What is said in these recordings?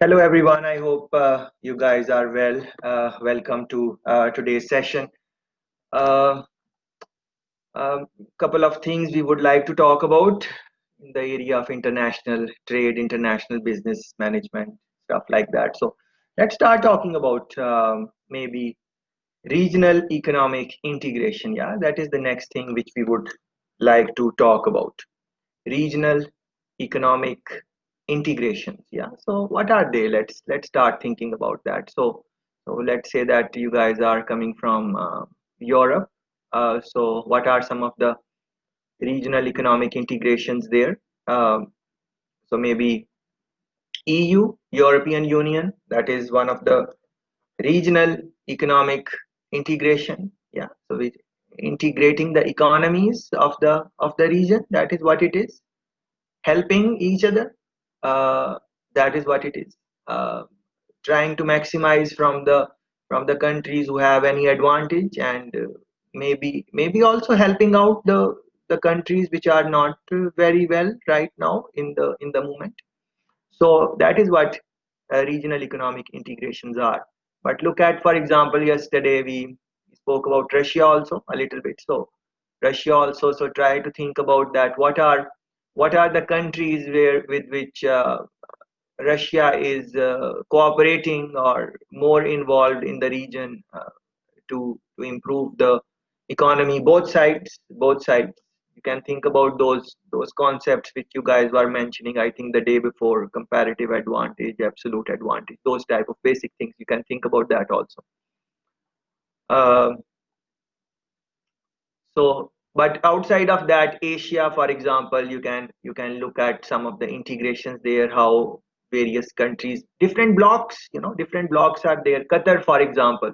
Hello, everyone. I hope you guys are well. Welcome to today's session. A couple of things we would like to talk about in the area of international trade, international business management, stuff like that. So, let's start talking about maybe regional economic integration. Yeah, that is the next thing which we would like to talk about. Regional economic integrations. Yeah, so what are they? Let's start thinking about that. So let's say that you guys are coming from Europe. So what are some of the regional economic integrations there? So maybe EU, European Union, that is one of the regional economic integration. Yeah, so we integrating the economies of the region. That is what it is. Helping each other. Uh, that is what it is. Uh, Trying to maximize from the countries who have any advantage, and maybe also helping out the countries which are not very well right now in the moment. So that is what regional economic integrations are. But look at, for example, yesterday we spoke about Russia also a little bit. So Russia also. So try to think about that. What are the countries with which Russia is cooperating or more involved in the region to improve the economy, both sides. You can think about those concepts which you guys were mentioning, I think, the day before: comparative advantage, absolute advantage, those type of basic things. You can think about that also. Uh, so, but outside of that, Asia, for example, you can look at some of the integrations there, how various countries, different blocks are there. Qatar, for example,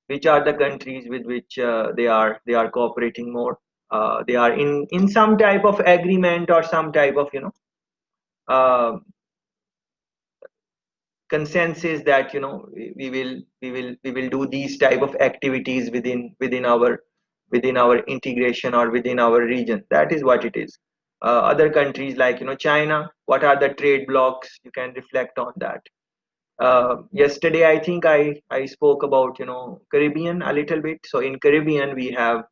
which are the countries with which they are cooperating more. They are in some type of agreement or some type of uh, consensus that we will do these type of activities within our integration or within our region. That is what it is. Other countries like China, what are the trade blocks? You can reflect on that. Yesterday, I think I spoke about Caribbean a little bit. So in Caribbean we have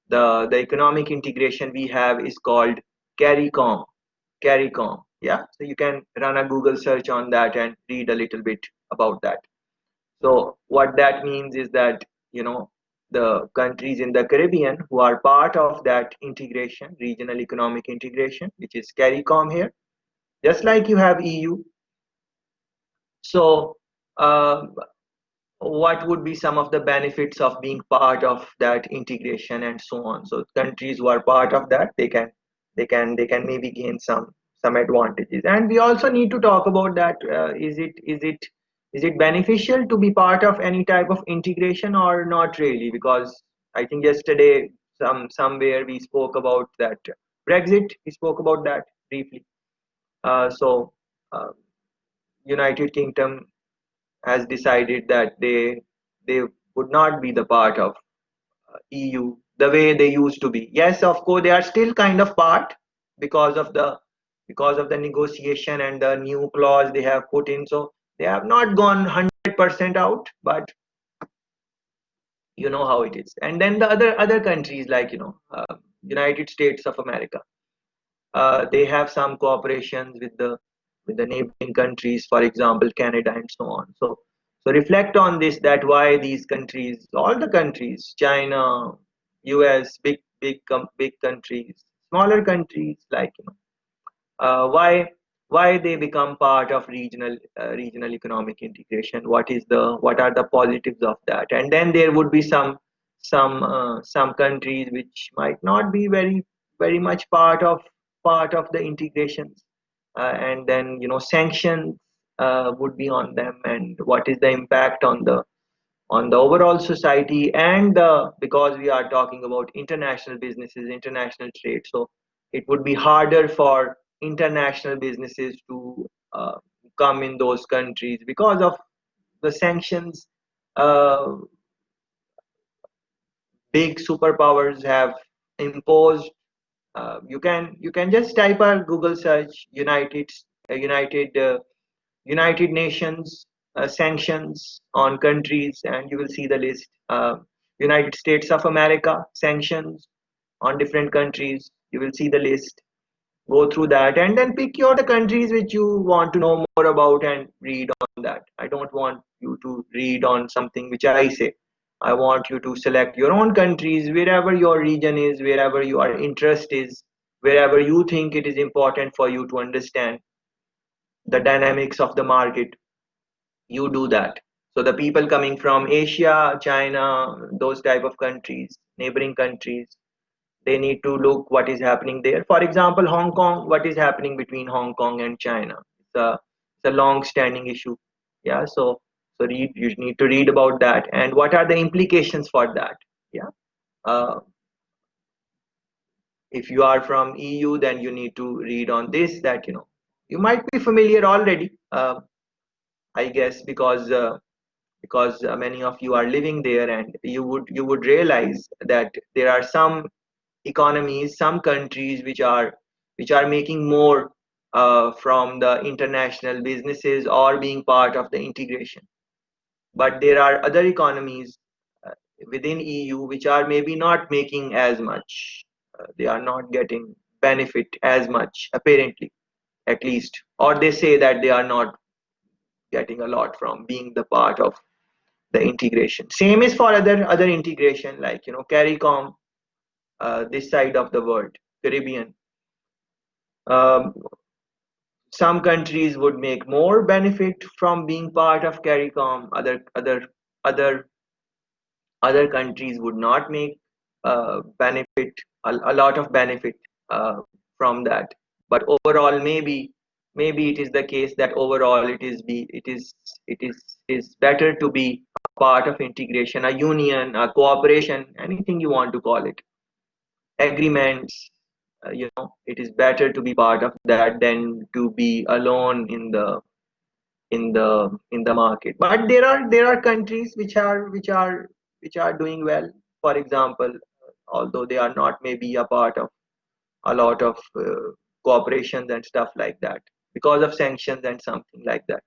the economic integration we have is called CARICOM. CARICOM. Yeah. So you can run a Google search on that and read a little bit about that. So what that means is that the countries in the Caribbean who are part of that integration, regional economic integration, which is CARICOM here, just like you have EU. So uh, what would be some of the benefits of being part of that integration and so on? So countries who are part of that, they can maybe gain some advantages. And we also need to talk about that. Is it beneficial to be part of any type of integration or not really? Because I think yesterday somewhere we spoke about that Brexit. We spoke about that briefly. So uh, United Kingdom has decided that they would not be the part of EU the way they used to be. Yes, of course, they are still kind of part because of the negotiation and the new clause they have put in. So they have not gone 100% out, but you know how it is. And then the other countries like United States of America, they have some cooperations with the neighboring countries, for example, Canada and so on. So reflect on this, that why these countries, all the countries, China, US, big countries, smaller countries like why they become part of regional economic integration. What are the positives of that? And then there would be some countries which might not be very much part of the integrations, and then sanctions would be on them, and what is the impact on the overall society. And because we are talking about international businesses, international trade, so it would be harder for international businesses to come in those countries because of the sanctions big superpowers have imposed. You can just type a Google search United United Nations sanctions on countries, and you will see the list. United States of America sanctions on different countries. You will see the list. Go through that and then pick your the countries which you want to know more about and read on that. I don't want you to read on something which I say. I want you to select your own countries wherever your region is, wherever your interest is, wherever you think it is important for you to understand the dynamics of the market. You do that. So the people coming from Asia, China, those type of countries, neighboring countries, they need to look what is happening there. For example, Hong Kong, what is happening between Hong Kong and China? It's a long standing issue. Yeah, so read, you need to read about that and what are the implications for that. Yeah, uh, if you are from EU, then you need to read on this, that you might be familiar already, I guess, because many of you are living there, and you would realize that there are some economies, some countries which are making more from the international businesses or being part of the integration. But there are other economies uh, within EU which are maybe not making as much. They are not getting benefit as much, apparently, at least, or they say that they are not getting a lot from being the part of the integration. Same is for other integration, like CARICOM, this side of the world, Caribbean. Um, some countries would make more benefit from being part of CARICOM. Other other countries would not make benefit a lot of benefit from that. But overall, maybe it is the case that overall it is better to be a part of integration, a union, a cooperation, anything you want to call it, agreements. It is better to be part of that than to be alone in the market. But there are countries which are doing well. For example, although they are not maybe a part of a lot of cooperations and stuff like that because of sanctions and something like that.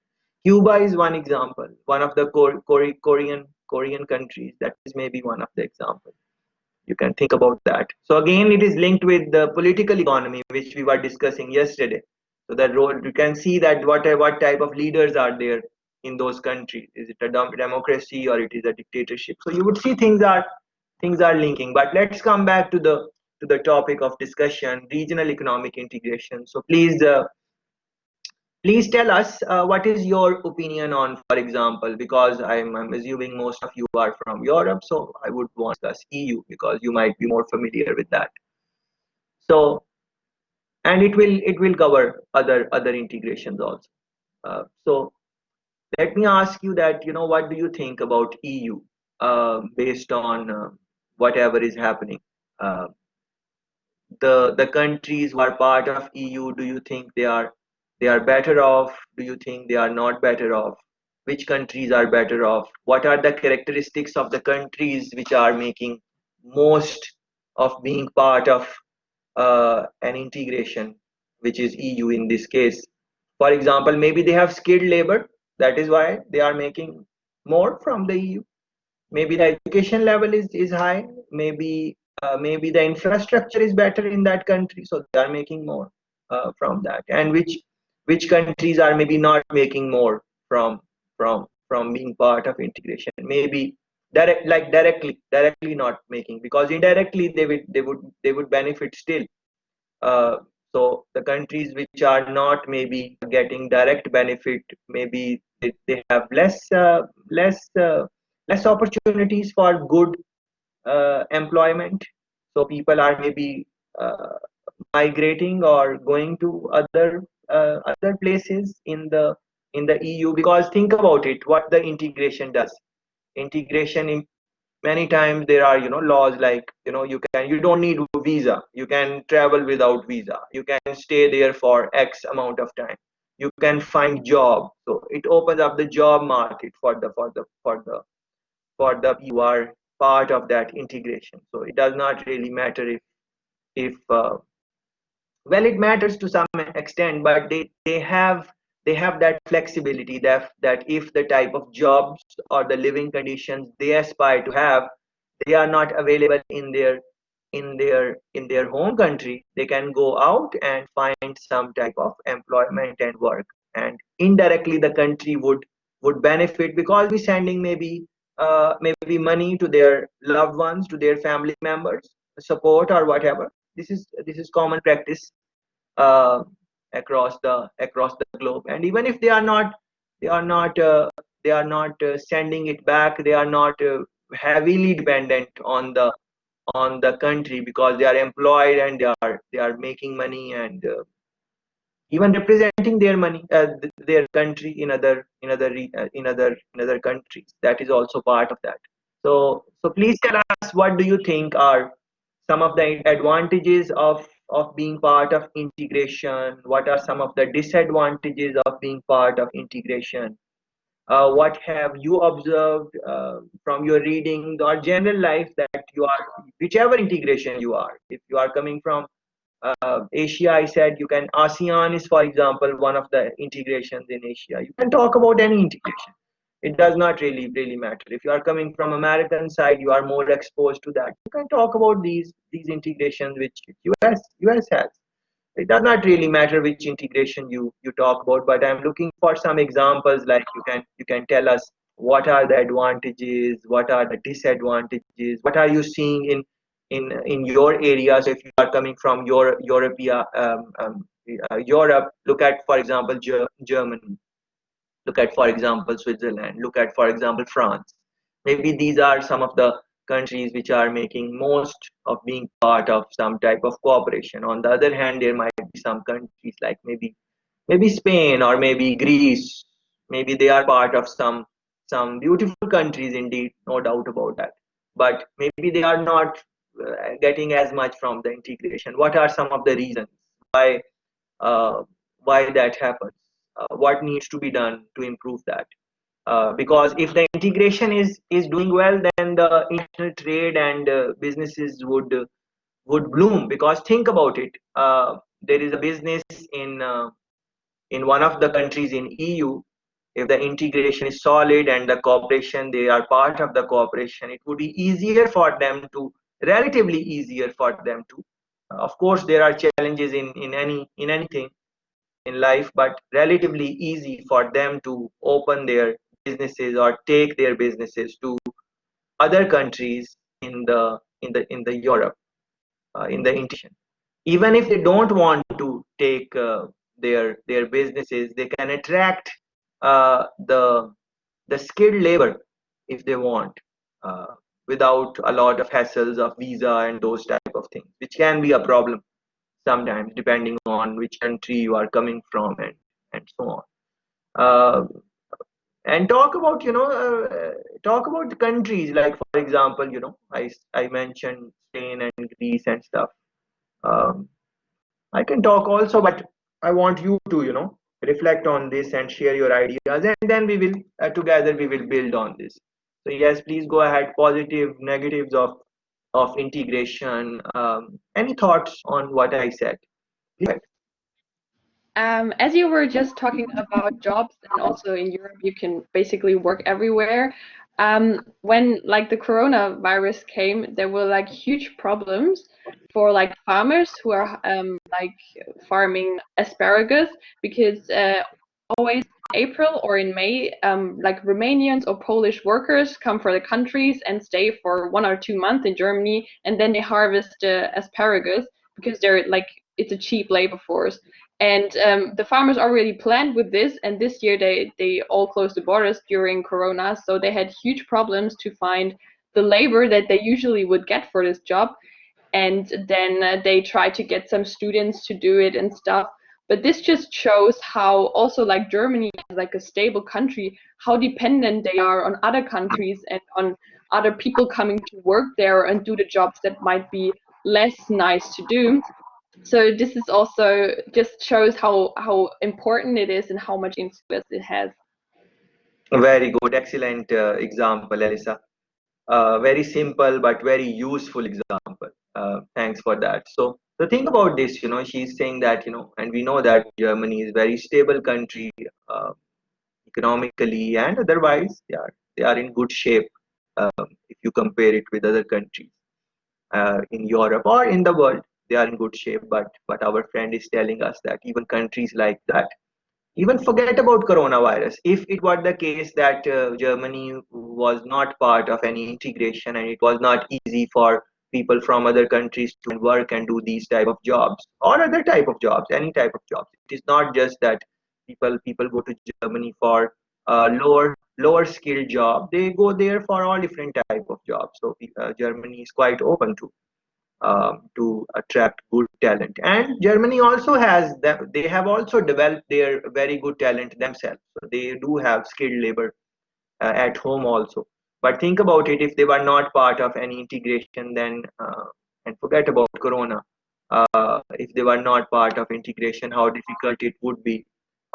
Cuba is one example, one of the Korean countries. That is maybe one of the examples. You can think about that. So again, it is linked with the political economy which we were discussing yesterday. So that role, you can see that what type of leaders are there in those countries. Is it a democracy or it is a dictatorship? So you would see things are linking. But let's come back to the topic of discussion, regional economic integration. So please tell us what is your opinion on, for example, because I'm assuming most of you are from Europe, so I would want to discuss EU because you might be more familiar with that. So, and it will cover other integrations also. So let me ask you that, what do you think about EU based on whatever is happening? Uh, the countries who are part of EU, do you think they are better off? Do you think they are not better off? Which countries are better off? What are the characteristics of the countries which are making most of being part of an integration, which is EU in this case? For example, maybe they have skilled labor, that is why they are making more from the EU. Maybe the education level is high. Maybe the infrastructure is better in that country, so they are making more from that. And which countries are maybe not making more from being part of integration? Maybe directly not making, because indirectly they would benefit still. uh, so the countries which are not maybe getting direct benefit, maybe they have less opportunities for good employment. So people are maybe migrating or going to other places in the EU. Because think about it, what the integration does. Integration, many times there are laws like, you don't need visa, you can travel without visa, you can stay there for X amount of time, you can find job. So it opens up the job market for the people who are part of that integration. So it does not really matter if well, it matters to some extent, but they have they have that flexibility, that if the type of jobs or the living conditions they aspire to have, they are not available in their home country, they can go out and find some type of employment and work, and indirectly the country would benefit, because we sending maybe money to their loved ones, to their family members, support or whatever. This is common practice uh, across the globe. And even if they are not sending it back, they are not heavily dependent on the country, because they are employed and they are making money, and even representing their money, their country in other countries. That is also part of that. So please tell us, what do you think are some of the advantages of being part of integration? What are some of the disadvantages of being part of integration? What have you observed from your reading or general life, that you are, whichever integration you are, if you are coming from Asia, I said you can. ASEAN is, for example, one of the integrations in Asia. You can talk about any integration. It does not really matter. If you are coming from American side, you are more exposed to that. You can talk about these integrations which US has. It does not really matter which integration you talk about, but I'm looking for some examples. Like you can tell us, what are the advantages, what are the disadvantages, what are you seeing in your area. So if you are coming from Europe, look at, for example, Germany. Look at, for example, Switzerland. Look at, for example, France. Maybe these are some of the countries which are making most of being part of some type of cooperation. On the other hand, there might be some countries like maybe Spain or maybe Greece. Maybe they are part of some beautiful countries indeed, no doubt about that. But maybe they are not getting as much from the integration. What are some of the reasons why uh, why that happens? What needs to be done to improve that? Because if the integration is doing well, then the international trade and businesses would bloom. Because think about it, there is a business in one of the countries in EU. If the integration is solid and the cooperation, they are part of the cooperation, it would be easier for them to, relatively easier for them to. Of course, there are challenges in anything in life, but relatively easy for them to open their businesses or take their businesses to other countries in the Europe, in the integration. Even if they don't want to take their businesses, they can attract the skilled labor if they want, uh, without a lot of hassles of visa and those type of things, which can be a problem sometimes, depending on which country you are coming from, and so on. Uh, and talk about the countries, like, for example, I mentioned Spain and Greece and stuff. Um, I can talk also, but I want you to reflect on this and share your ideas, and then we will together we will build on this. So yes, please go ahead. Positive, negatives of integration. Any thoughts on what I said? Please. As you were just talking about jobs, and also in Europe, you can basically work everywhere. When like the coronavirus came, there were like huge problems for like farmers who are like farming asparagus, because always in April or in May, like Romanians or Polish workers come for the countries and stay for 1 or 2 months in Germany, and then they harvest asparagus because they're like it's a cheap labor force. And the farmers already planned with this, and this year they all closed the borders during Corona, so they had huge problems to find the labor that they usually would get for this job. And then they tried to get some students to do it and stuff. But this just shows how also like Germany is like a stable country, how dependent they are on other countries and on other people coming to work there and do the jobs that might be less nice to do. So this is also just shows how important it is and how much influence it has. Very good, excellent example, Elisa. Very simple but very useful example. Thanks for that. So So think about this, she's saying that, and we know that Germany is very stable country, uh, economically and otherwise. They are in good shape, if you compare it with other countries in Europe or in the world. They are in good shape, but our friend is telling us that even countries like that, even forget about coronavirus. If it were the case that Germany was not part of any integration and it was not easy for people from other countries to work and do these type of jobs or other type of jobs, any type of jobs. It is not just that people go to Germany for lower skilled job. They go there for all different type of jobs. So Germany is quite open to attract good talent. And Germany also has them. They have also developed their very good talent themselves. So they do have skilled labor at home also. But think about it, if they were not part of any integration, then and forget about Corona. If they were not part of integration, how difficult it would be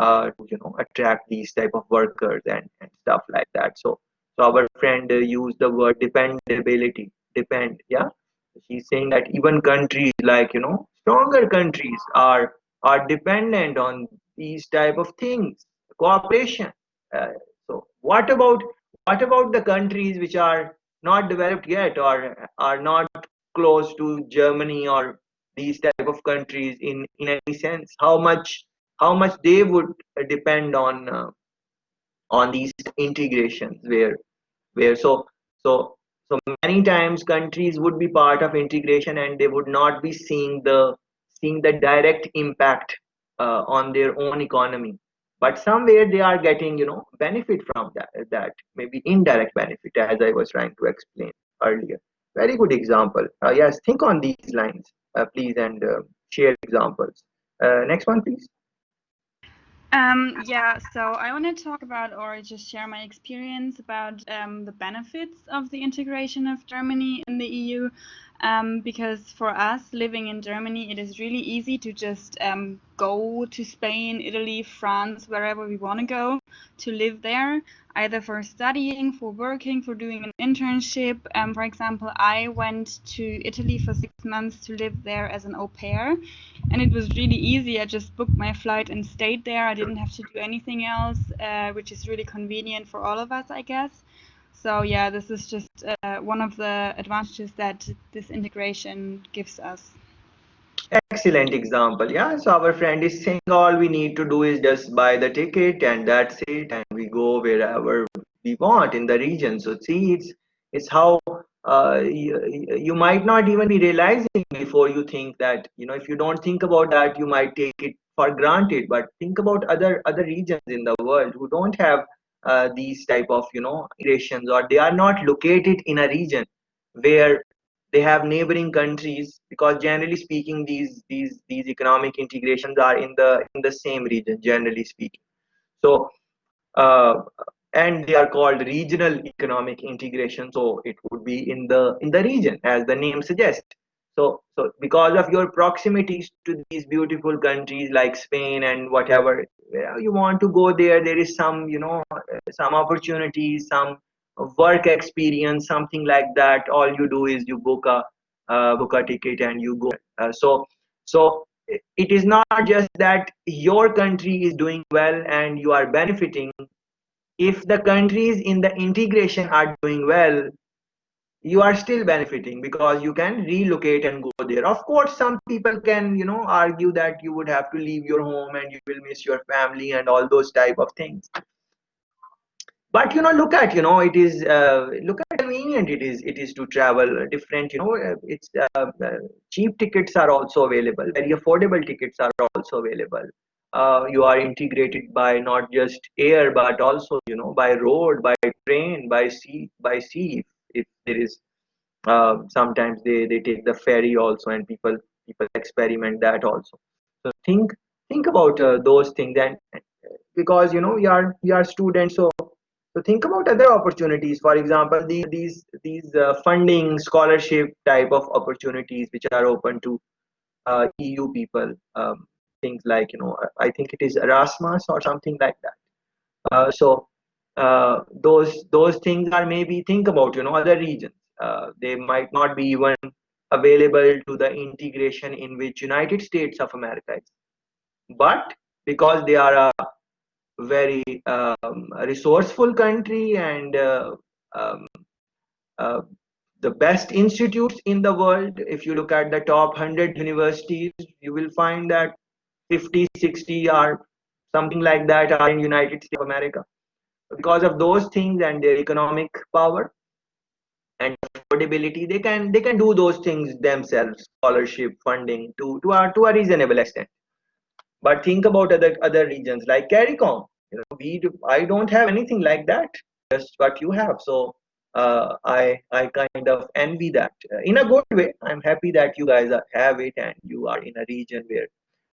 to attract these type of workers and stuff like that. So our friend used the word dependability. Depend, yeah. She's saying that even countries like stronger countries are dependent on these type of things, cooperation. Uh, so what about the countries which are not developed yet or are not close to Germany or these type of countries in any sense? How much they would depend on these integrations where so many times countries would be part of integration and they would not be seeing the direct impact on their own economy, but somewhere they are getting benefit from that maybe indirect benefit, as I was trying to explain earlier. Very good example. Yes, think on these lines, please, and share examples. Next one, please. Yeah, so I want to talk about or just share my experience about the benefits of the integration of Germany in the EU. Because for us living in Germany, it is really easy to just go to Spain, Italy, France, wherever we want to go to live there, either for studying, for working, for doing an internship. For example, I went to Italy for 6 months to live there as an au pair, and it was really easy. I just booked my flight and stayed there. I didn't have to do anything else, which is really convenient for all of us, I guess. So yeah, this is just one of the advantages that this integration gives us. Excellent example. Yeah, so our friend is saying all we need to do is just buy the ticket and that's it, and we go wherever we want in the region. So see, it's how you might not even be realizing before you think that, if you don't think about that, you might take it for granted. But think about other regions in the world who don't have these type of integrations, or they are not located in a region where they have neighboring countries, because generally speaking these economic integrations are in the same region, generally speaking. So uh, and they are called regional economic integration, so it would be in the region, as the name suggests. So because of your proximities to these beautiful countries like Spain and whatever, you want to go there, there is some opportunities, some work experience, something like that. All you do is you book a ticket and you go. So it is not just that your country is doing well and you are benefiting. If the countries in the integration are doing well, you are still benefiting because you can relocate and go there. Of course, some people can argue that you would have to leave your home and you will miss your family and all those type of things. But it is look at convenient it is to travel different. It's cheap tickets are also available, very affordable tickets are also available. You are integrated by not just air but also by road, by train, by sea, if there is sometimes they take the ferry also, and people experiment that also. So think about those things. And because you are students, so think about other opportunities. For example, these funding scholarship type of opportunities which are open to EU people. Things like I think it is Erasmus or something like that. Those things are, maybe think about other regions. They might not be even available to the integration in which United States of America is. But because they are a very resourceful country and um, uh, the best institutes in the world, if you look at the top 100 universities, you will find that 50, 60 or something like that are in United States of America. Because of those things and their economic power and affordability, they can do those things themselves, scholarship funding to a reasonable extent. But think about other regions like CARICOM. I don't have anything like that, just what you have. So I kind of envy that in a good way. I'm happy that you guys have it and you are in a region where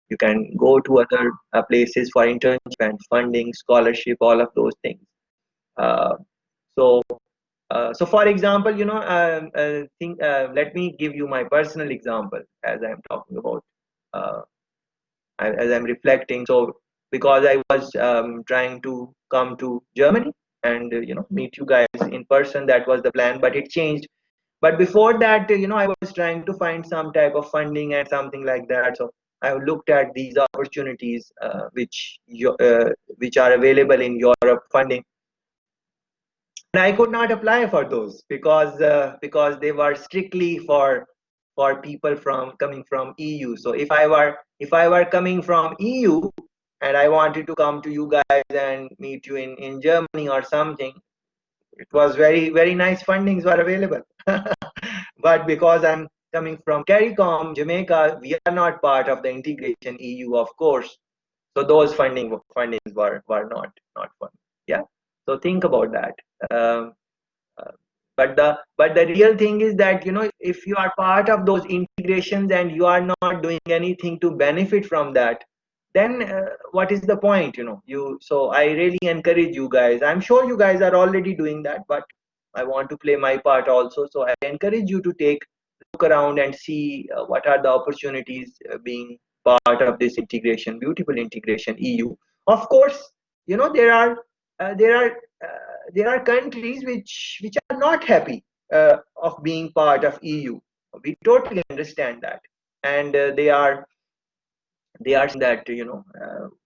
you can go to other places for internship and funding, scholarship, all of those things. Uh, so so for example, let me give you my personal example as I'm talking about. Uh, as I'm reflecting. So because I was trying to come to Germany and meet you guys in person, that was the plan, but it changed. But before that, I was trying to find some type of funding and something like that. So I looked at these opportunities which are available in Europe funding, and I could not apply for those because they were strictly for people from coming from EU. So if I were coming from EU and I wanted to come to you guys and meet you in Germany or something, it was very nice fundings were available. But because I'm coming from CARICOM, Jamaica, we are not part of the integration EU, of course. So those fundings were not fun. Yeah. So think about that. Um, uh, but the real thing is that if you are part of those integrations and you are not doing anything to benefit from that, then what is the point? So I really encourage you guys. I'm sure you guys are already doing that, but I want to play my part also. So I encourage you to take look around and see what are the opportunities being part of this integration, beautiful integration EU. Of course, there are there are there are countries which are not happy of being part of EU. We totally understand that, and they are saying that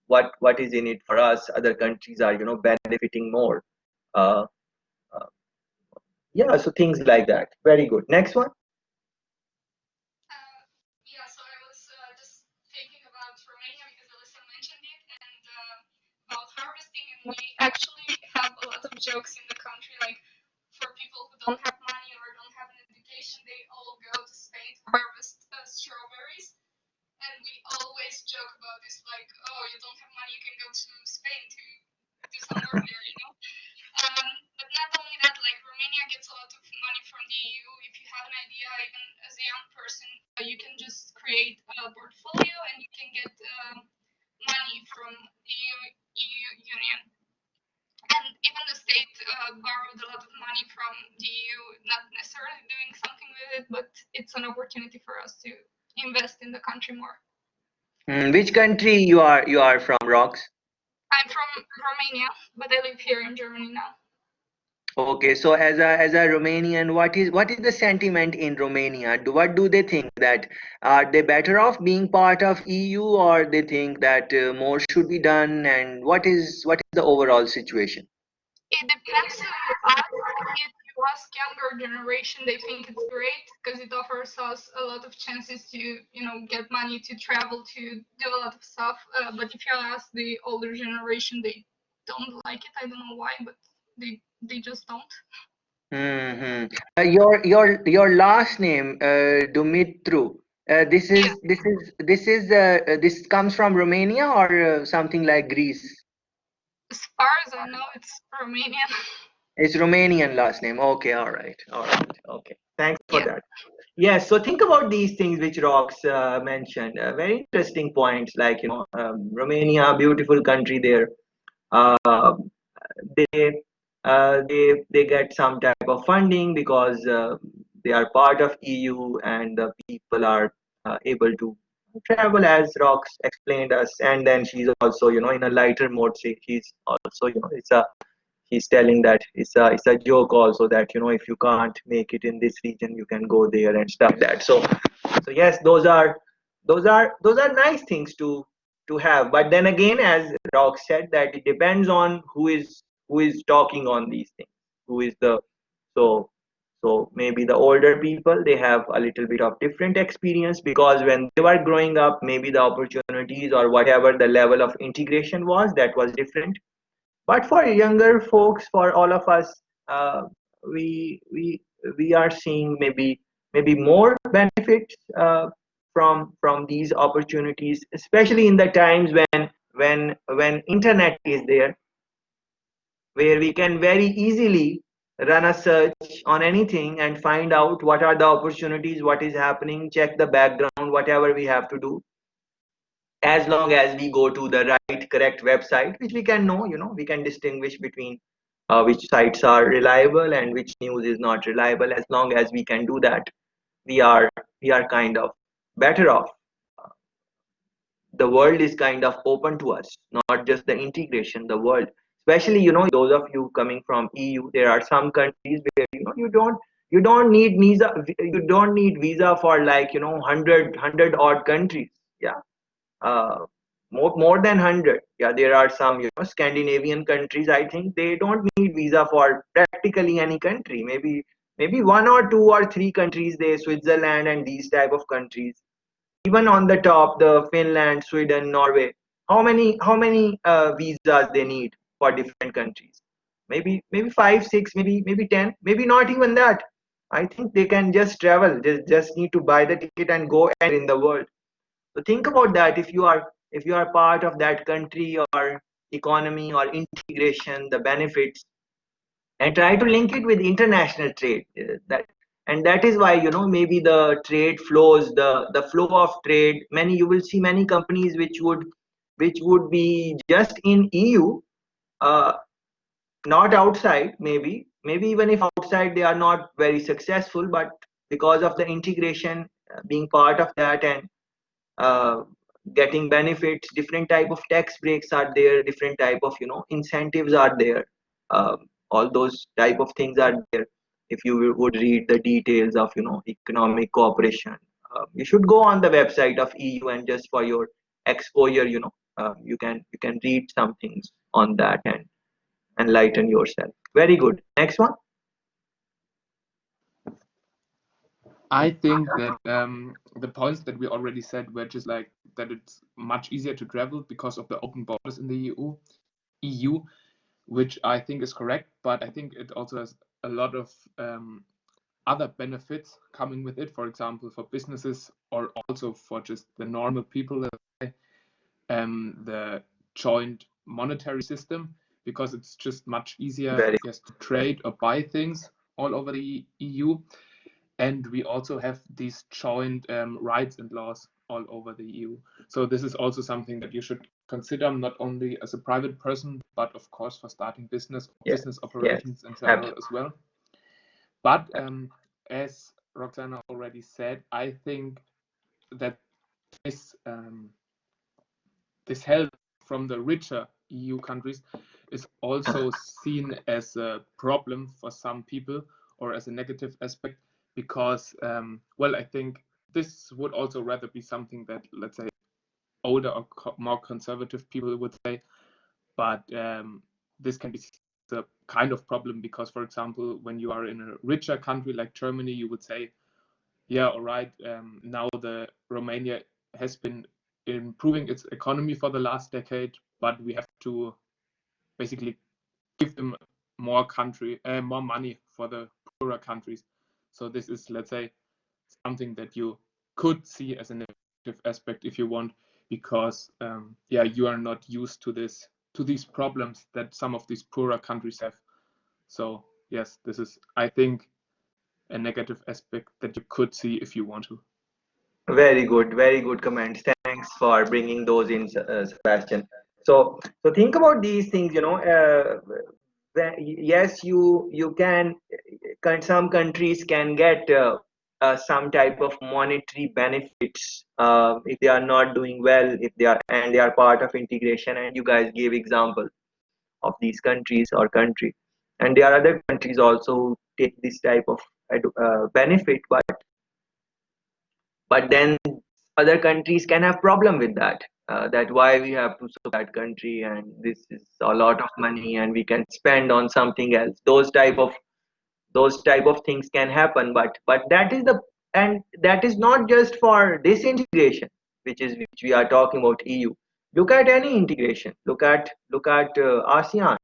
what is in it for us. Other countries are benefiting more. Uh, uh, yeah, so things like that. Very good. Next one. Yeah, so I was just thinking about Romania because Alyssa mentioned it and about harvesting, and we actually have a lot of jokes in the country. Like for people who don't have money or don't have an education, they all go to Spain to harvest strawberries. And we always joke about this, like, oh, you don't have money, you can go to Spain to do some work there. But not only that, like Romania gets a lot of money from the EU. If you have an idea, even as a young person, you can just create a portfolio and you can get money from the EU Union. And even the state borrowed a lot of money from the EU, not necessarily doing something with it, but it's an opportunity for us to invest in the country more. Which country you are from, Rox? I'm from Romania, but I live here in Germany now. Okay, so as a Romanian, what is the sentiment in Romania? What do they think, that are they better off being part of EU, or they think that more should be done? And what is the overall situation? It depends who you ask. If you ask younger generation, they think it's great because it offers us a lot of chances to, get money to travel, to do a lot of stuff. But if you ask the older generation, they don't like it. I don't know why, but they just don't. Hmm. Your last name, Dumitru. This Yeah, is this is this is this comes from Romania or something like Greece? as far as I know, it's Romanian. It's Romanian last name. Okay, all right. Okay, thanks for Yeah. that. Yes, so think about these things which Rox mentioned. Very interesting points, like Romania, beautiful country there. Uh, they they get some type of funding because they are part of EU, and the people are able to travel, as Rox explained us. And then she's also in a lighter mode. She's also it's a he's telling that it's a joke also, that if you can't make it in this region, you can go there and stuff like that. So yes, those are nice things to have. But then again, as Rock said, that it depends on who is talking on these things, who is the so so maybe the older people, they have a little bit of different experience, because when they were growing up, maybe the opportunities or whatever the level of integration was, that was different. But for younger folks, for all of us, uh, we we we are seeing maybe more benefits from these opportunities, especially in the times when internet is there, where we can very easily run a search on anything and find out what are the opportunities, what is happening, check the background, whatever we have to do, as long as we go to the right correct website, which we can know, we can distinguish between which sites are reliable and which news is not reliable. As long as we can do that, we are we are kind of better off. The world is kind of open to us, not just the integration, the world. Especially, those of you coming from EU, there are some countries where you don't need visa. You don't need visa for, like, 100 odd countries. Yeah. More than 100. Yeah, there are some, Scandinavian countries, I think they don't need visa for practically any country. Maybe one or two or three countries, they Switzerland and these type of countries. Even on the top, the Finland, Sweden, Norway, how many visas they need for different countries? Maybe 5, 6, maybe 10, maybe not even that. I think they can just travel, just need to buy the ticket and go anywhere in the world. So think about that. If you are part of that country or economy or integration, the benefits, and try to link it with international trade. That is why, maybe the trade flows, the flow of trade. You will see many companies which would be just in EU, uh, not outside. Maybe even if outside they are not very successful, but because of the integration, being part of that, and uh, getting benefits, different type of tax breaks are there, different type of incentives are there. All those type of things are there. If you would read the details of economic cooperation, you should go on the website of EU, and just for your exposure, you can read some things on that and enlighten yourself. Very good. Next one. I think that the points that we already said were just like that it's much easier to travel because of the open borders in the EU, which I think is correct, but I think it also has a lot of other benefits coming with it. For example, for businesses or also for just the normal people, the joint monetary system, because it's just much easier, Very yes, to trade or buy things all over the EU. And we also have these joint rights and laws all over the EU. So this is also something that you should consider, not only as a private person, but of course for starting business, Yes, business yes, operations in general as well. But as Roxana already said, I think that this this help from the richer EU countries is also seen as a problem for some people, or as a negative aspect, because well, I think this would also rather be something that, let's say, older or more conservative people would say. But this can be a kind of problem because, for example, when you are in a richer country like Germany, you would say, yeah, all right, now the Romania has been improving its economy for the last decade, but we have to basically give them more money for the poorer countries. So this is, let's say, something that you could see as a negative aspect if you want, because yeah, you are not used to these problems that some of these poorer countries have. So yes, this is, I think, a negative aspect that you could see if you want to. Very good comments. Thanks for bringing those in, Sebastian. So think about these things. Yes, you can some countries can get some type of monetary benefits if they are not doing well, if they are part of integration. And you guys gave example of these countries or country. And there are other countries also who take this type of benefit, but then other countries can have problem with that. That why we have to support that country, and this is a lot of money and we can spend on something else. Those type of things can happen, but that is the, and that is not just for this integration, which we are talking about EU. Look at any integration. Look at ASEAN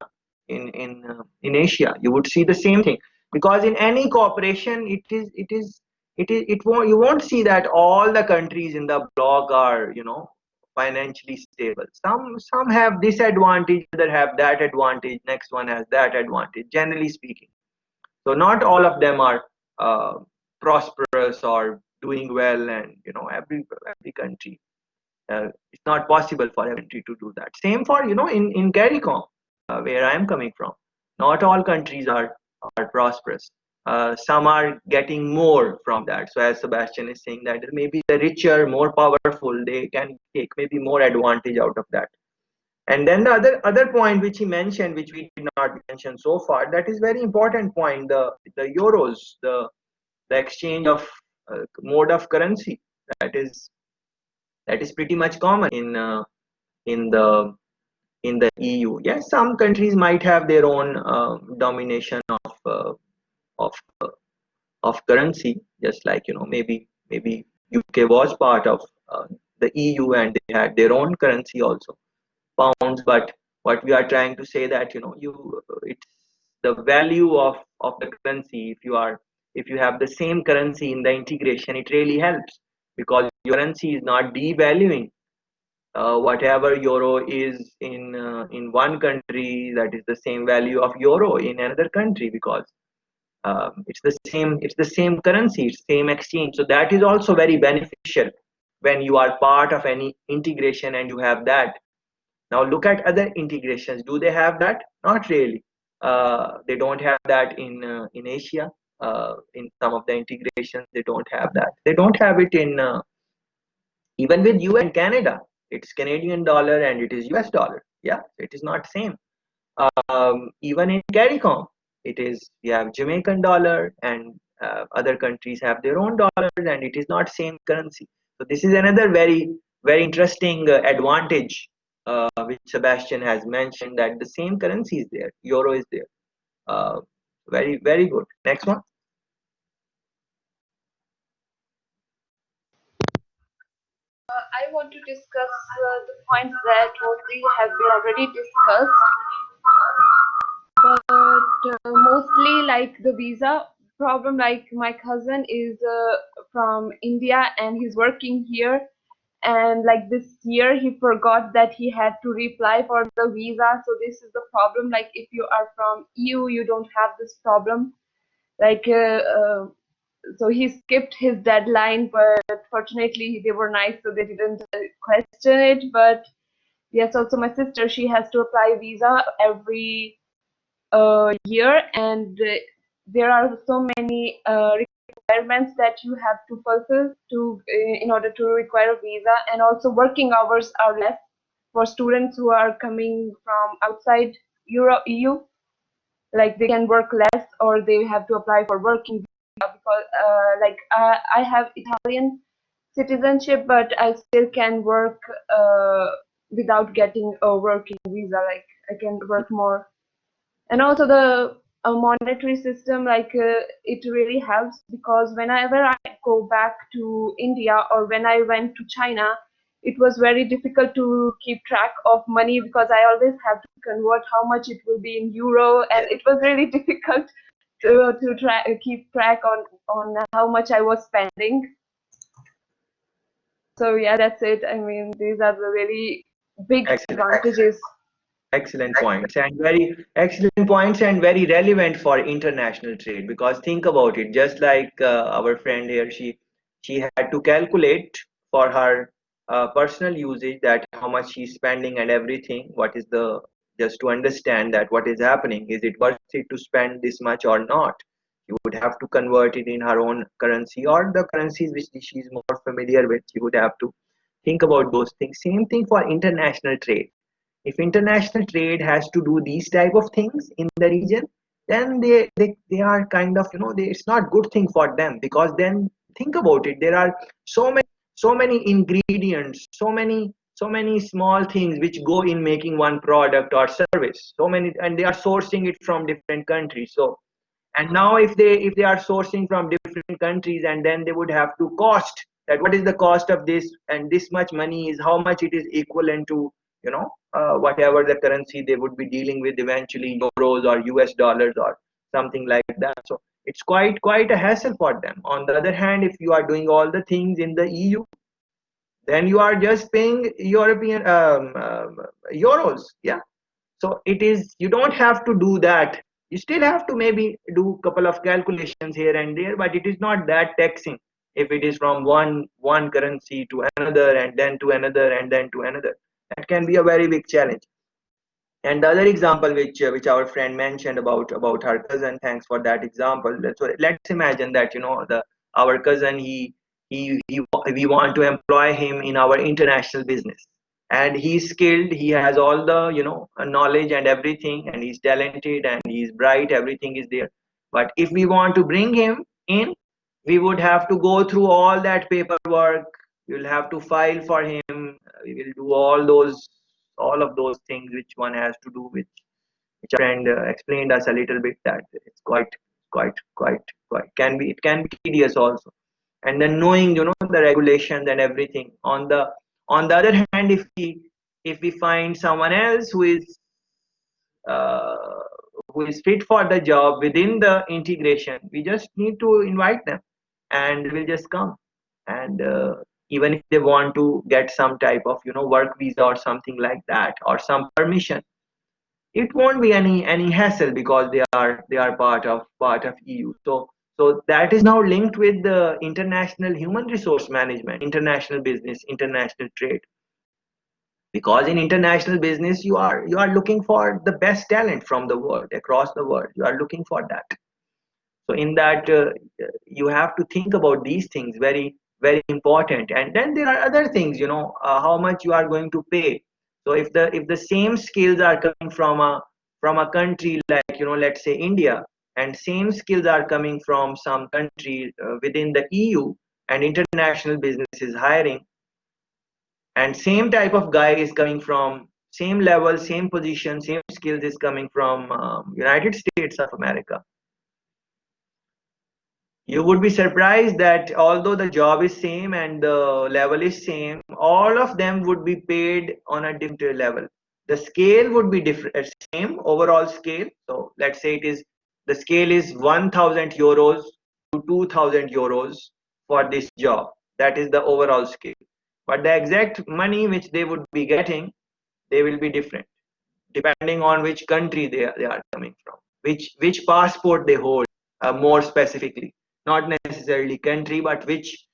in Asia. You would see the same thing, because in any cooperation, it won't, you won't see that all the countries in the bloc are, financially stable. Some have this advantage, other have that advantage, next one has that advantage, generally speaking. So not all of them are uh, prosperous or doing well, and every country, it's not possible for every country to do that. Same for, in CARICOM, where I am coming from. Not all countries are prosperous. Some are getting more from that. So as Sebastian is saying, that maybe the richer, more powerful, they can take maybe more advantage out of that. And then the other point which he mentioned, which we did not mention so far, that is very important point. The euros, the exchange of mode of currency, that is pretty much common in the in the EU. Yes, some countries might have their own domination of uh, of currency, just like, maybe UK was part of the EU and they had their own currency also, pounds. But what we are trying to say, that it's the value of the currency. If you have the same currency in the integration, it really helps, because your currency is not devaluing. Whatever euro is in one country, that is the same value of euro in another country, because it's the same currency, it's same exchange. So that is also very beneficial when you are part of any integration and you have that. Now look at other integrations. Do they have that? Not really. They don't have that in Asia. In some of the integrations, they don't have that. They don't have it in even with US and Canada. It's Canadian dollar and it is US dollar. Yeah, it is not same. Even in CARICOM, it is, we have Jamaican dollar, and other countries have their own dollars, and it is not same currency. So this is another very very interesting advantage, which Sebastian has mentioned, that the same currency is there, euro is there. Uh, Very very good. Next one. I want to discuss the points that mostly have been already discussed, but mostly like the visa problem. Like my cousin is from India and he's working here, and like this year he forgot that he had to reapply for the visa. So this is the problem. Like if you are from EU, you don't have this problem. Like so he skipped his deadline, but fortunately they were nice, so they didn't question it. But yes, also my sister, she has to apply visa every year, and there are so many requirements that you have to fulfill to in order to require a visa. And also working hours are less for students who are coming from outside EU. Like they can work less, or they have to apply for working visa, because like I have Italian citizenship, but I still can work without getting a working visa. Like I can work more. And also the monetary system, like it really helps, because whenever I go back to India or when I went to China, it was very difficult to keep track of money, because I always have to convert how much it will be in euro, and it was really difficult to keep track on how much I was spending. So yeah, that's it. I mean, these are the really big Excellent. advantages. Excellent points, and very excellent points, and very relevant for international trade. Because think about it, just like our friend here, she had to calculate for her personal usage, that how much she's spending and everything. What is the, just to understand that what is happening, is it worth it to spend this much or not? You would have to convert it in her own currency, or the currencies which she's more familiar with. You would have to think about those things. Same thing for international trade. If international trade has to do these type of things in the region, then they are kind of, it's not good thing for them, because then think about it, there are so many ingredients, so many small things which go in making one product or service, so many, and they are sourcing it from different countries. So, and now if they are sourcing from different countries, and then they would have to cost that, what is the cost of this, and this much money is how much it is equivalent to, whatever the currency they would be dealing with eventually, euros or US dollars or something like that. So it's quite a hassle for them. On the other hand, if you are doing all the things in the EU, then you are just paying European euros. Yeah, so it is, you don't have to do that. You still have to maybe do a couple of calculations here and there, but it is not that taxing if it is from one currency to another, and then to another, and then to another. That can be a very big challenge. And the other example which our friend mentioned about her cousin, thanks for that example. So let's imagine that, the our cousin, we want to employ him in our international business, and he's skilled, he has all the, knowledge and everything, and he's talented and he's bright, everything is there. But if we want to bring him in, we would have to go through all that paperwork. We'll have to file for him. We will do all of those things which one has to do, which our friend explained us a little bit, that it's quite it can be tedious also. And then knowing, the regulations and everything. On the other hand, if we find someone else uh, who is fit for the job within the integration, we just need to invite them, and we'll just come. And even if they want to get some type of, work visa or something like that, or some permission, it won't be any hassle, because they are part of EU. So that is now linked with the international human resource management, international business, international trade. Because in international business, you are looking for the best talent from the world, across the world, you are looking for that. So in that, you have to think about these things, very very important. And then there are other things, how much you are going to pay. So if the same skills are coming from a country like, let's say India, and same skills are coming from some country within the EU, and international business is hiring, and same type of guy is coming from same level, same position, same skills is coming from United States of America, you would be surprised that although the job is same and the level is same, all of them would be paid on a different level. The scale would be different, same overall scale. So let's say the scale is 1000 euros to 2000 euros for this job. That is the overall scale. But the exact money which they would be getting, they will be different depending on which country they are coming from, which passport they hold, more specifically, not necessarily country, but which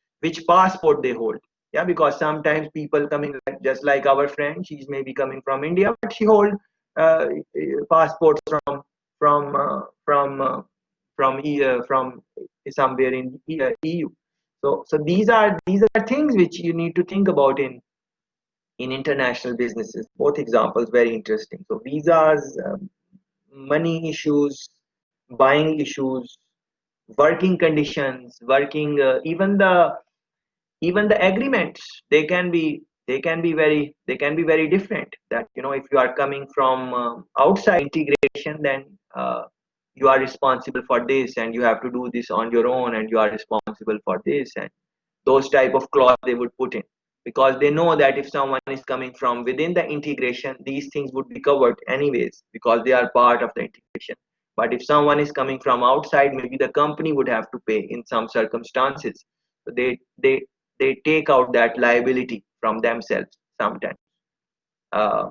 passport they hold. Yeah, because sometimes people coming, just like our friend, she's maybe coming from India, but she hold passports from somewhere in EU. So these are things which you need to think about in international businesses. Both examples very interesting. So visas, money issues, buying issues, working conditions, working, even the agreements, they can be very different. That, if you are coming from outside integration, then you are responsible for this, and you have to do this on your own, and you are responsible for this, and those type of clause they would put in, because they know that if someone is coming from within the integration, these things would be covered anyways, because they are part of the integration. But if someone is coming from outside, maybe the company would have to pay in some circumstances. So they take out that liability from themselves sometimes. uh,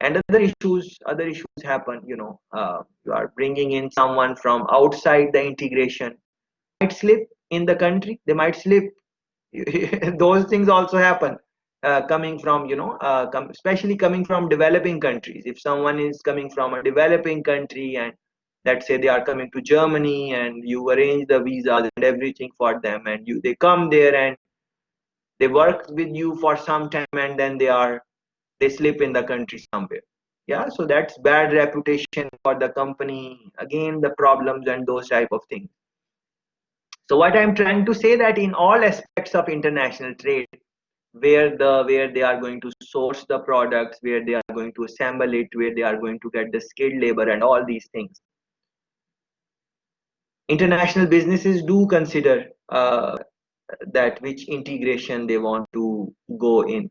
and other issues happen. You are bringing in someone from outside the integration, might slip in the country, they might slip. Those things also happen, coming from, especially coming from developing countries. If someone is coming from a developing country, and let's say they are coming to Germany, and you arrange the visas and everything for them, and they come there, and they work with you for some time, and then they slip in the country somewhere. Yeah, so that's bad reputation for the company. Again, the problems and those type of things. So what I'm trying to say that in all aspects of international trade, where they are going to source the products, where they are going to assemble it, where they are going to get the skilled labor and all these things, international businesses do consider that which integration they want to go in.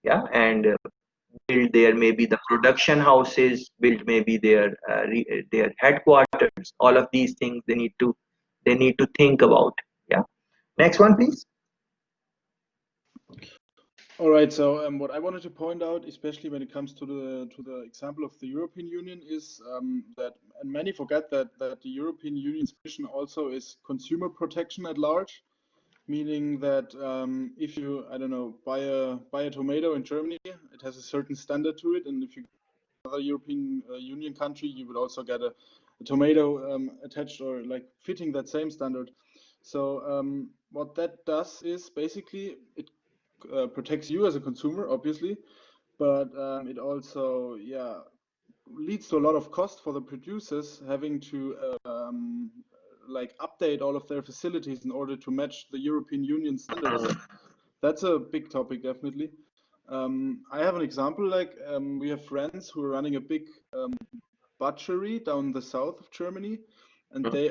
Yeah, and build there maybe the production houses, build maybe their headquarters. All of these things they need to think about. Yeah, next one please. All right. So what I wanted to point out, especially when it comes to the example of the European Union, is that, and many forget that the European Union's mission also is consumer protection at large, meaning that if you, I don't know, buy a tomato in Germany, it has a certain standard to it, and if you go to another European Union country, you would also get a tomato attached or like fitting that same standard. So what that does is basically it protects you as a consumer, obviously, but it also, yeah, leads to a lot of cost for the producers having to like update all of their facilities in order to match the European Union standards. That's a big topic, definitely. I have an example. Like we have friends who are running a big butchery down the south of Germany, and they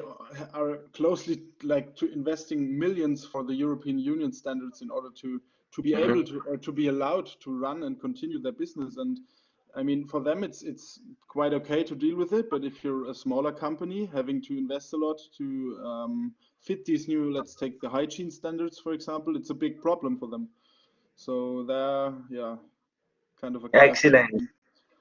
are closely like to investing millions for the European Union standards in order to be able to, or to be allowed to run and continue their business. And I mean, for them, it's quite okay to deal with it. But if you're a smaller company having to invest a lot to fit these new, let's take the hygiene standards, for example, it's a big problem for them. So they're, yeah, kind of a catch. Excellent.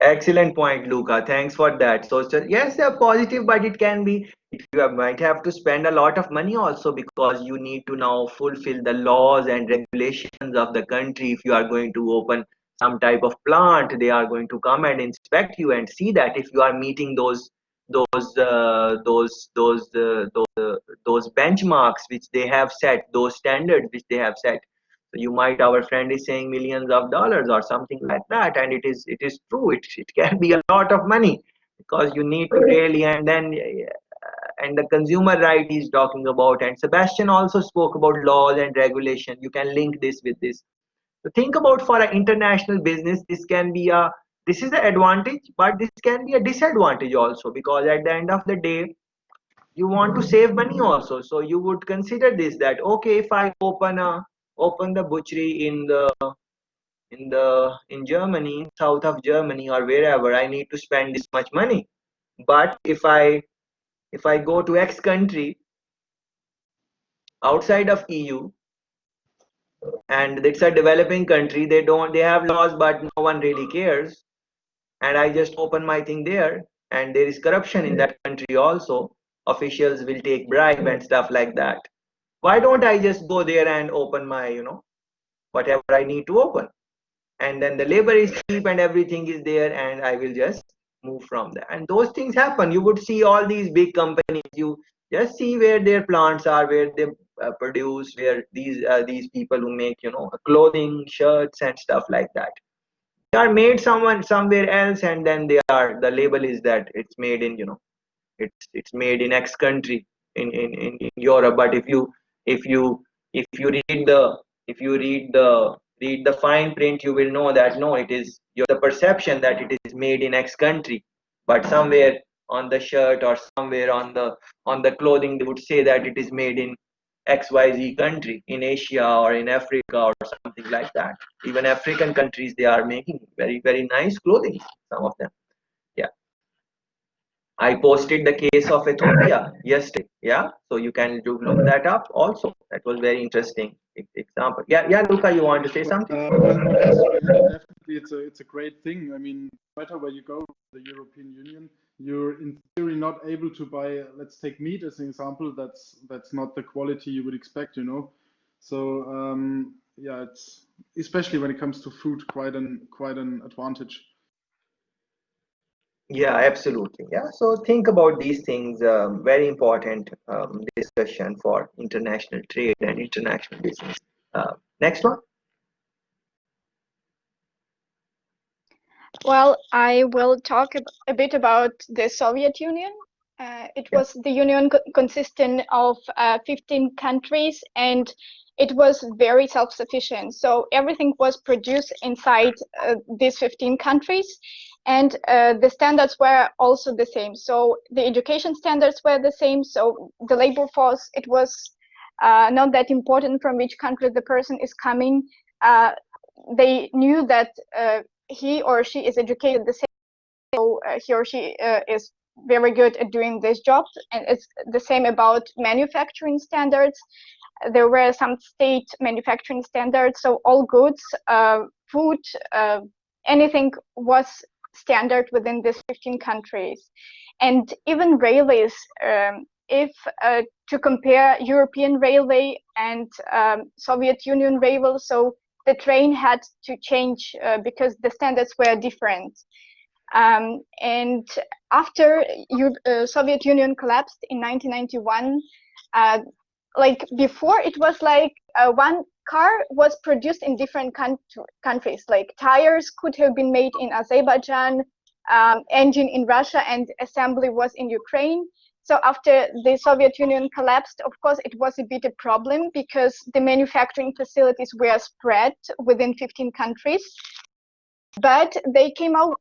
Excellent point, Luca. Thanks for that. So yes, they're positive, but it can be, might have to spend a lot of money also, because you need to now fulfill the laws and regulations of the country. If you are going to open some type of plant, they are going to come and inspect you and see that if you are meeting those those benchmarks which they have set, those standards which they have set. So you might, our friend is saying millions of dollars or something like that, and it is true. It can be a lot of money, because you need to really, and then and the consumer right he's talking about, and Sebastian also spoke about laws and regulation. You can link this with this. So think about, for an international business, this is the advantage, but this can be a disadvantage also, because at the end of the day, you want to save money also. So you would consider this, that okay, if I open the butchery in Germany, south of Germany or wherever, I need to spend this much money. But if I go to X country outside of EU, and it's a developing country, they have laws, but no one really cares, and I just open my thing there, and there is corruption in that country also. Officials will take bribe and stuff like that. Why don't I just go there and open my, whatever I need to open? And then the labor is cheap and everything is there, and I will just move from there. And those things happen. You would see all these big companies. You just see where their plants are, where they produce, where these people who make, clothing, shirts, and stuff like that. They are made somewhere else, and then the label is that it's made in, it's made in X country in Europe. But if you if you read the if you read the fine print, you will know that no, it is the perception that it is made in X country, but somewhere on the shirt or somewhere on the clothing they would say that it is made in XYZ country, in Asia or in Africa or something like that. Even African countries, they are making very, very nice clothing, some of them. Yeah. I posted the case of Ethiopia yesterday. Yeah, so you can do look that up also. That was very interesting example. Yeah, yeah, Luca, you want to say something? Well, as to add, definitely it's a great thing. I mean, no matter where you go, the European Union, you're in theory not able to buy. Let's take meat as an example. That's not the quality you would expect, you know. So yeah, it's especially when it comes to food, quite an advantage. Yeah, absolutely. Yeah, so think about these things. Very important discussion for international trade and international business. Next one. Well, I will talk a bit about the Soviet Union. It Yeah. was the union consisting of 15 countries, and it was very self-sufficient. So everything was produced inside these 15 countries, and the standards were also the same. So the education standards were the same. So the labor force, it was not that important from which country the person is coming. They knew that he or she is educated the same, so he or she is very good at doing this job. And it's the same about manufacturing standards. There were some state manufacturing standards, so all goods, food, anything was standard within these 15 countries. And even railways, if to compare European railway and Soviet Union railway, so the train had to change because the standards were different. And after Soviet Union collapsed in 1991, like before, it was like one car was produced in different countries. Like tires could have been made in Azerbaijan, engine in Russia, and assembly was in Ukraine. So after the Soviet Union collapsed, of course, it was a bit a problem because the manufacturing facilities were spread within 15 countries. But they came up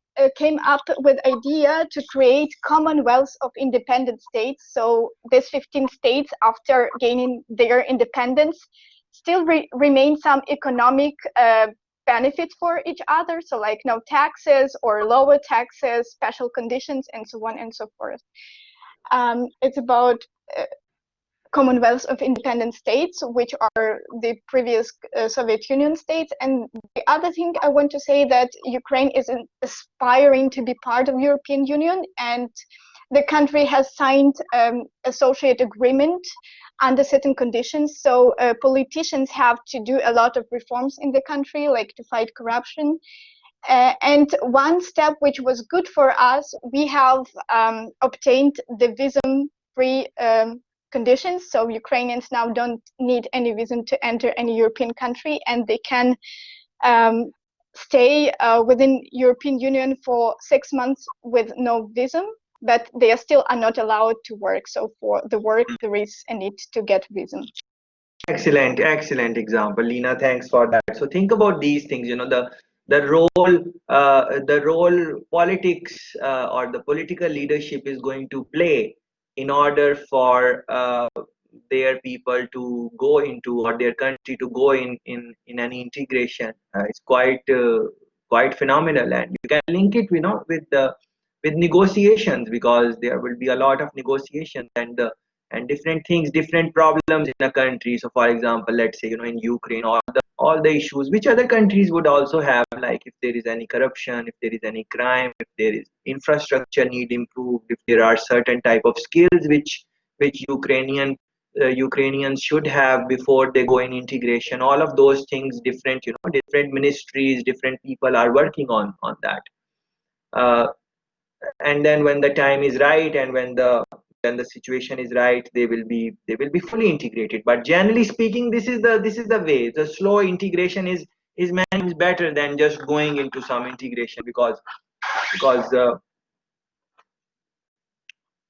with idea to create Commonwealth of Independent States. So these 15 states, after gaining their independence, still remain some economic benefits for each other. So like no taxes or lower taxes, special conditions, and so on and so forth. It's about Commonwealth of Independent States, which are the previous Soviet Union states. And the other thing I want to say that Ukraine is aspiring to be part of European Union, and the country has signed associate agreement under certain conditions. So politicians have to do a lot of reforms in the country, like to fight corruption. And one step which was good for us, we have obtained the visa-free conditions. So Ukrainians now don't need any visa to enter any European country, and they can stay within European Union for 6 months with no visa, but they still are not allowed to work. So for the work, there is a need to get visa. Excellent example, Lina. Thanks for that. So think about these things. The role politics or the political leadership is going to play in order for their people to go into, or their country to go in an integration. It's quite phenomenal, and you can link it, with negotiations, because there will be a lot of negotiations and different things, different problems in a country. So for example, let's say, in Ukraine, all the issues which other countries would also have, like if there is any corruption, if there is any crime, if there is infrastructure need improved, if there are certain type of skills which Ukrainians should have before they go in integration. All of those things, different ministries, different people are working on that. Uh, and then when the time is right, and when the situation is right, they will be fully integrated. But generally speaking, this is the way. The slow integration is many times better than just going into some integration, because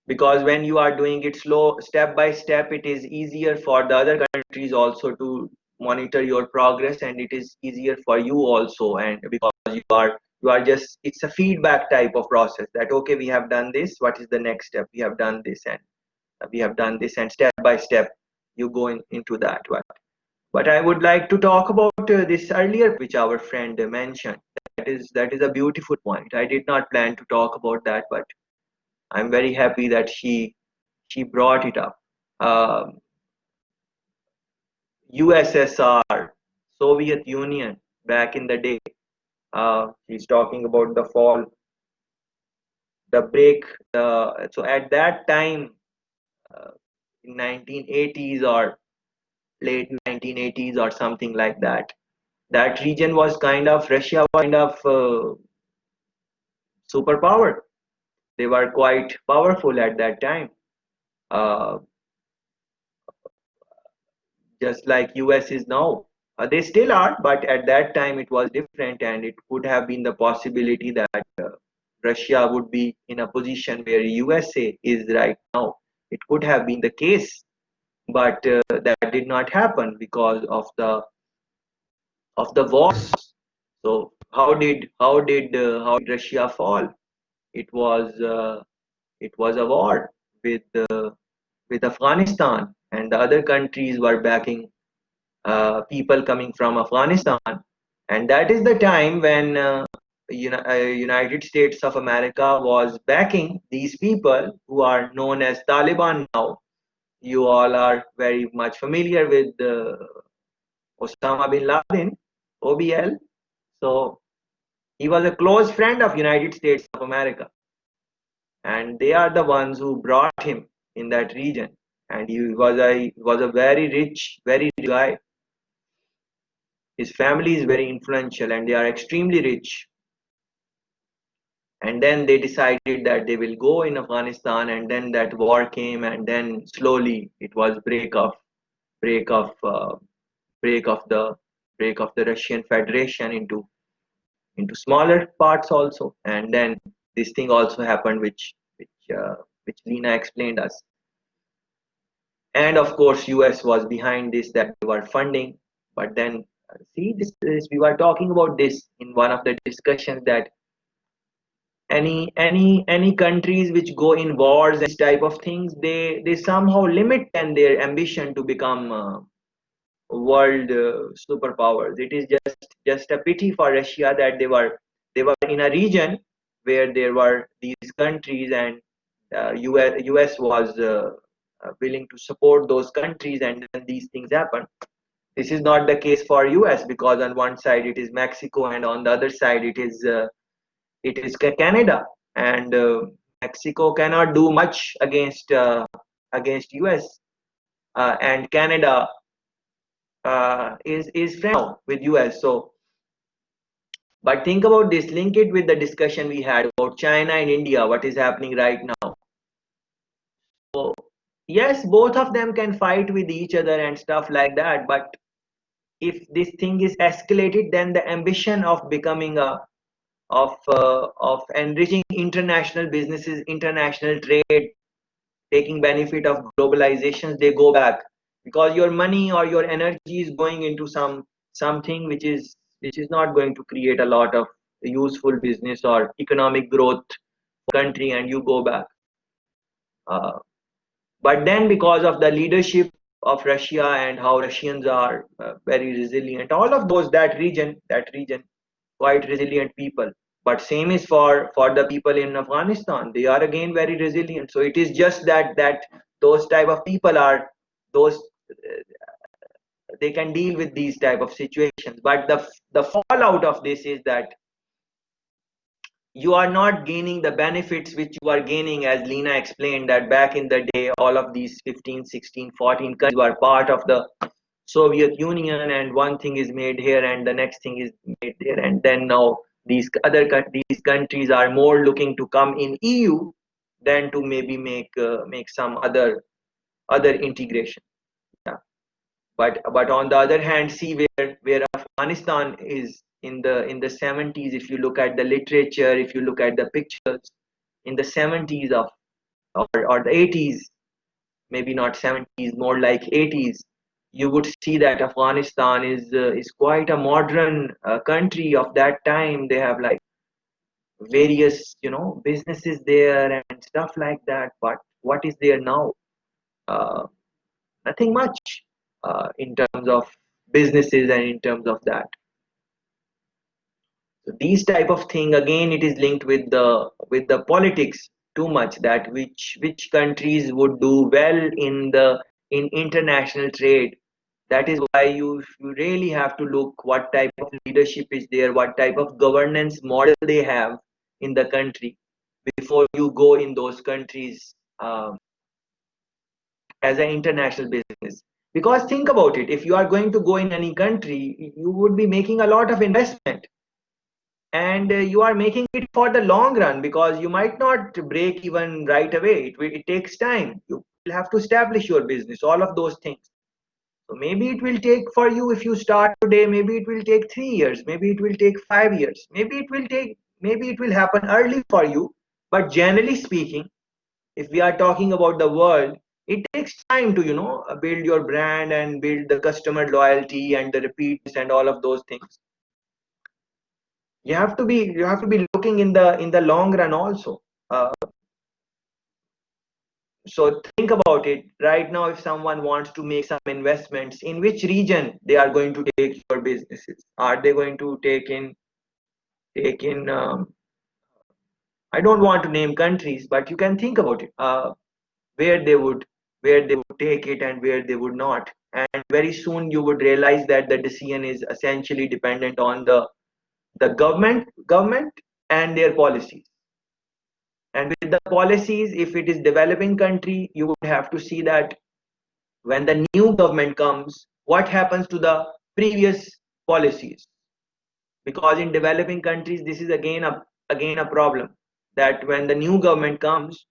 because when you are doing it slow, step by step, it is easier for the other countries also to monitor your progress, and it is easier for you also. And because you are just, it's a feedback type of process, that okay, we have done this, what is the next step? We have done this, and we have done this, and step by step you go into that one. But I would like to talk about this earlier, which our friend mentioned. That is a beautiful point. I did not plan to talk about that, but I'm very happy that she brought it up. Um, USSR, Soviet Union, back in the day. She's talking about the fall, the break. So at that time, in 1980s or late 1980s or something like that, that region was kind of, Russia was kind of superpower. They were quite powerful at that time. Uh, just like US is now. They still are, but at that time it was different, and it could have been the possibility that Russia would be in a position where USA is right now. It could have been the case, but that did not happen because of the wars. So how did Russia fall? It was it was a war with with Afghanistan, and the other countries were backing people coming from Afghanistan, and that is the time when United States of America was backing these people who are known as Taliban now. You all are very much familiar with Osama bin Laden, OBL. So he was a close friend of United States of America, and they are the ones who brought him in that region. And he was a very rich guy. His family is very influential, and they are extremely rich. And then they decided that they will go in Afghanistan, and then that war came, and then slowly it was break of break of the break of the Russian Federation into smaller parts also, and then this thing also happened, which Lena explained us. And of course, US was behind this, that they were funding. But then, see, this we were talking about this in one of the discussions, that any countries which go in wars and this type of things, they somehow limit and their ambition to become world superpowers. It is just a pity for Russia that they were in a region where there were these countries, and US was willing to support those countries, and then these things happen. This is not the case for US, because on one side it is Mexico, and on the other side it is Canada, and Mexico cannot do much against US, and Canada is friend now with US. So, but think about this, link it with the discussion we had about China and India, what is happening right now. So yes, both of them can fight with each other and stuff like that, but if this thing is escalated, then the ambition of becoming a of enriching international businesses, international trade, taking benefit of globalization, they go back, because your money or your energy is going into something which is not going to create a lot of useful business or economic growth for country, and you go back. Uh, but then, because of the leadership of Russia and how Russians are very resilient, all of those, that region, quite resilient people. But same is for the people in Afghanistan. They are again very resilient. So it is just that those type of people are those they can deal with these type of situations. But the fallout of this is that you are not gaining the benefits which you are gaining, as Lena explained, that back in the day all of these 15, 16, 14 countries were part of the Soviet Union, and one thing is made here and the next thing is made there, and then now these countries are more looking to come in EU than to maybe make some other integration. Yeah. But on the other hand, see where Afghanistan is in the 70s. If you look at the literature, if you look at the pictures in the 70s or the 80s, maybe not 70s, more like 80s, you would see that Afghanistan is quite a modern country of that time. They have like various businesses there and stuff like that. But what is there now? Uh, Nothing much in terms of businesses and in terms of that. So these type of thing, again, it is linked with the politics too much, that which countries would do well in international trade. That is why you really have to look what type of leadership is there, what type of governance model they have in the country before you go in those countries as an international business. Because think about it, if you are going to go in any country, you would be making a lot of investment, and you are making it for the long run, because you might not break even right away. It takes time. You will have to establish your business, all of those things. So maybe it will take for you, if you start today, maybe it will take 3 years, maybe it will take 5 years, maybe it will happen early for you. But generally speaking, if we are talking about the world, it takes time to, build your brand and build the customer loyalty and the repeats and all of those things. You have to be looking in the long run also. So think about it right now. If someone wants to make some investments, in which region they are going to take your businesses? Are they going to take in I don't want to name countries, but you can think about it, where they would where they would take it and where they would not. And very soon you would realize that the decision is essentially dependent on the government and their policies. And with the policies, if it is developing country, you would have to see that when the new government comes, what happens to the previous policies? Because in developing countries, this is again a problem, that when the new government comes,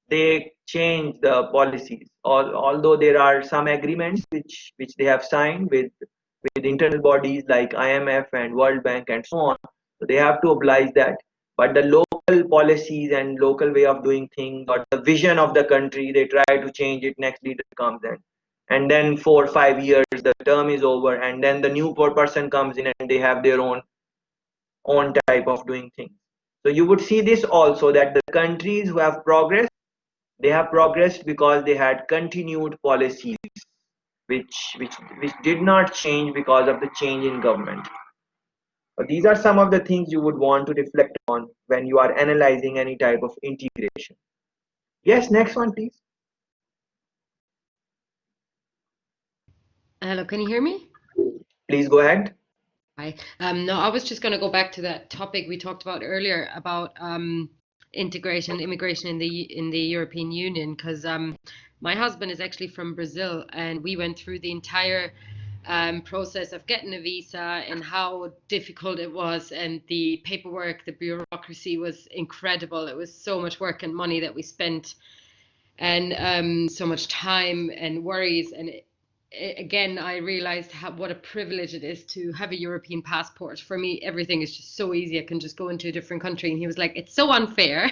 they change the policies. Although there are some agreements which they have signed with internal bodies like IMF and World Bank and so on, so they have to oblige that. But the local policies and local way of doing things, or the vision of the country, they try to change it. Next leader comes in, and then 4 or 5 years the term is over, and then the new person comes in and they have their own type of doing things. So you would see this also, that the countries who have progressed, they have progressed because they had continued policies which did not change because of the change in government. These are some of the things you would want to reflect on when you are analyzing any type of integration. Yes, next one, please. Hello, can you hear me? Please go ahead. Hi. No, I was just going to go back to that topic we talked about earlier about integration, immigration in the European Union, because my husband is actually from Brazil, and we went through the entire process of getting a visa and how difficult it was, and the paperwork, the bureaucracy was incredible. It was so much work and money that we spent, and so much time and worries. And again, I realized what a privilege it is to have a European passport. For me, everything is just so easy. I can just go into a different country. And he was like, it's so unfair.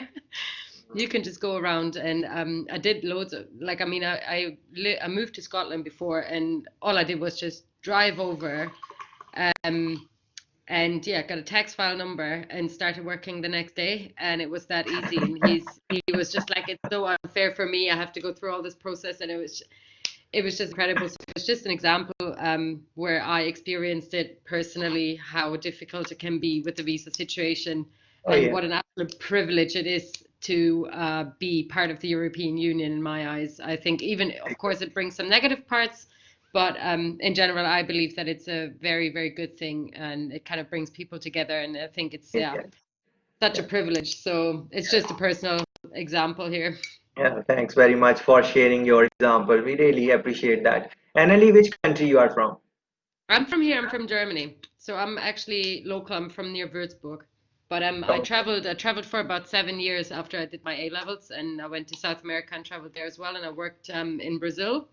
You can just go around. And I did loads of, like, I mean, I moved to Scotland before, and all I did was just drive over, and yeah, got a tax file number and started working the next day. And it was that easy. And he was just like, it's so unfair for me. I have to go through all this process. And it was just incredible. So it's just an example where I experienced it personally, how difficult it can be with the visa situation, and what an absolute privilege it is to be part of the European Union in my eyes. I think even, of course, it brings some negative parts, but in general, I believe that it's a very, very good thing, and it kind of brings people together. And I think it's such a privilege. So it's just a personal example here. Yeah, thanks very much for sharing your example. We really appreciate that. Annalie, which country you are from? I'm from here. I'm from Germany. So I'm actually local. I'm from near Würzburg. But I traveled for about 7 years after I did my A levels, and I went to South America and traveled there as well. And I worked in Brazil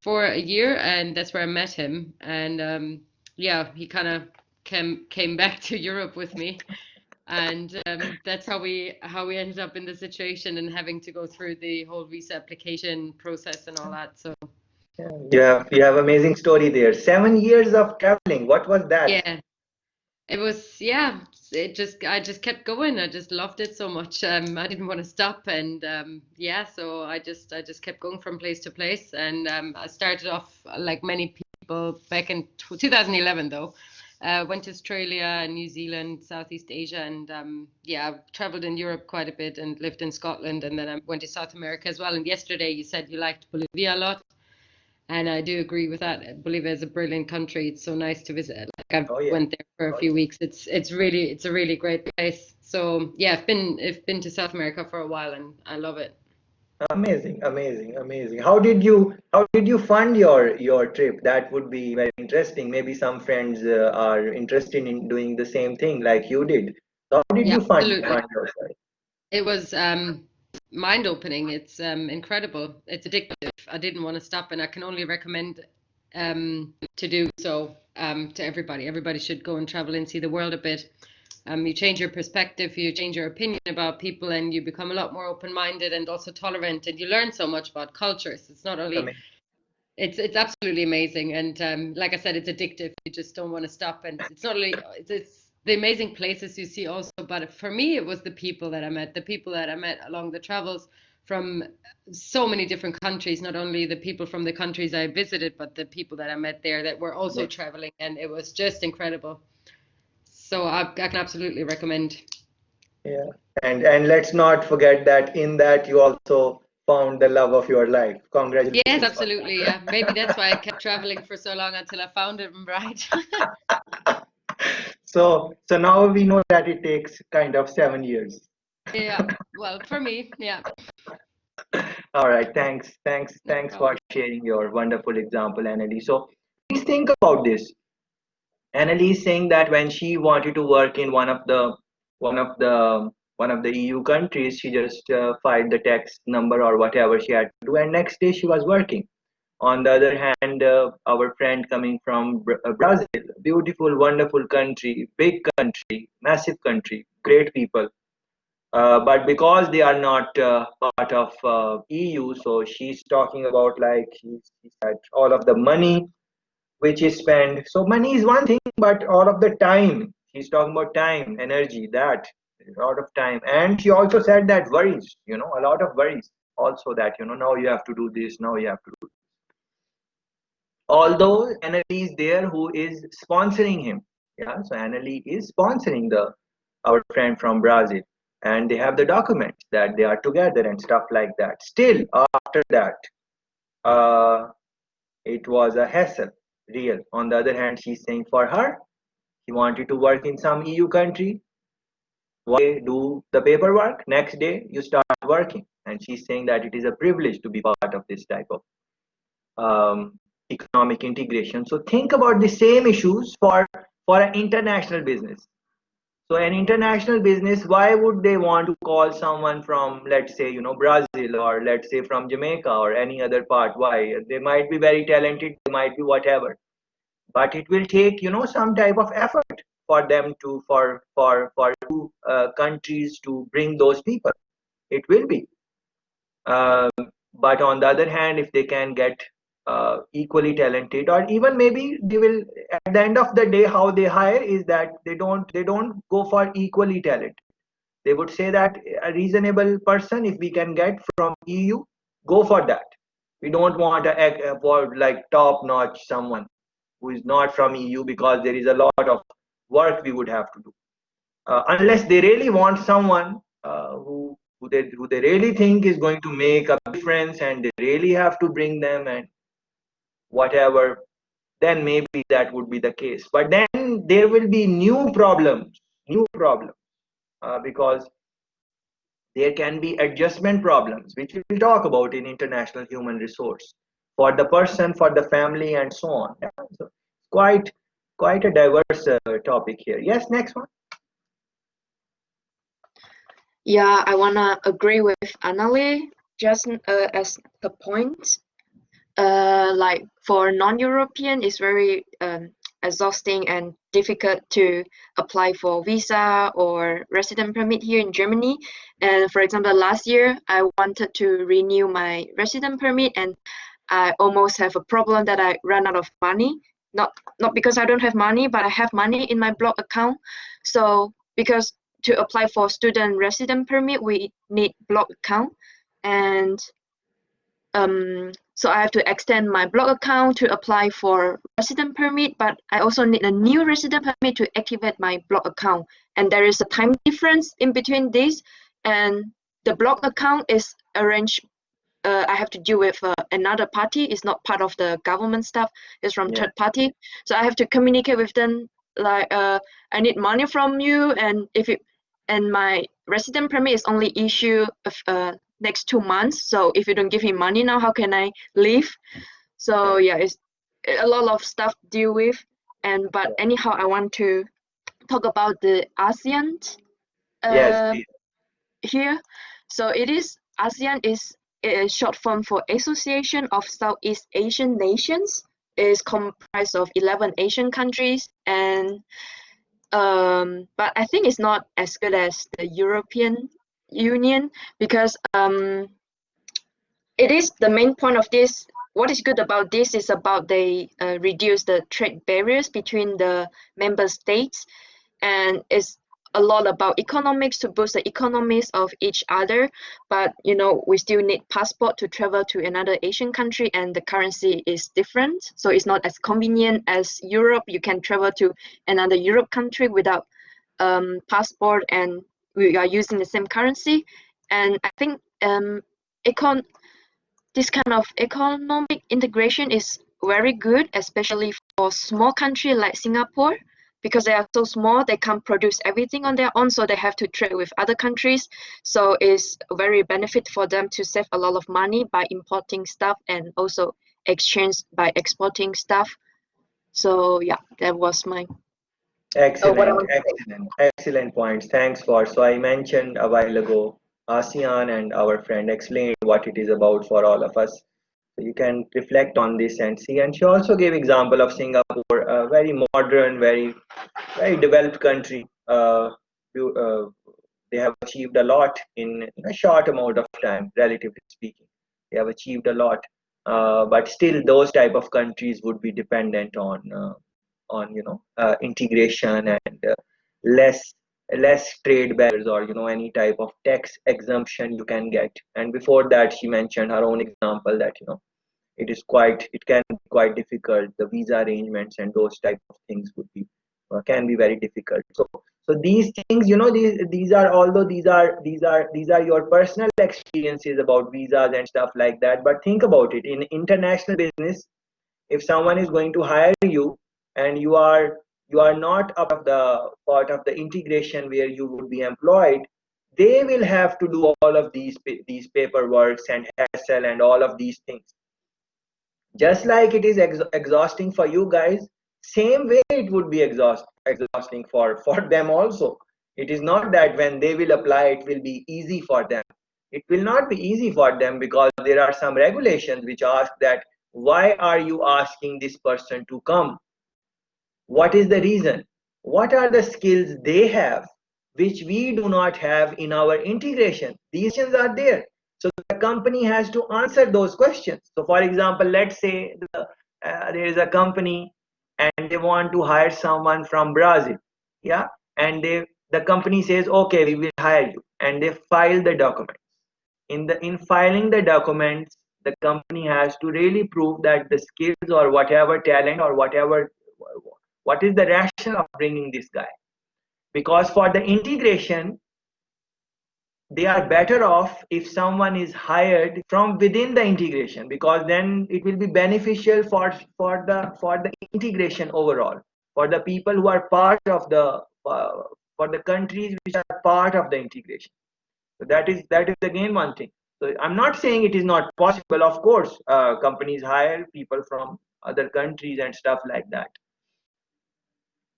for a year, and that's where I met him. And yeah, he kind of came back to Europe with me. And that's how we ended up in the situation and having to go through the whole visa application process and all that. So You have amazing story there. 7 years of traveling. What was that? yeah, it was, I just kept going. I just loved it so much. I didn't want to stop, and yeah, so I just kept going from place to place. And I started off like many people back in 2011 though. Went to Australia and New Zealand, Southeast Asia, and yeah, I've traveled in Europe quite a bit and lived in Scotland, and then I went to South America as well. And yesterday you said you liked Bolivia a lot, and I do agree with that. Bolivia is a brilliant country. It's so nice to visit. Like I went there for a few weeks. It's a really great place. So yeah, I've been to South America for a while, and I love it. Amazing, amazing, amazing. How did you fund your trip? That would be very interesting. Maybe some friends are interested in doing the same thing like you did. So how did Yeah, you fund absolutely. yourself? It was mind-opening. It's incredible. It's addictive. I didn't want to stop, and I can only recommend to do so to everybody. Everybody should go and travel and see the world a bit. You change your perspective, you change your opinion about people, and you become a lot more open-minded and also tolerant, and you learn so much about cultures. It's not only it's absolutely amazing, and like I said, it's addictive. You just don't want to stop, and it's not only it's the amazing places you see also, but for me it was the people that I met, along the travels from so many different countries, not only the people from the countries I visited, but the people that I met there that were also traveling, and it was just incredible. So I can absolutely recommend. Yeah, and let's not forget that in that you also found the love of your life. Congratulations. Yes, absolutely. Yeah, maybe that's why I kept traveling for so long until I found him, right? So now we know that it takes kind of 7 years. Yeah, well, for me, yeah. All right, thanks for sharing your wonderful example, Annalie. So please think about this. Annalie is saying that when she wanted to work in one of the EU countries, she just filed the tax number or whatever she had to do, and next day she was working. On the other hand, our friend coming from Brazil, beautiful, wonderful country, big country, massive country, great people. But because they are not part of EU, so she's talking about like she said all of the money which is spent. So money is one thing, but all of the time, she's talking about time, energy, that a lot of time. And she also said that worries, a lot of worries also that, now you have to do this, now you have to do. Although Annalie is there who is sponsoring him. Yeah, so Annalie is sponsoring our friend from Brazil. And they have the documents that they are together and stuff like that. Still, after that, uh, it was a hassle, real. On the other hand, she's saying for her, she wanted to work in some EU country. One day, do the paperwork. Next day, you start working. And she's saying that it is a privilege to be part of this type of economic integration. So think about the same issues for an international business. So an international business, why would they want to call someone from, let's say, Brazil, or let's say from Jamaica or any other part? Why? They might be very talented, they might be whatever, but it will take, some type of effort for them to, for two countries to bring those people. It will be. Um, but on the other hand, if they can get equally talented, or even maybe they will, at the end of the day, how they hire is that they don't go for equally talented. They would say that a reasonable person, if we can get from EU, go for that. We don't want for like top notch someone who is not from EU, because there is a lot of work we would have to do. Unless they really want someone who they really think is going to make a difference, and they really have to bring them and whatever, then maybe that would be the case. But then there will be new problems, because there can be adjustment problems, which we will talk about in international human resource, for the person, for the family, and so on. Yeah, so quite a diverse topic here. Yes, next one. Yeah, I wanna agree with Annalie. Just as the point, like for non-European, it's very exhausting and difficult to apply for visa or resident permit here in Germany. And for example, last year I wanted to renew my resident permit, and I almost have a problem that I ran out of money. Not because I don't have money, but I have money in my blog account. So because to apply for student resident permit, we need blog account, and so I have to extend my blog account to apply for resident permit, but I also need a new resident permit to activate my blog account. And there is a time difference in between this, and the blog account is arranged. I have to deal with another party. It's not part of the government stuff. It's from third party. So I have to communicate with them like, I need money from you, and my resident permit is only issued next 2 months. So if you don't give me money now, how can I leave? So yeah, it's a lot of stuff to deal with. But anyhow, I want to talk about the ASEAN here. So ASEAN is a short form for Association of Southeast Asian Nations. is comprised of 11 Asian countries, and but I think it's not as good as the European Union because it is the main point of this. What is good about this is about they reduce the trade barriers between the member states, and it's a lot about economics to boost the economies of each other. But you know, we still need passport to travel to another Asian country, and the currency is different, so it's not as convenient as Europe. You can travel to another Europe country without passport, and we are using the same currency. And I think this kind of economic integration is very good, especially for small country like Singapore, because they are so small, they can't produce everything on their own, so they have to trade with other countries. So it's very benefit for them to save a lot of money by importing stuff and also exchange by exporting stuff. So yeah, that was my what I Excellent, want to say. excellent points. Thanks for. So I mentioned a while ago, ASEAN, and our friend explained what it is about for all of us. So you can reflect on this and see. And she also gave example of Singapore, a very modern, very developed country. They have achieved a lot in a short amount of time, relatively speaking. They have achieved a lot, but still, those type of countries would be dependent on integration and less trade barriers, or any type of tax exemption you can get. And before that, she mentioned her own example that it can be quite difficult. The visa arrangements and those type of things would be can be very difficult. So these things, these are, although these are your personal experiences about visas and stuff like that, but think about it. In international business, if someone is going to hire you and you are not up of the part of the integration where you would be employed, they will have to do all of these paperwork and hassle and all of these things. Just like it is exhausting for you guys, same way it would be exhausting for them also. It is not that when they will apply it will be easy for them. It will not be easy for them, because there are some regulations which ask that why are you asking this person to come, what is the reason, what are the skills they have which we do not have in our integration. These questions are there, so the company has to answer those questions. So for example, let's say there is a company and they want to hire someone from Brazil, yeah, and the company says, okay, we will hire you, and they file the document. In filing the documents, the company has to really prove that the skills or whatever talent or whatever, what is the rationale of bringing this guy. Because for the integration, they are better off if someone is hired from within the integration, because then it will be beneficial for the integration overall, for the people who are part of the for the countries which are part of the integration. So that is again one thing. So I'm not saying it is not possible. Of course, companies hire people from other countries and stuff like that.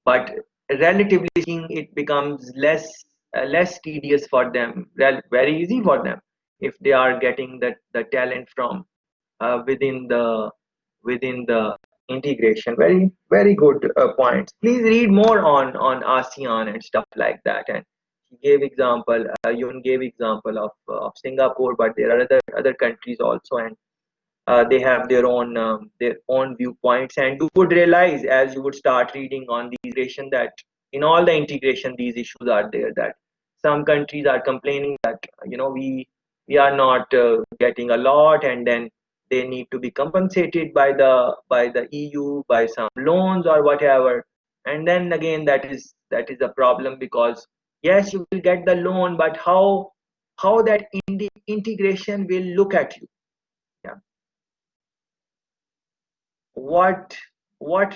But relatively speaking, it becomes less tedious for them, very easy for them, if they are getting the talent from within the integration. Very good points. Please read more on ASEAN and stuff like that. And he gave example, Yun gave example of Singapore, but there are other countries also, and they have their own viewpoints. And you would realize as you would start reading on the integration that in all the integration these issues are there, that some countries are complaining that we are not getting a lot, and then they need to be compensated by the EU by some loans or whatever. And then again, that is a problem, because yes, you will get the loan, but how that integration will look at you. Yeah. What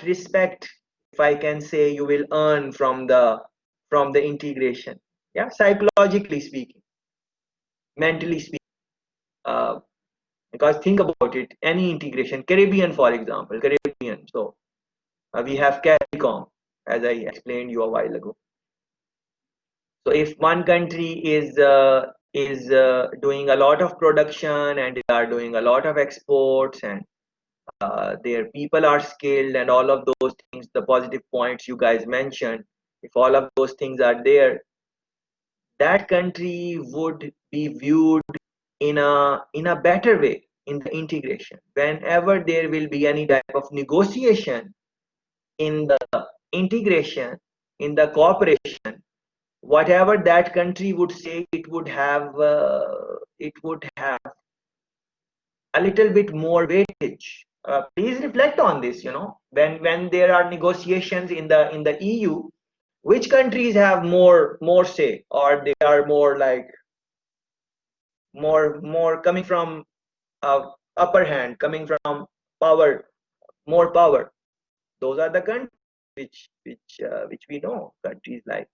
respect, if I can say, you will earn from the integration. Yeah, psychologically speaking, mentally speaking. Because think about it, any integration, Caribbean, for example, Caribbean. So we have CARICOM, as I explained you a while ago. So if one country is doing a lot of production and they are doing a lot of exports, and their people are skilled, and all of those things, the positive points you guys mentioned, if all of those things are there, that country would be viewed in a better way in the integration. Whenever there will be any type of negotiation in the integration, in the cooperation, whatever that country would say, it would have a little bit more weightage. Please reflect on this. When there are negotiations in the EU, which countries have more say, or they are more like more coming from upper hand, coming from power, more power. Those are the countries which we know. Countries like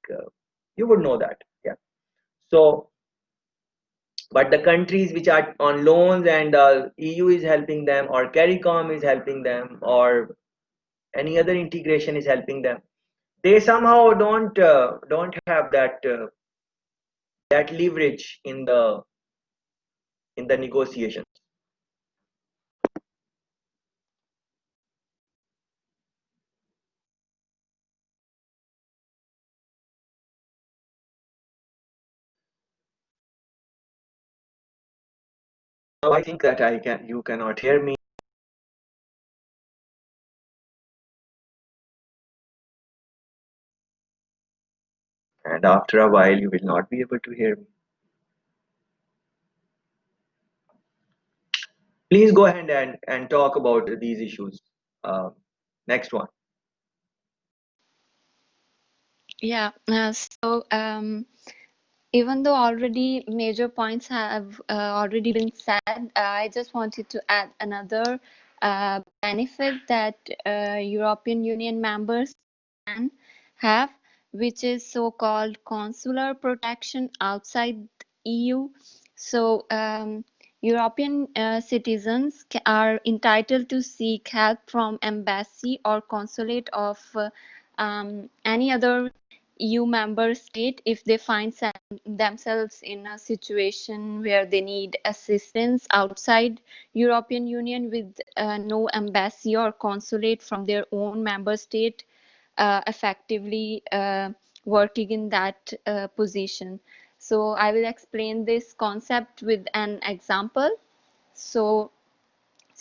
you would know that, yeah. So, but the countries which are on loans and EU is helping them, or CARICOM is helping them, or any other integration is helping them, they somehow don't have that leverage in the negotiations. I think that you cannot hear me, and after a while you will not be able to hear me. Please go ahead and talk about these issues. Next one. Yeah, even though already major points have already been said, I just wanted to add another benefit that European Union members can have, which is so-called consular protection outside EU. So European citizens are entitled to seek help from embassy or consulate of any other EU member state if they find themselves in a situation where they need assistance outside European Union with no embassy or consulate from their own member state effectively working in that position. So I will explain this concept with an example. So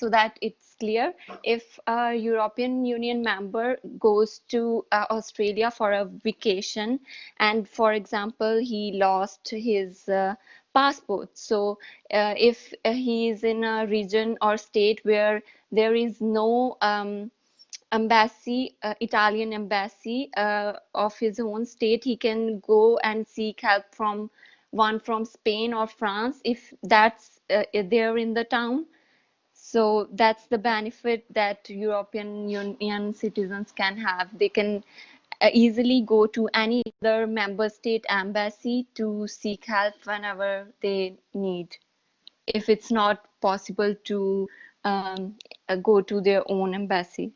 that it's clear. If a European Union member goes to Australia for a vacation, and for example he lost his passport, so if he is in a region or state where there is no embassy, Italian embassy of his own state, he can go and seek help from one from Spain or France if that's there in the town. So that's the benefit that European Union citizens can have. They can easily go to any other member state embassy to seek help whenever they need, if it's not possible to go to their own embassy.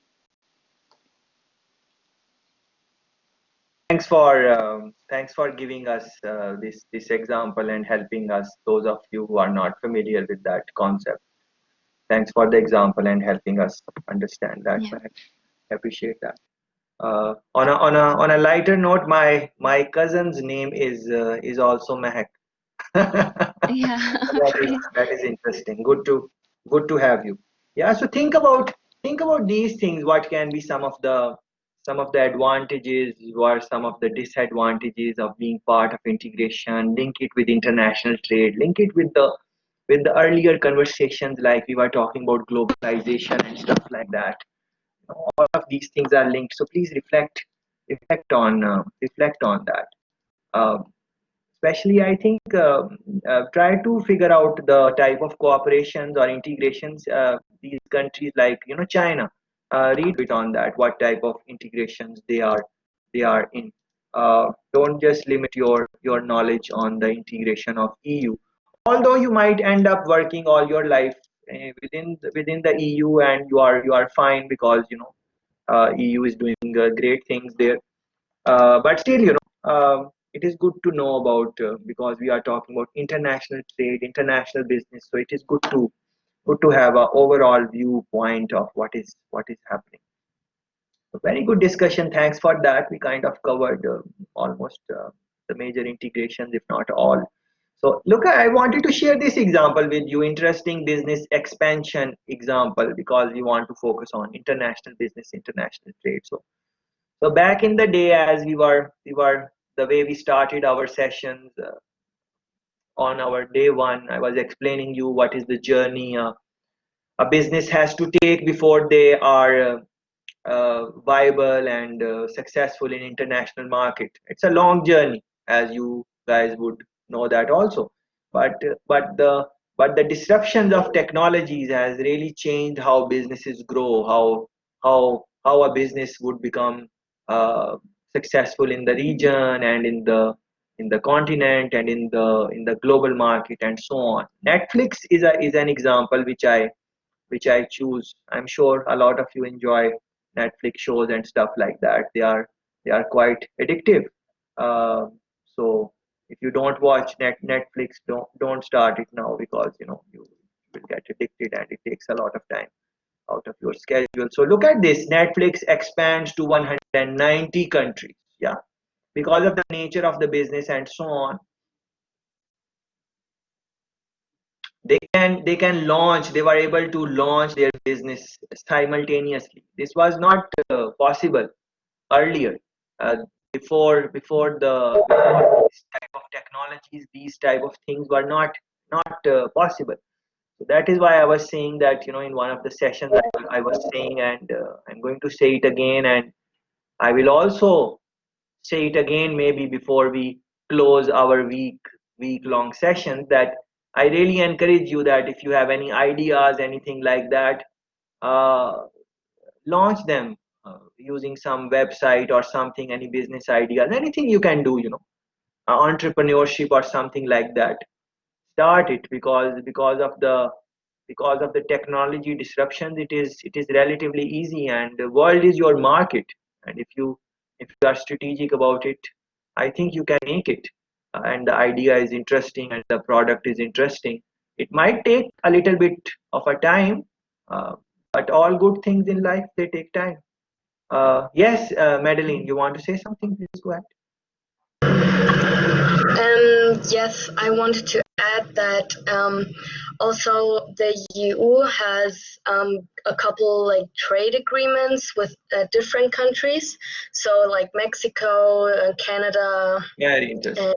Thanks for giving us this example and helping us, those of you who are not familiar with that concept. Thanks for the example and helping us understand that. Yeah. I appreciate that. On a lighter note, my cousin's name is also Mehak. Yeah. That is interesting. Good to have you. Yeah. So think about these things. What can be some of the advantages or some of the disadvantages of being part of integration? Link it with international trade. Link it with the earlier conversations, like we were talking about globalization and stuff like that. All of these things are linked. So please reflect on that. Uh, Especially, I think try to figure out the type of cooperations or integrations these countries like China. Read bit on that. What type of integrations they are in. Don't just limit your knowledge on the integration of EU. Although you might end up working all your life within the EU, and you are fine because EU is doing great things there. But still, it is good to know about because we are talking about international trade, international business. So it is good good to have a overall viewpoint of what is happening. So very good discussion. Thanks for that. We kind of covered almost the major integrations, if not all. So look, I wanted to share this example with you, interesting business expansion example, because we want to focus on international business, international trade. So back in the day, as we were the way we started our sessions on our day one, I was explaining you what is the journey a business has to take before they are viable and successful in international market. It's a long journey, as you guys would know that also. But the disruptions of technologies has really changed how businesses grow, how a business would become uh, successful in the region and in the continent and in the global market and so on. Netflix is an example which I choose. I'm sure a lot of you enjoy Netflix shows and stuff like that. They are quite addictive. Uh, so if you don't watch Netflix, don't start it now, because you will get addicted and it takes a lot of time out of your schedule. So look at this. Netflix expands to 190 countries. Yeah, because of the nature of the business and so on. They were able to launch their business simultaneously. This was not possible earlier. uh, before this type of technologies, these type of things were not possible. So that is why I was saying that, in one of the sessions, I was saying, and I'm going to say it again, and I will also say it again maybe before we close our week long sessions, that I really encourage you that if you have any ideas, anything like that, uh, launch them using some website or something, any business ideas, anything you can do, entrepreneurship or something like that. Start it, because of the technology disruptions, it is relatively easy, and the world is your market. And if you are strategic about it, I think you can make it. And the idea is interesting and the product is interesting. It might take a little bit of a time, uh, but all good things in life, they take time. Yes, Madeline, you want to say something? Please go ahead. Yes, I wanted to add that also the EU has a couple like trade agreements with different countries. So like Mexico, Canada, Very interesting. and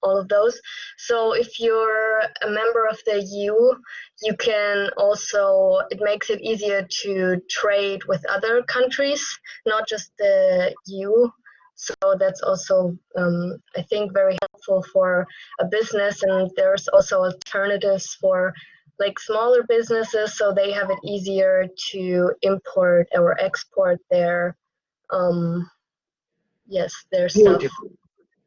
all of those. So if you're a member of the EU, you can also, it makes it easier to trade with other countries, not just the EU. So that's also, I think, very helpful for a business. And there's also alternatives for like smaller businesses, so they have it easier to import or export their, their stuff. Beautiful.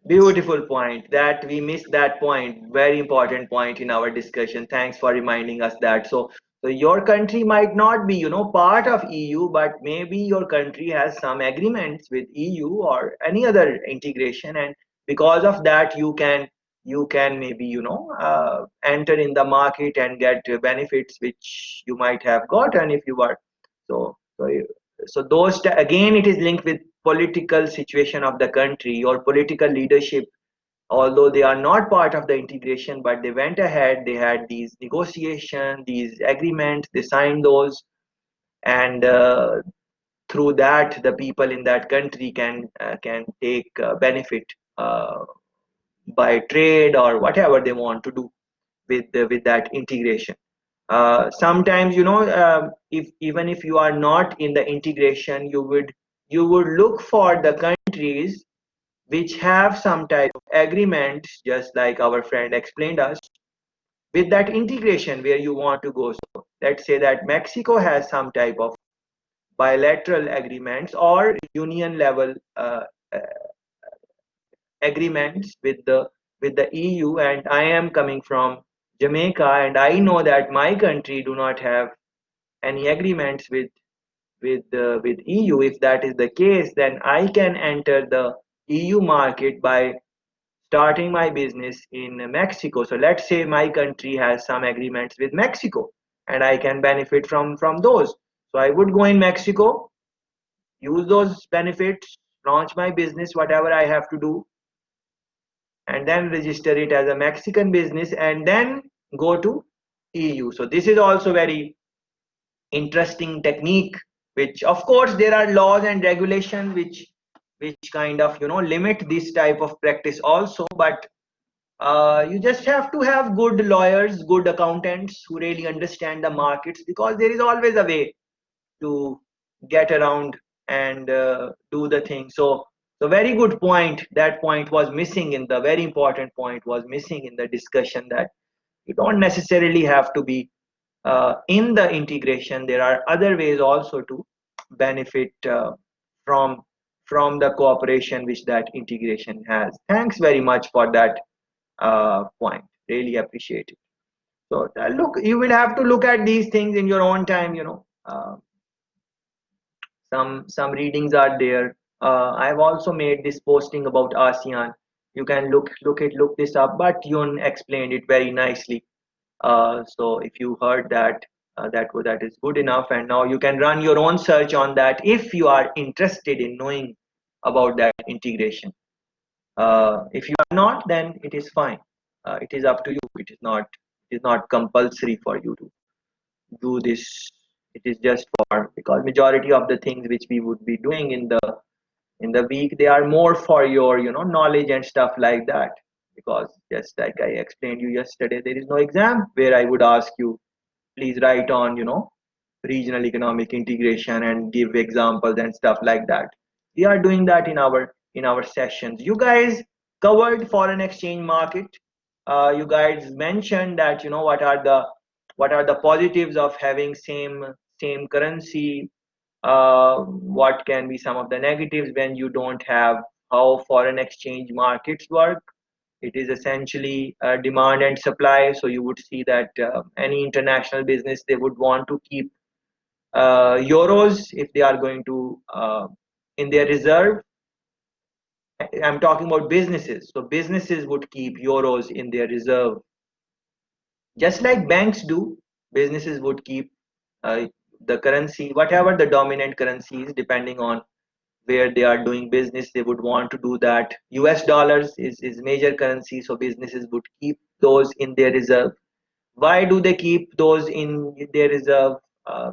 Beautiful point. That we missed that point. Very important point in our discussion. Thanks for reminding us that. So your country might not be, part of EU, but maybe your country has some agreements with EU or any other integration, and because of that, you can maybe, enter in the market and get benefits which you might have gotten if you were. So so again, it is linked with political situation of the country or political leadership. Although they are not part of the integration, but they went ahead, they had these negotiations, these agreements, they signed those, and through that, the people in that country can take benefit by trade or whatever they want to do with that integration. Sometimes, if even if you are not in the integration, you would look for the countries which have some type of agreement, just like our friend explained us, with that integration where you want to go. So let's say that Mexico has some type of bilateral agreements or union level agreements with the EU, and I am coming from Jamaica, and I know that my country do not have any agreements with EU. If that is the case, then I can enter the EU market by starting my business in Mexico. So let's say my country has some agreements with Mexico, and I can benefit from those. So I would go in Mexico, use those benefits, launch my business, whatever I have to do, and then register it as a Mexican business and then go to EU. So this is also very interesting technique, which of course there are laws and regulations which kind of limit this type of practice also, but you just have to have good lawyers, good accountants who really understand the markets, because there is always a way to get around and do the thing. So very good point. That point was missing in the very important point was missing in the discussion, that you don't necessarily have to be in the integration. There are other ways also to benefit from from the cooperation which that integration has. Thanks very much for that point. Really appreciate it. So look, you will have to look at these things in your own time. Some readings are there. I've also made this posting about ASEAN. You can look this up. But Yun explained it very nicely. So if you heard that, that is good enough. And now you can run your own search on that if you are interested in knowing about that integration. If you are not, then it is fine. It is up to you. It is not compulsory for you to do this. It is just for, because majority of the things which we would be doing in the week, they are more for your knowledge and stuff like that. Because just like I explained you yesterday, there is no exam where I would ask you, please write on regional economic integration and give examples and stuff like that. We are doing that in our sessions. You guys covered foreign exchange market. You guys mentioned that what are the positives of having same currency. What can be some of the negatives when you don't have, how foreign exchange markets work. It is essentially demand and supply. So you would see that any international business, they would want to keep euros if they are going to in their reserve. I'm talking about businesses. So businesses would keep euros in their reserve, just like banks do. Businesses would keep uh, the currency, whatever the dominant currency is, depending on where they are doing business. They would want to do that. US dollars is major currency, so businesses would keep those in their reserve. Why do they keep those in their reserve?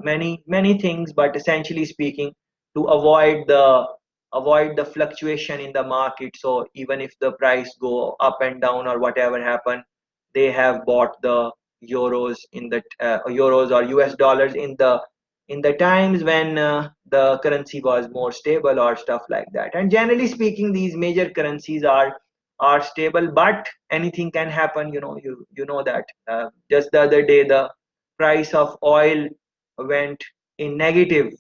Many things, but essentially speaking, to avoid the fluctuation in the market. So even if the price go up and down or whatever happen, they have bought the euros or US dollars in the times when the currency was more stable or stuff like that. And generally speaking, these major currencies are stable, but anything can happen. You know that just the other day the price of oil went in negative.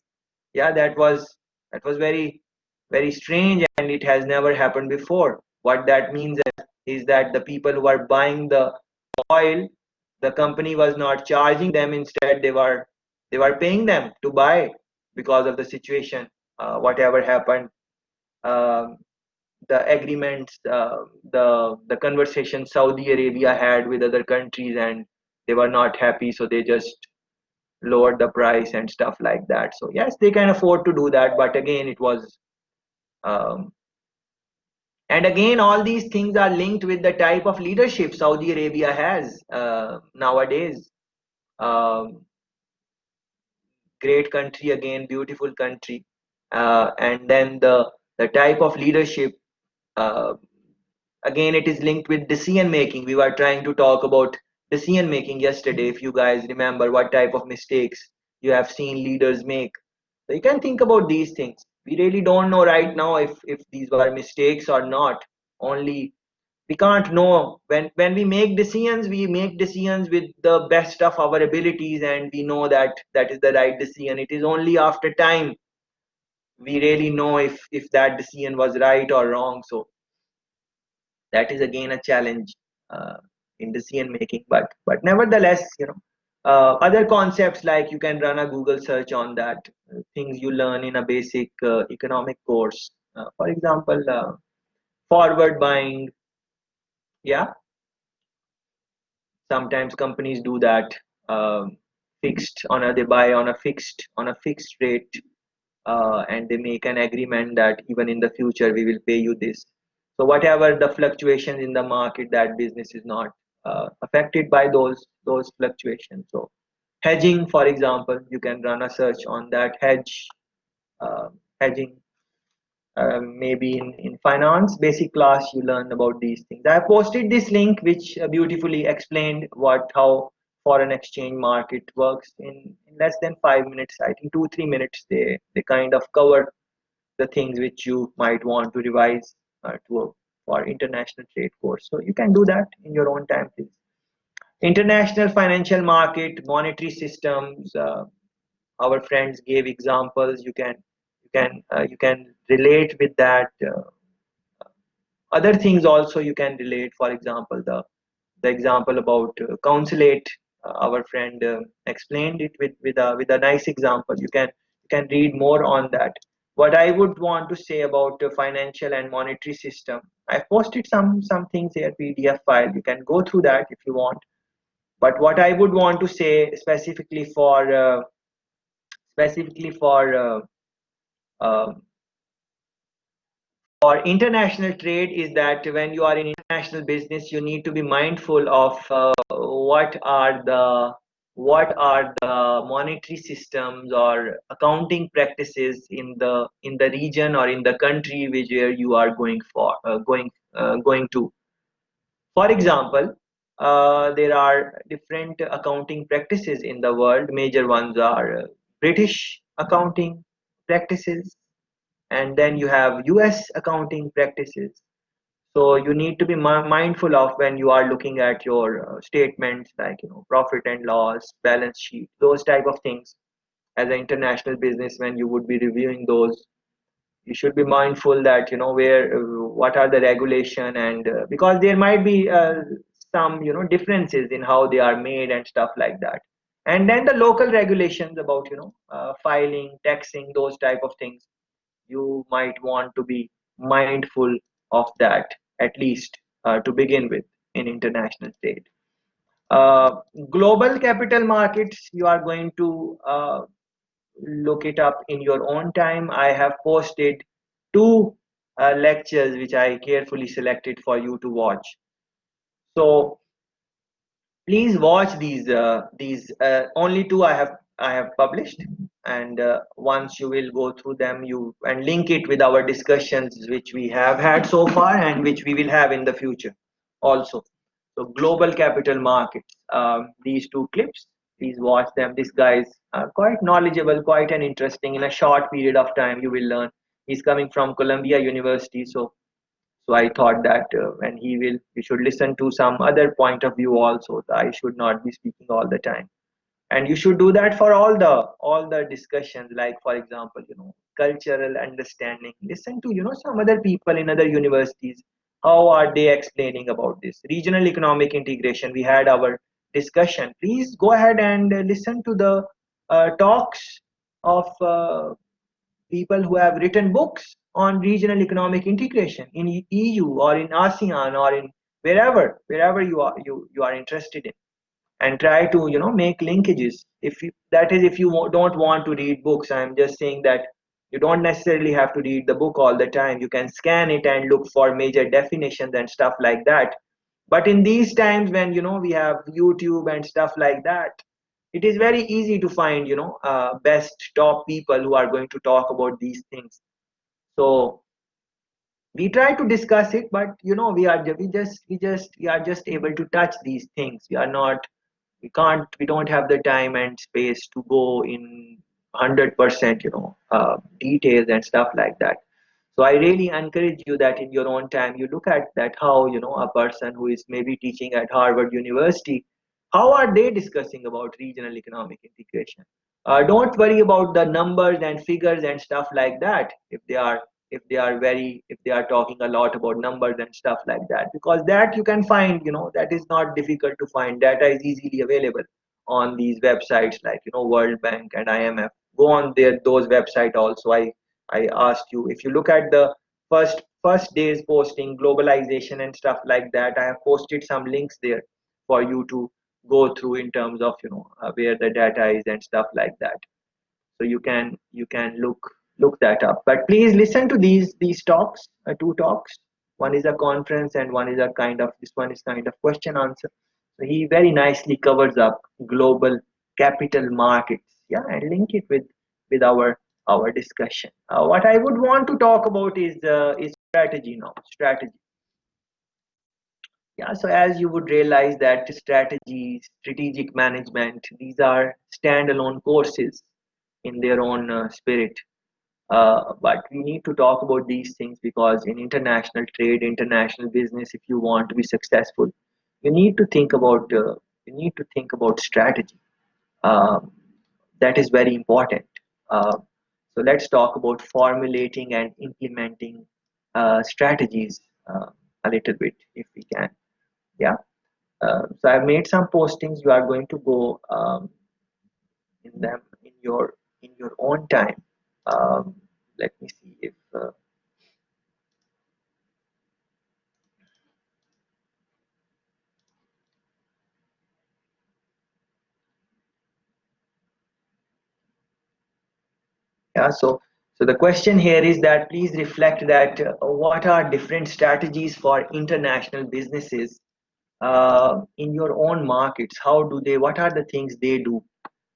Yeah, that was very very strange, and it has never happened before. What that means is that the people who are buying the oil, the company was not charging them. Instead, they were paying them to buy because of the situation. Whatever happened, um, the agreements, the conversation Saudi Arabia had with other countries, and they were not happy, so they just lowered the price and stuff like that. So yes, they can afford to do that, but again, it was um, and again, all these things are linked with the type of leadership Saudi Arabia has nowadays. Um, Great country, again, beautiful country, and then the type of leadership. Uh, Again, it is linked with decision making. We were trying to talk about decision making yesterday, if you guys remember what type of mistakes you have seen leaders make. So you can think about these things. We really don't know right now if these were mistakes or not. Only we can't know. When we make decisions with the best of our abilities, and we know that that is the right decision. It is only after time we really know if that decision was right or wrong. So that is again a challenge in decision making. But nevertheless, other concepts, like you can run a Google search on that, things you learn in a basic economic course. For example, forward buying. Yeah, sometimes companies do that. fixed on a, they buy on a fixed rate, and they make an agreement that even in the future we will pay you this. So whatever the fluctuations in the market, that business is not affected by those fluctuations. So hedging, for example, you can run a search on that uh, hedging. Maybe in finance basic class you learn about these things. I posted this link which beautifully explained how foreign exchange market works in less than 5 minutes. I think 2-3 minutes they kind of cover the things which you might want to revise for international trade course. So you can do that in your own time, please. International financial market, monetary systems. Our friends gave examples. You can relate with that. Other things also you can relate. For example, the example about consulate. Our friend explained it with a nice example. You can read more on that. What I would want to say about financial and monetary system, I posted some things here, PDF file. You can go through that if you want. But what I would want to say specifically uh, for international trade is that when you are in international business, you need to be mindful of what are the monetary systems or accounting practices in the region or in the country which where you are going to. For example, there are different accounting practices in the world. Major ones are British accounting practices, and then you have US accounting practices. So you need to be mindful of when you are looking at your statements, like profit and loss, balance sheet, those type of things. As an international business, when you would be reviewing those, you should be mindful that where what are the regulation, and because there might be some differences in how they are made and stuff like that. And then the local regulations about filing, taxing, those type of things, you might want to be mindful of that, at least to begin with, in international trade. uh, Global capital markets, you are going to look it up in your own time. I have posted two lectures which I carefully selected for you to watch. So please watch these only two I have published, and once you will go through them, you and link it with our discussions which we have had so far and which we will have in the future also. So global capital markets, these two clips, please watch them. This guy is quite knowledgeable, quite an interesting. In a short period of time you will learn. He's coming from Columbia University, so I thought that when we should listen to some other point of view also. I should not be speaking all the time. And you should do that for all the discussions, like for example, cultural understanding. Listen to some other people in other universities. How are they explaining about this regional economic integration? We had our discussion. Please go ahead and listen to the talks of people who have written books on regional economic integration in EU or in ASEAN or in wherever you are interested in, and try to make linkages. If you don't want to read books, I'm just saying that you don't necessarily have to read the book all the time. You can scan it and look for major definitions and stuff like that. But in these times when we have YouTube and stuff like that, it is very easy to find best top people who are going to talk about these things. So we try to discuss it, but we are just able to touch these things. We don't have the time and space to go in 100% details and stuff like that. So I really encourage you that in your own time you look at that, how a person who is maybe teaching at Harvard University, how are they discussing about regional economic integration. Don't worry about the numbers and figures and stuff like that, if they are talking a lot about numbers and stuff like that, because that you can find, that is not difficult to find. Data is easily available on these websites like World Bank and IMF. Go on there, those website also. I asked you, if you look at the first day's posting, globalization and stuff like that, I have posted some links there for you to go through in terms of where the data is and stuff like that. So you can look that up. But please listen to these talks, two talks. One is a conference and one is a kind of, this one is kind of question answer. So he very nicely covers up global capital markets. Yeah, and link it with our discussion. What I would want to talk about is strategy now. Strategy. Yeah, so as you would realize that strategy, strategic management, these are standalone courses in their own spirit. But we need to talk about these things because in international trade, international business, if you want to be successful, you need to think about strategy. Um, that is very important. Uh, so let's talk about formulating and implementing strategies a little bit if we can. Yeah. So I've made some postings. You are going to go in them in your own time. Um, Let me see if yeah. So the question here is that please reflect that what are different strategies for international businesses in your own markets? How do they? What are the things they do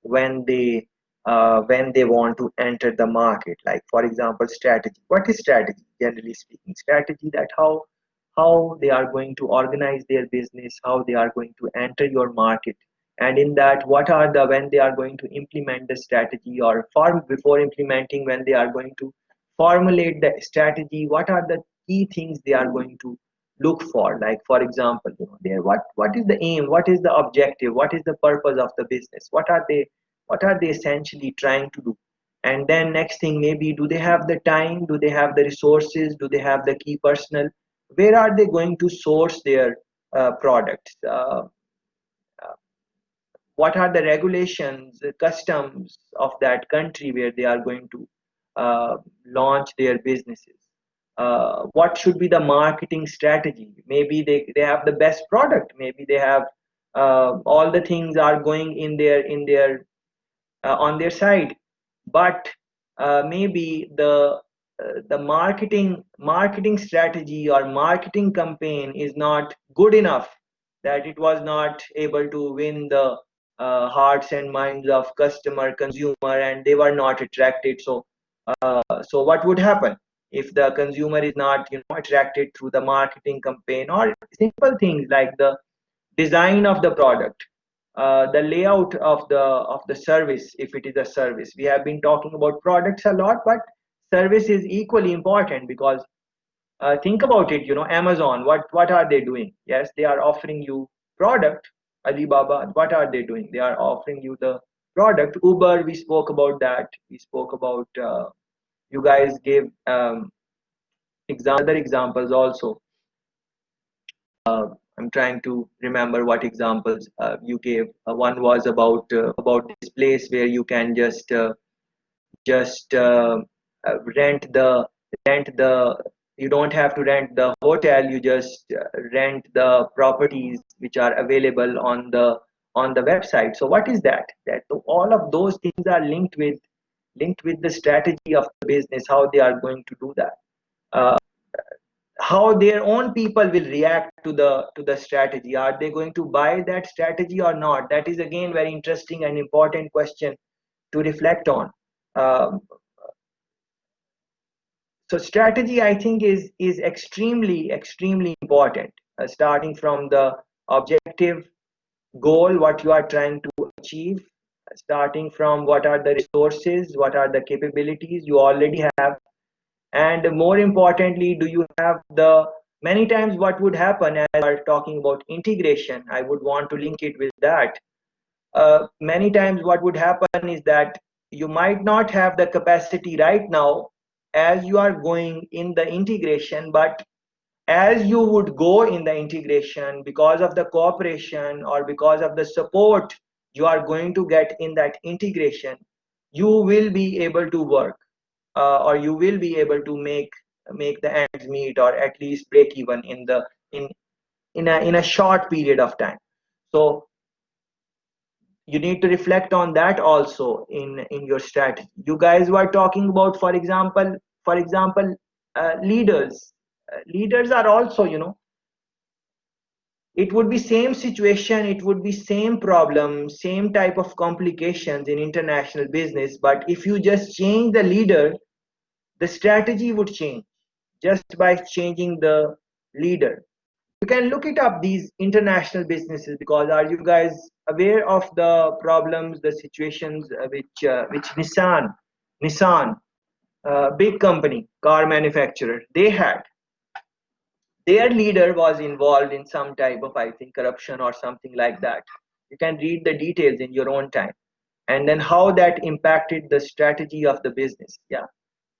when they want to enter the market? Like for example, strategy. What is strategy? Generally speaking, strategy that how they are going to organize their business, how they are going to enter your market, and in that what are the when they are going to implement the strategy or form before implementing when they are going to formulate the strategy, what are the key things they are going to look for. Like for example, there what is the aim, what is the objective, what is the purpose of the business, what are they essentially trying to do. And then next thing, maybe do they have the time, do they have the resources, do they have the key personnel, where are they going to source their products, uh, what are the regulations, the customs of that country where they are going to launch their businesses. What should be the marketing strategy? Maybe they have the best product, maybe they have all the things are going on their side, but maybe the marketing strategy or marketing campaign is not good enough, that it was not able to win the hearts and minds of customer consumer, and they were not attracted. So what would happen if the consumer is not attracted through the marketing campaign, or simple things like the design of the product, the layout of the service. If it is a service, we have been talking about products a lot, but service is equally important because think about it. Amazon, what are they doing? Yes, they are offering you product. Alibaba, what are they doing? They are offering you the product. Uber, we spoke about that. We spoke about you guys gave other examples also. I'm trying to remember what examples you gave. One was about this place where you can just rent the you don't have to rent the hotel, you just rent the properties which are available on the website. So what is that? That all of those things are linked with the strategy of the business, how they are going to do that. Uh, how their own people will react to the strategy. Are they going to buy that strategy or not? That is again very interesting and important question to reflect on. um, so strategy, I think, is extremely important, starting from the objective goal, what you are trying to achieve, starting from what are the resources, what are the capabilities you already have, and more importantly, do you have the many times what would happen as we are talking about integration, I would want to link it with that. Many times what would happen is that you might not have the capacity right now as you are going in the integration, but as you would go in the integration, because of the cooperation or because of the support you are going to get in that integration, you will be able to work, or you will be able to make the ends meet, or at least break even in a short period of time. So you need to reflect on that also in your strategy. You guys were talking about, for example, leaders. Leaders are also, it would be same situation, it would be same problem, same type of complications in international business, but if you just change the leader, the strategy would change just by changing the leader. You can look it up, these international businesses, because are you guys aware of the problems, the situations which Nissan, big company, car manufacturer, they had? Their leader was involved in some type of, I think, corruption or something like that. You can read the details in your own time, and then how that impacted the strategy of the business. Yeah,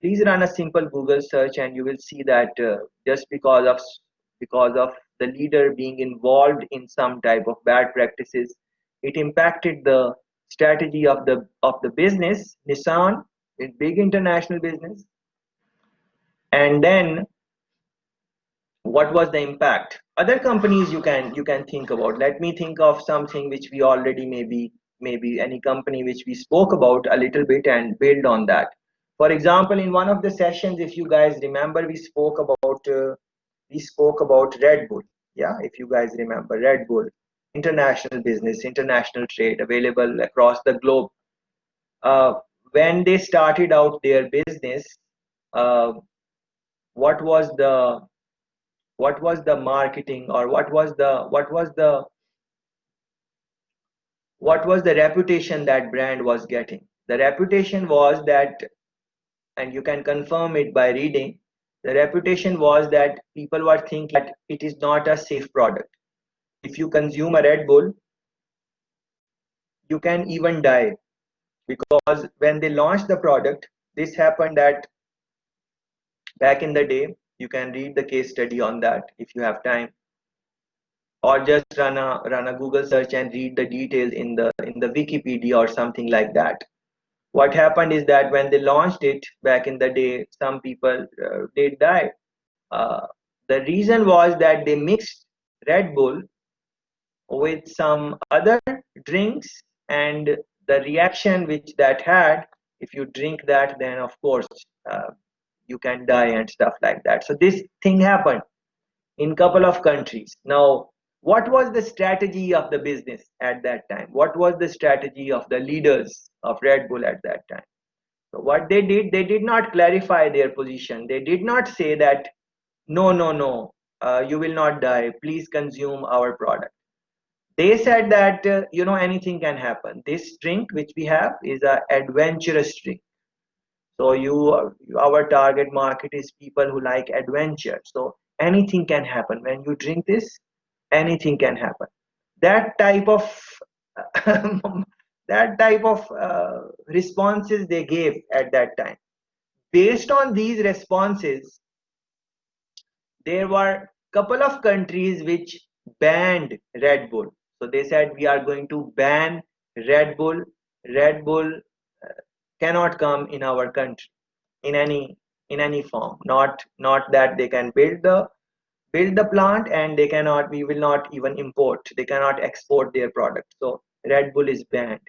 please run a simple Google search and you will see that just because of the leader being involved in some type of bad practices, it impacted the strategy of the business. Nissan is big international business. And then what was the impact? Other companies you can think about. Let me think of something which we already, maybe any company which we spoke about a little bit and build on that. For example, in one of the sessions, if you guys remember, we spoke about Red Bull. Yeah, if you guys remember, Red Bull, international business, international trade, available across the globe. uh, when they started out their business, uh, what was the marketing, or what was the reputation that brand was getting? The reputation was that, and you can confirm it by reading, the reputation was that people were thinking that it is not a safe product. If you consume a Red Bull, you can even die, because when they launched the product, this happened that back in the day, you can read the case study on that if you have time, or just run a Google search and read the details in the Wikipedia or something like that. What happened is that when they launched it back in the day, some people did die. Uh, the reason was that they mixed Red Bull with some other drinks, and the reaction which that had, if you drink that, then of course uh, you can die and stuff like that. So this thing happened in couple of countries. Now, what was the strategy of the business at that time? What was the strategy of the leaders of Red Bull at that time? So what they did not clarify their position. They did not say that no, no, no, you will not die, please consume our product. They said that anything can happen. This drink which we have is a adventurous drink. So our target market is people who like adventure. So anything can happen when you drink this. Anything can happen. That type of responses they gave at that time. Based on these responses, there were couple of countries which banned Red Bull. So they said we are going to ban Red Bull. Red Bull cannot come in our country in any form. Not that they can build the plant, and we will not even import. They cannot export their product. So Red Bull is banned.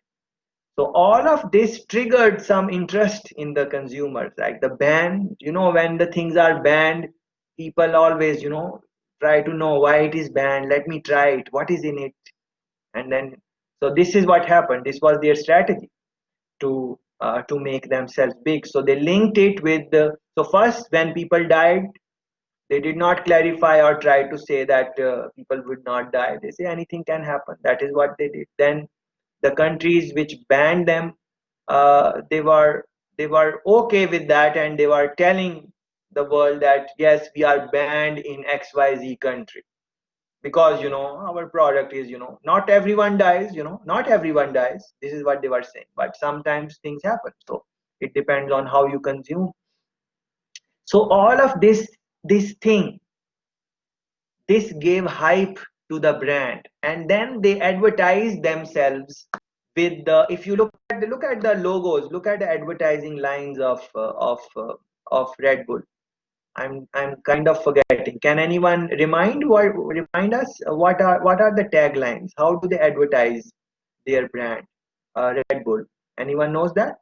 So all of this triggered some interest in the consumers, like the ban. When the things are banned, people always, try to know why it is banned. Let me try it. What is in it? And then, so this is what happened. This was their strategy to make themselves big. So they linked it with the. So first, when people died, they did not clarify or try to say that people would not die. They say anything can happen. That is what they did. Then the countries which banned them, they were okay with that, and they were telling the world that yes, we are banned in XYZ country, because our product is, not everyone dies. Not everyone dies. This is what they were saying. But sometimes things happen. So it depends on how you consume. So all of this thing, this gave hype to the brand, and then they advertise themselves with the. If you look at the logos, look at the advertising lines of Red Bull. I'm kind of forgetting. Can anyone remind us what are the taglines? How do they advertise their brand? Red Bull? Anyone knows that?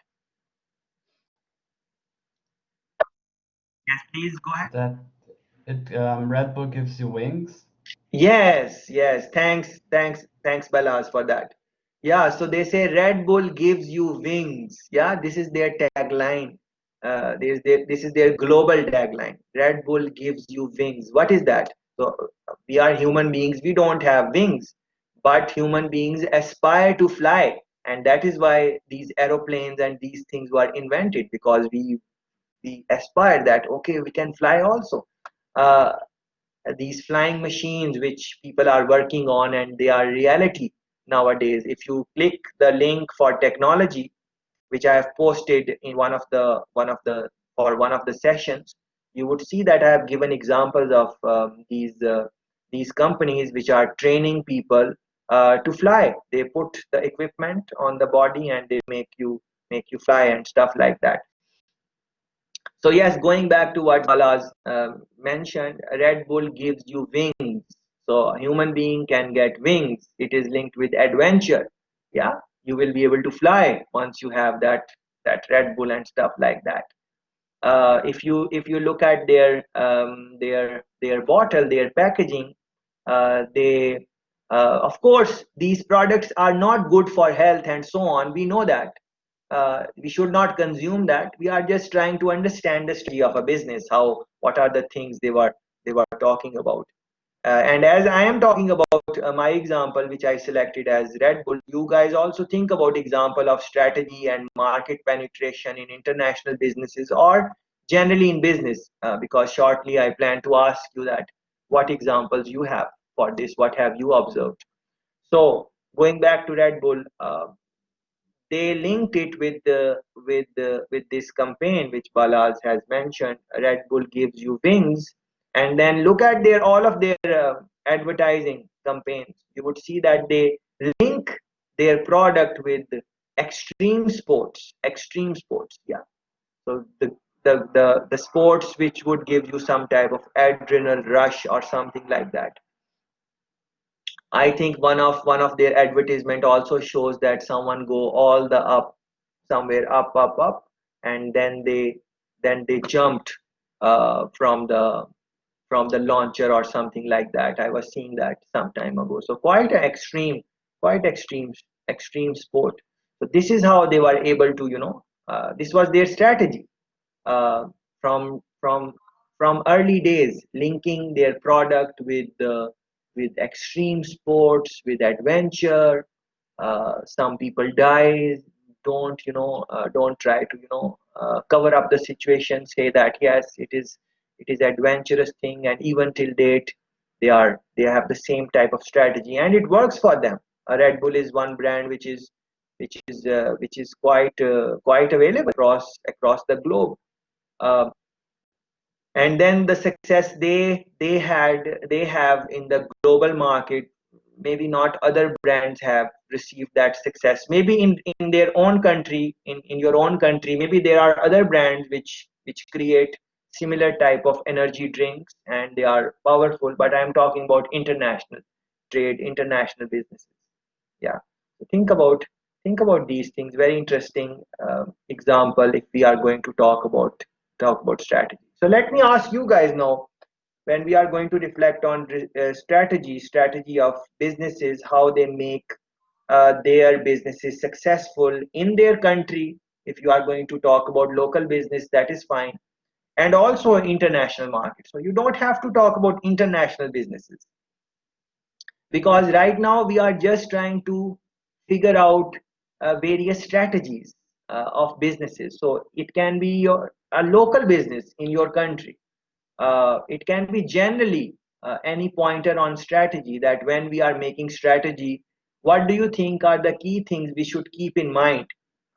Yes, please go ahead. That Red Bull gives you wings. Yes, yes. Thanks, Balaz, for that. Yeah, so they say Red Bull gives you wings. Yeah, this is their tagline. This is their global tagline. Red Bull gives you wings. What is that? So we are human beings. We don't have wings, but human beings aspire to fly, and that is why these aeroplanes and these things were invented, because we aspire that okay, we can fly also. Uh, these flying machines which people are working on, and they are reality nowadays. If you click the link for technology which I have posted in one of the sessions, you would see that I have given examples of these companies which are training people to fly. They put the equipment on the body and they make you fly and stuff like that. So yes, going back to what Balaz mentioned, Red Bull gives you wings. So a human being can get wings. It is linked with adventure. Yeah, you will be able to fly once you have that Red Bull and stuff like that. If you look at their bottle, their packaging, they of course these products are not good for health and so on. We know that. We should not consume that. We are just trying to understand the strategy of a business. What are the things they were talking about? And as I am talking about my example, which I selected as Red Bull, you guys also think about example of strategy and market penetration in international businesses or generally in business. Because shortly I plan to ask you that what examples you have for this, what have you observed? So going back to Red Bull, they linked it with this campaign which Balaz has mentioned. Red Bull gives you wings, and then look at their all of their advertising campaigns. You would see that they link their product with extreme sports. Extreme sports, yeah. So the sports which would give you some type of adrenal rush or something like that. I think one of their advertisement also shows that someone go all the up, somewhere up, and then they jumped from the launcher or something like that. I was seeing that some time ago. So quite extreme sport. So this is how they were able to, this was their strategy uh, from from from early days, linking their product with extreme sports, with adventure. Some people die. Don't try to cover up the situation. Say that yes, it is adventurous thing, and even till date, they have the same type of strategy, and it works for them. Red Bull is one brand which is quite available across the globe. Uh, and then the success they have in the global market, maybe not other brands have received that success. Maybe in their own country, in your own country, maybe there are other brands which create similar type of energy drinks and they are powerful, but I'm talking about international trade, international businesses. Yeah, so think about these things. Very interesting example if we are going to talk about strategy. So let me ask you guys now, when we are going to reflect on strategy of businesses, how they make their businesses successful in their country. If you are going to talk about local business, that is fine, and also international market. So you don't have to talk about international businesses, because right now we are just trying to figure out various strategies of businesses. So it can be a local business in your country. It can be generally any pointer on strategy, that when we are making strategy, what do you think are the key things we should keep in mind?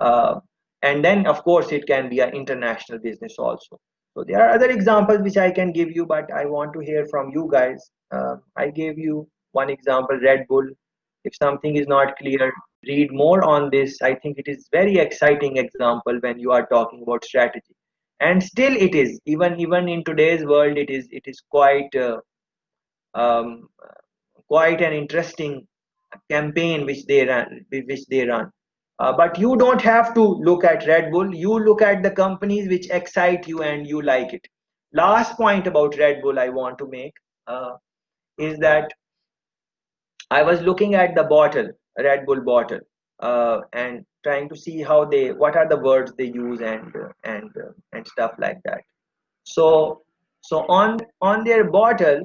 Uh, and then, of course, it can be an international business also. So there are other examples which I can give you, but I want to hear from you guys. I gave you one example, Red Bull. If something is not clear, read more on this. I think it is very exciting example when you are talking about strategy, and still it is, even in today's world, it is um, quite an interesting campaign which they run. But you don't have to look at Red Bull. You look at the companies which excite you and you like it. Last point about Red Bull I want to make is that I was looking at the bottle, Red Bull bottle, and trying to see what are the words they use and stuff like that. So on their bottle,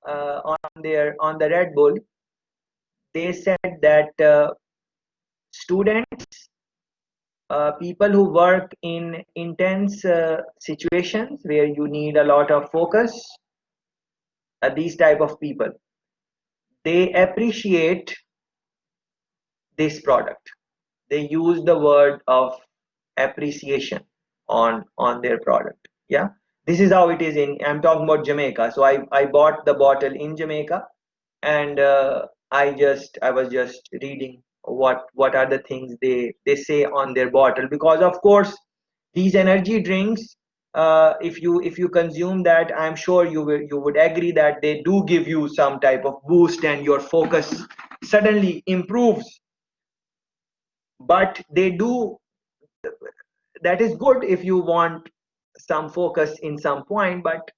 on the Red Bull, they said that students, people who work in intense situations where you need a lot of focus, these type of people, they appreciate this product. They use the word of appreciation on their product. Yeah, this is how it is in, I'm talking about Jamaica. So I bought the bottle in Jamaica, and I was just reading what are the things they say on their bottle, because of course these energy drinks, if you consume that, I'm sure you would agree that they do give you some type of boost and your focus suddenly improves. But they do, that is good if you want some focus in some point, but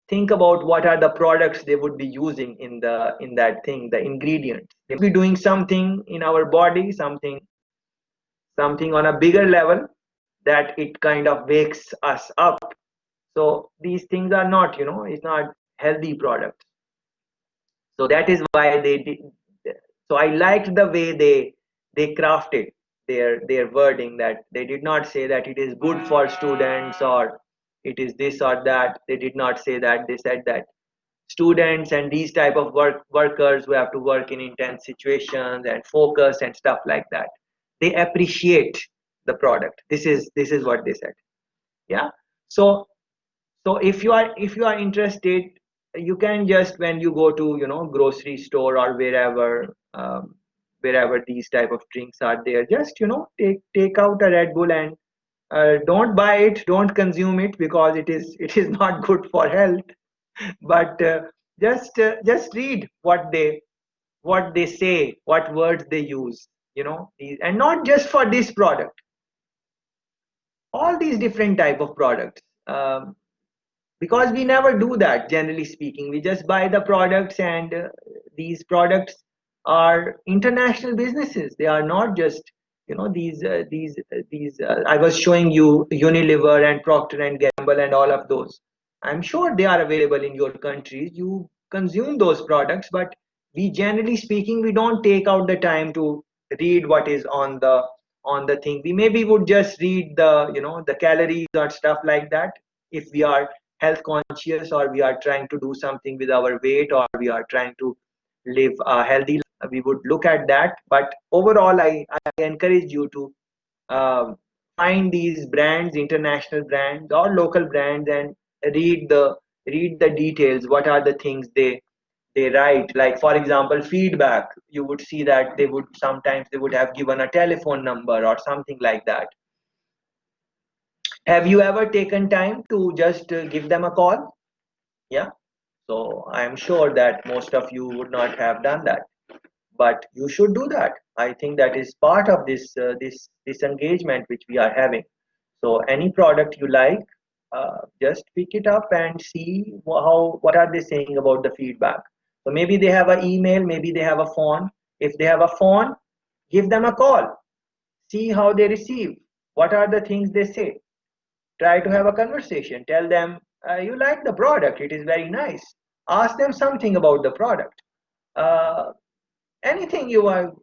think about what are the products they would be using in that thing, the ingredients. They must be doing something in our body, something on a bigger level, that it kind of wakes us up. So these things are not, it's not healthy products. So that is why they did. So I liked the way they crafted their wording, that they did not say that it is good for students or it is this or that. They did not say that. They said that students and these type of workers who have to work in intense situations and focus and stuff like that, they appreciate the product. This is what they said. Yeah. So if you are interested, you can just, when you go to grocery store or wherever these type of drinks are there, just take out a Red Bull and don't buy it, don't consume it, because it is not good for health. But just read what they say, what words they use, and not just for this product, all these different type of products. Because we never do that, generally speaking. We just buy the products, and these products are international businesses. They are not just these I was showing you Unilever and Procter and Gamble and all of those. I'm sure they are available in your countries. You consume those products, but we, generally speaking, we don't take out the time to read what is on the thing. We maybe would just read the calories or stuff like that, if we are health conscious, or we are trying to do something with our weight, or we are trying to live a healthy life. We would look at that. But overall, I encourage you to um, find these brands, international brands or local brands, and read the details. What are the things they write? Like, for example, feedback. You would see that they would have given a telephone number or something like that. Have you ever taken time to just give them a call? Yeah. So I'm sure that most of you would not have done that, but you should do that. I think that is part of this engagement which we are having. So any product you like, just pick it up and see what are they saying about the feedback. So maybe they have an email, maybe they have a phone. If they have a phone, give them a call. See how they receive. What are the things they say? Try to have a conversation. Tell them you like the product, it is very nice. Ask them something about the product. uh, Anything you want.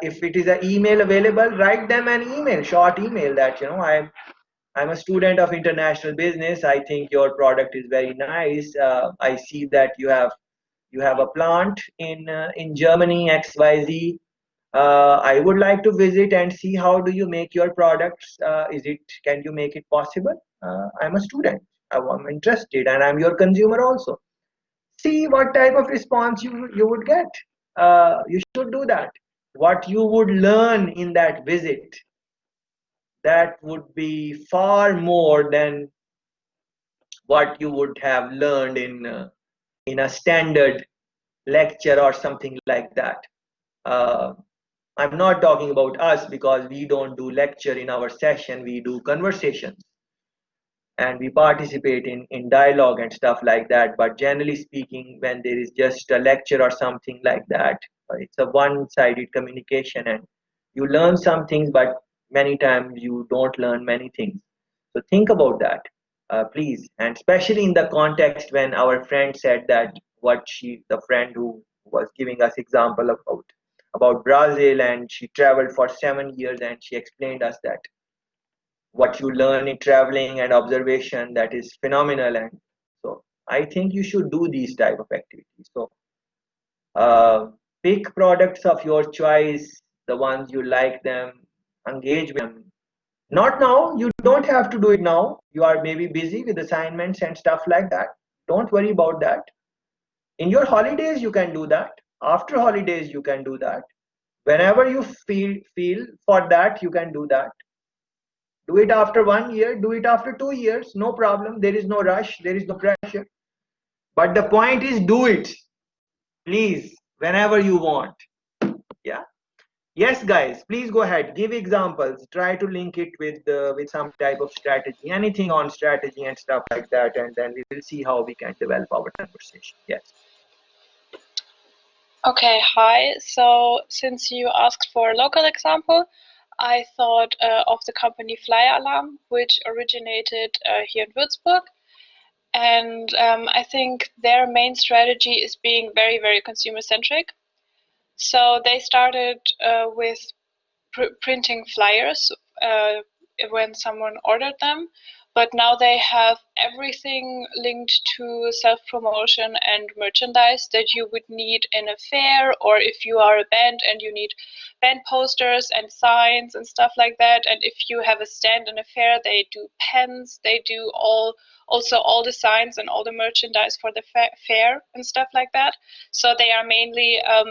If it is an email available, write them an email, short email, that I'm a student of international business. I think your product is very nice. I see that you have a plant in Germany, XYZ. I would like to visit and see how do you make your products. Can you make it possible? I'm a student. I'm interested, and I'm your consumer also. See what type of response you would get. You should do that. What you would learn in that visit, that would be far more than what you would have learned in a standard lecture or something like that. Uh, I'm not talking about us because we don't do lecture in our session, we do conversations and we participate in dialogue and stuff like that. But generally speaking, when there is just a lecture or something like that, it's a one-sided communication and you learn some things, but many times you don't learn many things. So think about that, please. And especially in the context when our friend said that the friend who was giving us example about Brazil, and she traveled for 7 years and she explained us that what you learn in traveling and observation, that is phenomenal. And so I think you should do these type of activities. So pick products of your choice, the ones you like them, engage with them. Not now, you don't have to do it now, you are maybe busy with assignments and stuff like that. Don't worry about that. In your holidays you can do that, after holidays you can do that, whenever you feel for that you can do that. Do it after 1 year, do it after 2 years, no problem. There is no rush, there is no pressure. But the point is, do it, please, whenever you want. Yeah. Yes, guys, please go ahead. Give examples. Try to link it with some type of strategy, anything on strategy and stuff like that, and then we will see how we can develop our conversation. Yes. Okay, hi. So since you asked for a local example, I thought of the company Fly Alarm, which originated here in Würzburg. And I think their main strategy is being very, very consumer centric. So they started with printing flyers when someone ordered them, but now they have everything linked to self-promotion and merchandise that you would need in a fair, or if you are a band and you need band posters and signs and stuff like that. And if you have a stand in a fair, they do pens, they do also all the signs and all the merchandise for the fair and stuff like that. So they are mainly a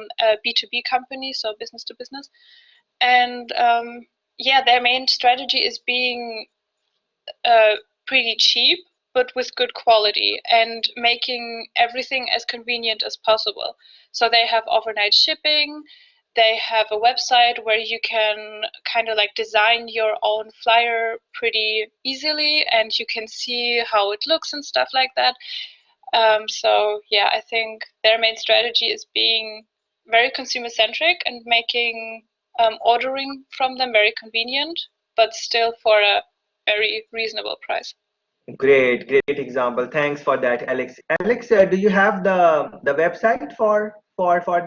B2B company, so business to business. And yeah, their main strategy is being pretty cheap, but with good quality, and making everything as convenient as possible. So they have overnight shipping, they have a website where you can kind of like design your own flyer pretty easily, and you can see how it looks and stuff like that. So yeah, I think their main strategy is being very consumer centric and making ordering from them very convenient, but still for a very reasonable price. Great example. Thanks for that, Alex. Alex, do you have the website for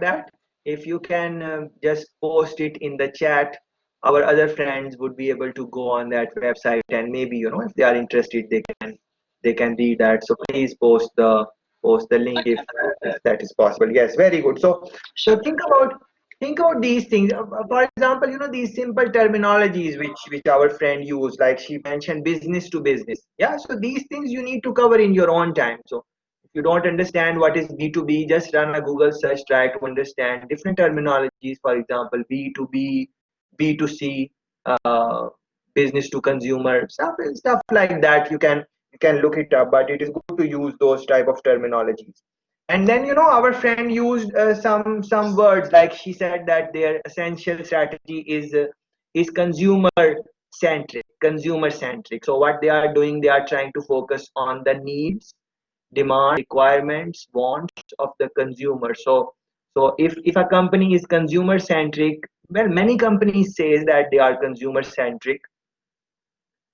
that? If you can just post it in the chat, our other friends would be able to go on that website, and maybe, if they are interested, they can read that. So please post the link if that is possible. Yes, very good. So think about these things. For example, these simple terminologies which our friend used, like she mentioned business to business. Yeah, so these things you need to cover in your own time. So if you don't understand what is B2B, just run a Google search, try to understand different terminologies. For example, B2B, B2C, uh, business to consumer, stuff like that. You can look it up, but it is good to use those type of terminologies. And then, our friend used some words, like she said that their essential strategy is consumer centric. So what they are doing, they are trying to focus on the needs, demand, requirements, wants of the consumer. So if a company is consumer centric, well, many companies says that they are consumer centric,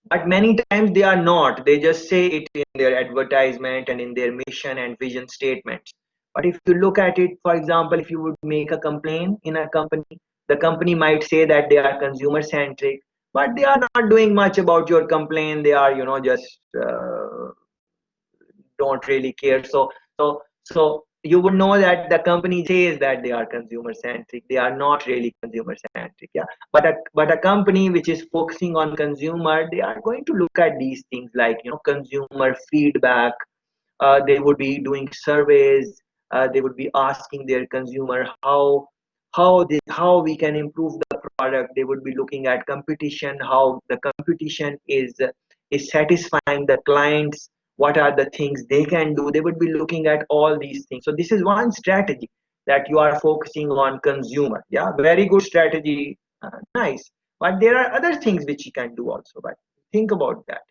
but many times they are not. They just say it in their advertisement and in their mission and vision statements. But if you look at it, for example, if you would make a complaint in a company, the company might say that they are consumer centric, but they are not doing much about your complaint. They are, just don't really care. So you would know that the company says that they are consumer centric. They are not really consumer centric. Yeah. But a company which is focusing on consumer, they are going to look at these things like, consumer feedback. They would be doing surveys. They would be asking their consumer how we can improve the product. They would be looking at competition, how the competition is satisfying the clients, what are the things they can do. They would be looking at all these things. So this is one strategy. that you are focusing on consumer. Yeah, very good strategy, nice. But there are other things which you can do also. But think about that.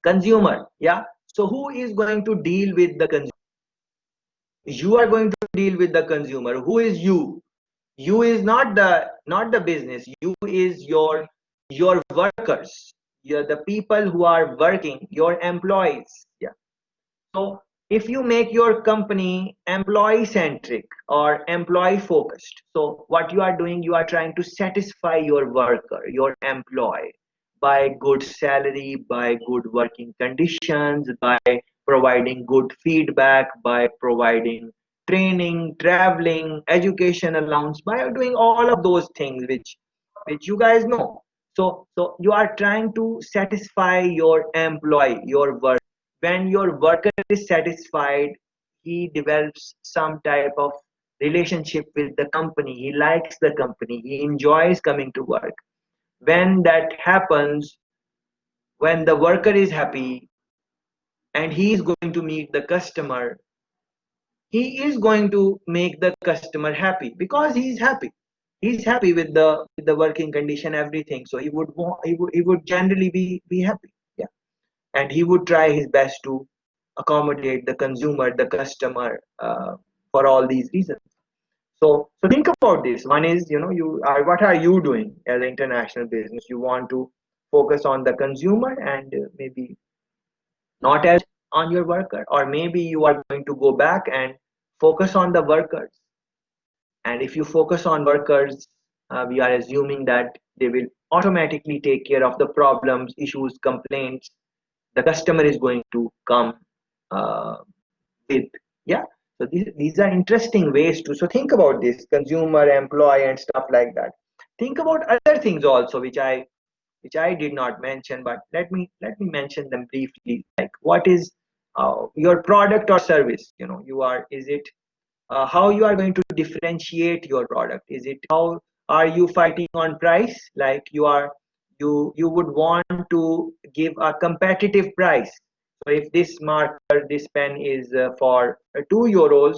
Consumer, yeah. So who is going to deal with the consumer? You are going to deal with the consumer. Who is you? You is not the business. You is your workers. You're the people who are working, your employees. Yeah. So if you make your company employee centric or employee focused, so what you are doing, you are trying to satisfy your worker, your employee, by good salary, by good working conditions, by providing good feedback, by providing training, traveling, education allowance, by doing all of those things which you guys know. So you are trying to satisfy your employee, your worker. When your worker is satisfied, he develops some type of relationship with the company. He likes the company. He enjoys coming to work. When that happens, when the worker is happy and he is going to meet the customer, he is going to make the customer happy because he is happy. He's happy with the working condition, everything. So he would generally be happy. Yeah. And he would try his best to accommodate the consumer, the customer, for all these reasons. So think about this. One is, you are what are you doing as an international business? You want to focus on the consumer and maybe not as on your worker, or maybe you are going to go back and focus on the workers. And if you focus on workers, we are assuming that they will automatically take care of the problems, issues, complaints the customer is going to come uh, with. Yeah. So these are interesting ways to, so think about this consumer, employee, and stuff like that. Think about other things also which I did not mention, but let me mention them briefly. Like, what is your product or service? You are, is it how you are going to differentiate your product? Is it how are you fighting on price? Like, you would want to give a competitive price. So if this marker, this pen is for €2,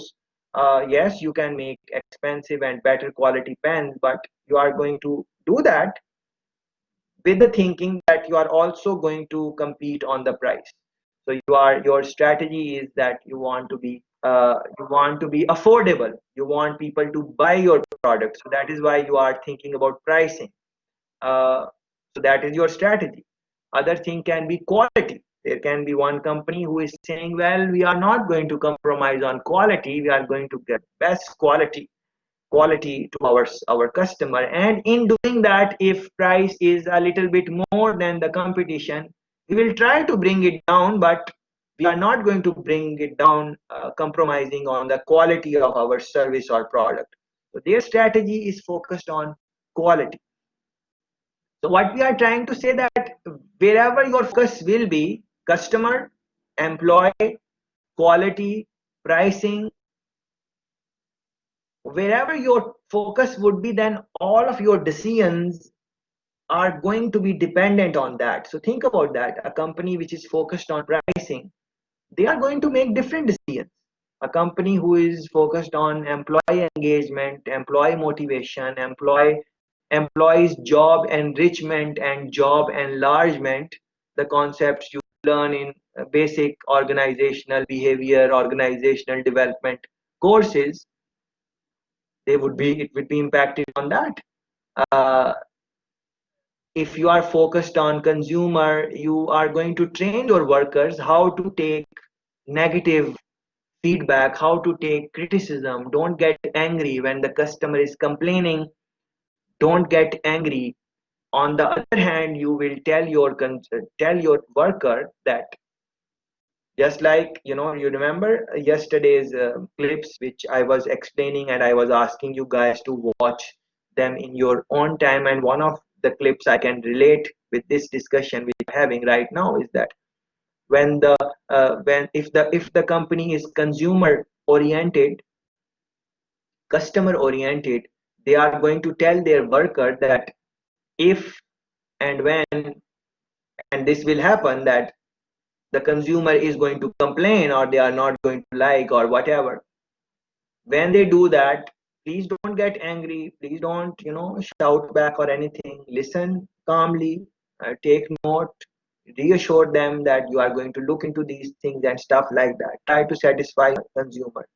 yes, you can make expensive and better quality pens, but you are going to do that with the thinking that you are also going to compete on the price. So your strategy is that you want to be affordable. You want people to buy your product. So that is why you are thinking about pricing. Uh, so that is your strategy. Other thing can be quality. There can be one company who is saying, well, we are not going to compromise on quality. We are going to get best quality to our customer, and in doing that, if price is a little bit more than the competition, we will try to bring it down, but we are not going to bring it down compromising on the quality of our service or product. So their strategy is focused on quality. So what we are trying to say that wherever your focus will be, customer, employee, quality, pricing, wherever your focus would be, then all of your decisions are going to be dependent on that. So think about that. A company which is focused on pricing, they are going to make different decisions. A company who is focused on employee engagement, employee motivation, employees job enrichment and job enlargement, the concepts you learn in basic organizational behavior, organizational development courses, it would be impacted on that. uh, if you are focused on consumer, you are going to train your workers how to take negative feedback, how to take criticism. Don't get angry when the customer is complaining. Don't get angry. On the other hand, you will tell your worker that, just like, you remember yesterday's clips which I was explaining, and I was asking you guys to watch them in your own time. And one of the clips I can relate with this discussion we're having right now is that when if the company is consumer oriented, customer oriented, they are going to tell their worker that if and when, and this will happen, that the consumer is going to complain or they are not going to like or whatever, When they do that, please don't get angry, please don't, shout back or anything. Listen calmly, take note, reassure them that you are going to look into these things and stuff like that. Try to satisfy the consumer,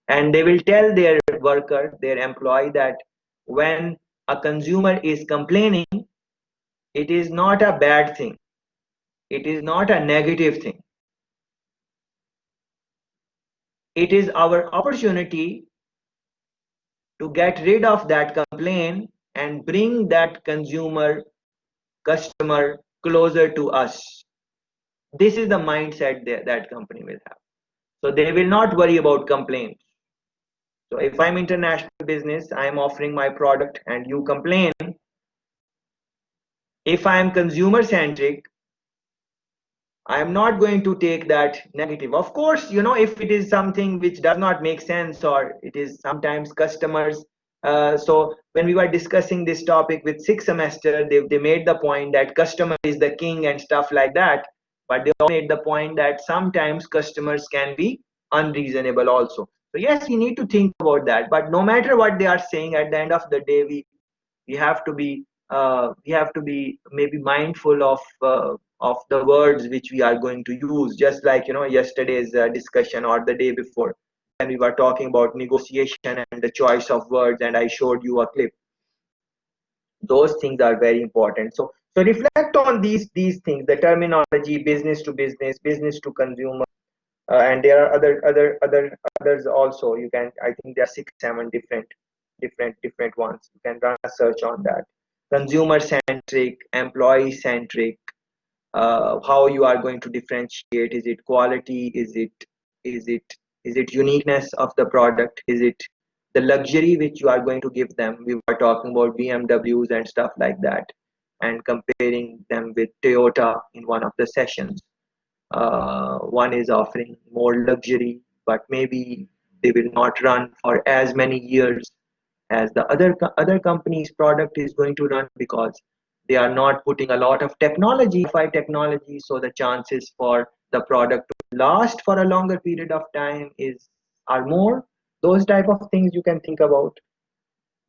and they will tell their worker, their employee, that when a consumer is complaining, it is not a bad thing, it is not a negative thing. It is our opportunity to get rid of that complaint and bring that consumer, customer closer to us. This is the mindset that company will have. So they will not worry about complaints. So if I'm international business, I'm offering my product and you complain. If I'm consumer centric, I am not going to take that negative. Of course, if it is something which does not make sense, or it is sometimes customers. So when we were discussing this topic with sixth semester, they made the point that customer is the king and stuff like that. But they also made the point that sometimes customers can be unreasonable also. So yes, we need to think about that. But no matter what they are saying, at the end of the day, we have to be maybe mindful of the words which we are going to use, just like yesterday's discussion or the day before, when we were talking about negotiation and the choice of words, and I showed you a clip. Those things are very important. So reflect on these things, the terminology, business to business, business to consumer. And there are others also. You can, I think there are 6 7 different ones. You can run a search on that. Consumer centric, employee centric. How you are going to differentiate? Is it quality? Is it is it uniqueness of the product? Is it the luxury which you are going to give them? We were talking about BMWs and stuff like that, and comparing them with Toyota in one of the sessions. One is offering more luxury, but maybe they will not run for as many years as the other company's product is going to run, because they are not putting a lot of technology, so the chances for the product to last for a longer period of time are more. Those type of things you can think about.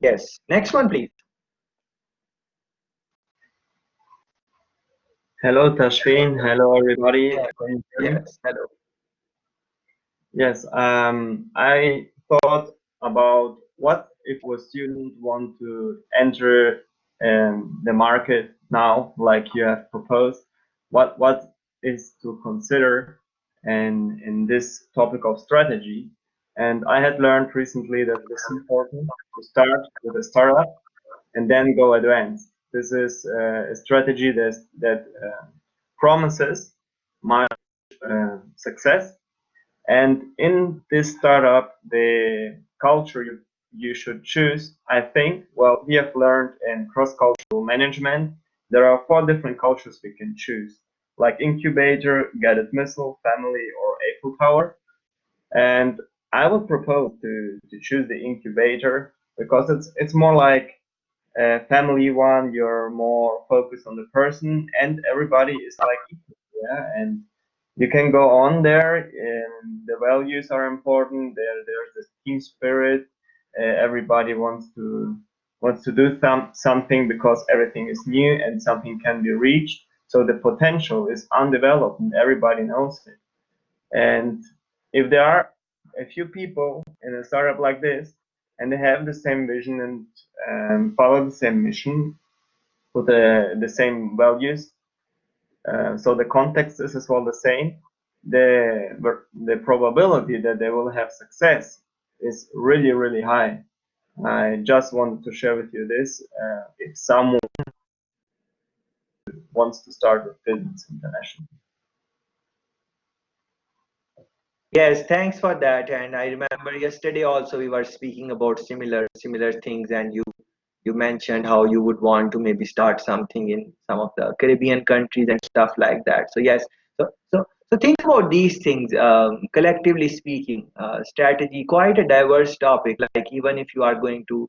Yes, next one please. Hello, Tashfin. Hello, everybody. Yes, Can you hear me? yes, hello. Yes, I thought about what if a student want to enter the market now, like you have proposed. What is to consider in this topic of strategy? And I had learned recently that it's important to start with a startup and then go advanced. This is a strategy that promises much success. And in this startup, the culture you should choose, I think, well, we have learned in cross-cultural management, there are 4 different cultures we can choose, like incubator, guided missile, family, or Eiffel Tower. And I would propose to choose the incubator, because it's more like a family one. You're more focused on the person, and everybody is like equal, yeah. And you can go on there, and the values are important. There's this team spirit. Everybody wants to do something, because everything is new and something can be reached. So the potential is undeveloped, and everybody knows it. And if there are a few people in a startup like this, and they have the same vision and follow the same mission with the same values, so the context is as well the same, the probability that they will have success is really high. I just wanted to share with you this. If someone wants to start with business international. Yes, thanks for that. And I remember yesterday also we were speaking about similar things, and you mentioned how you would want to maybe start something in some of the Caribbean countries and stuff like that. So yes, so think about these things. Collectively speaking, strategy, quite a diverse topic. Like even if you are going to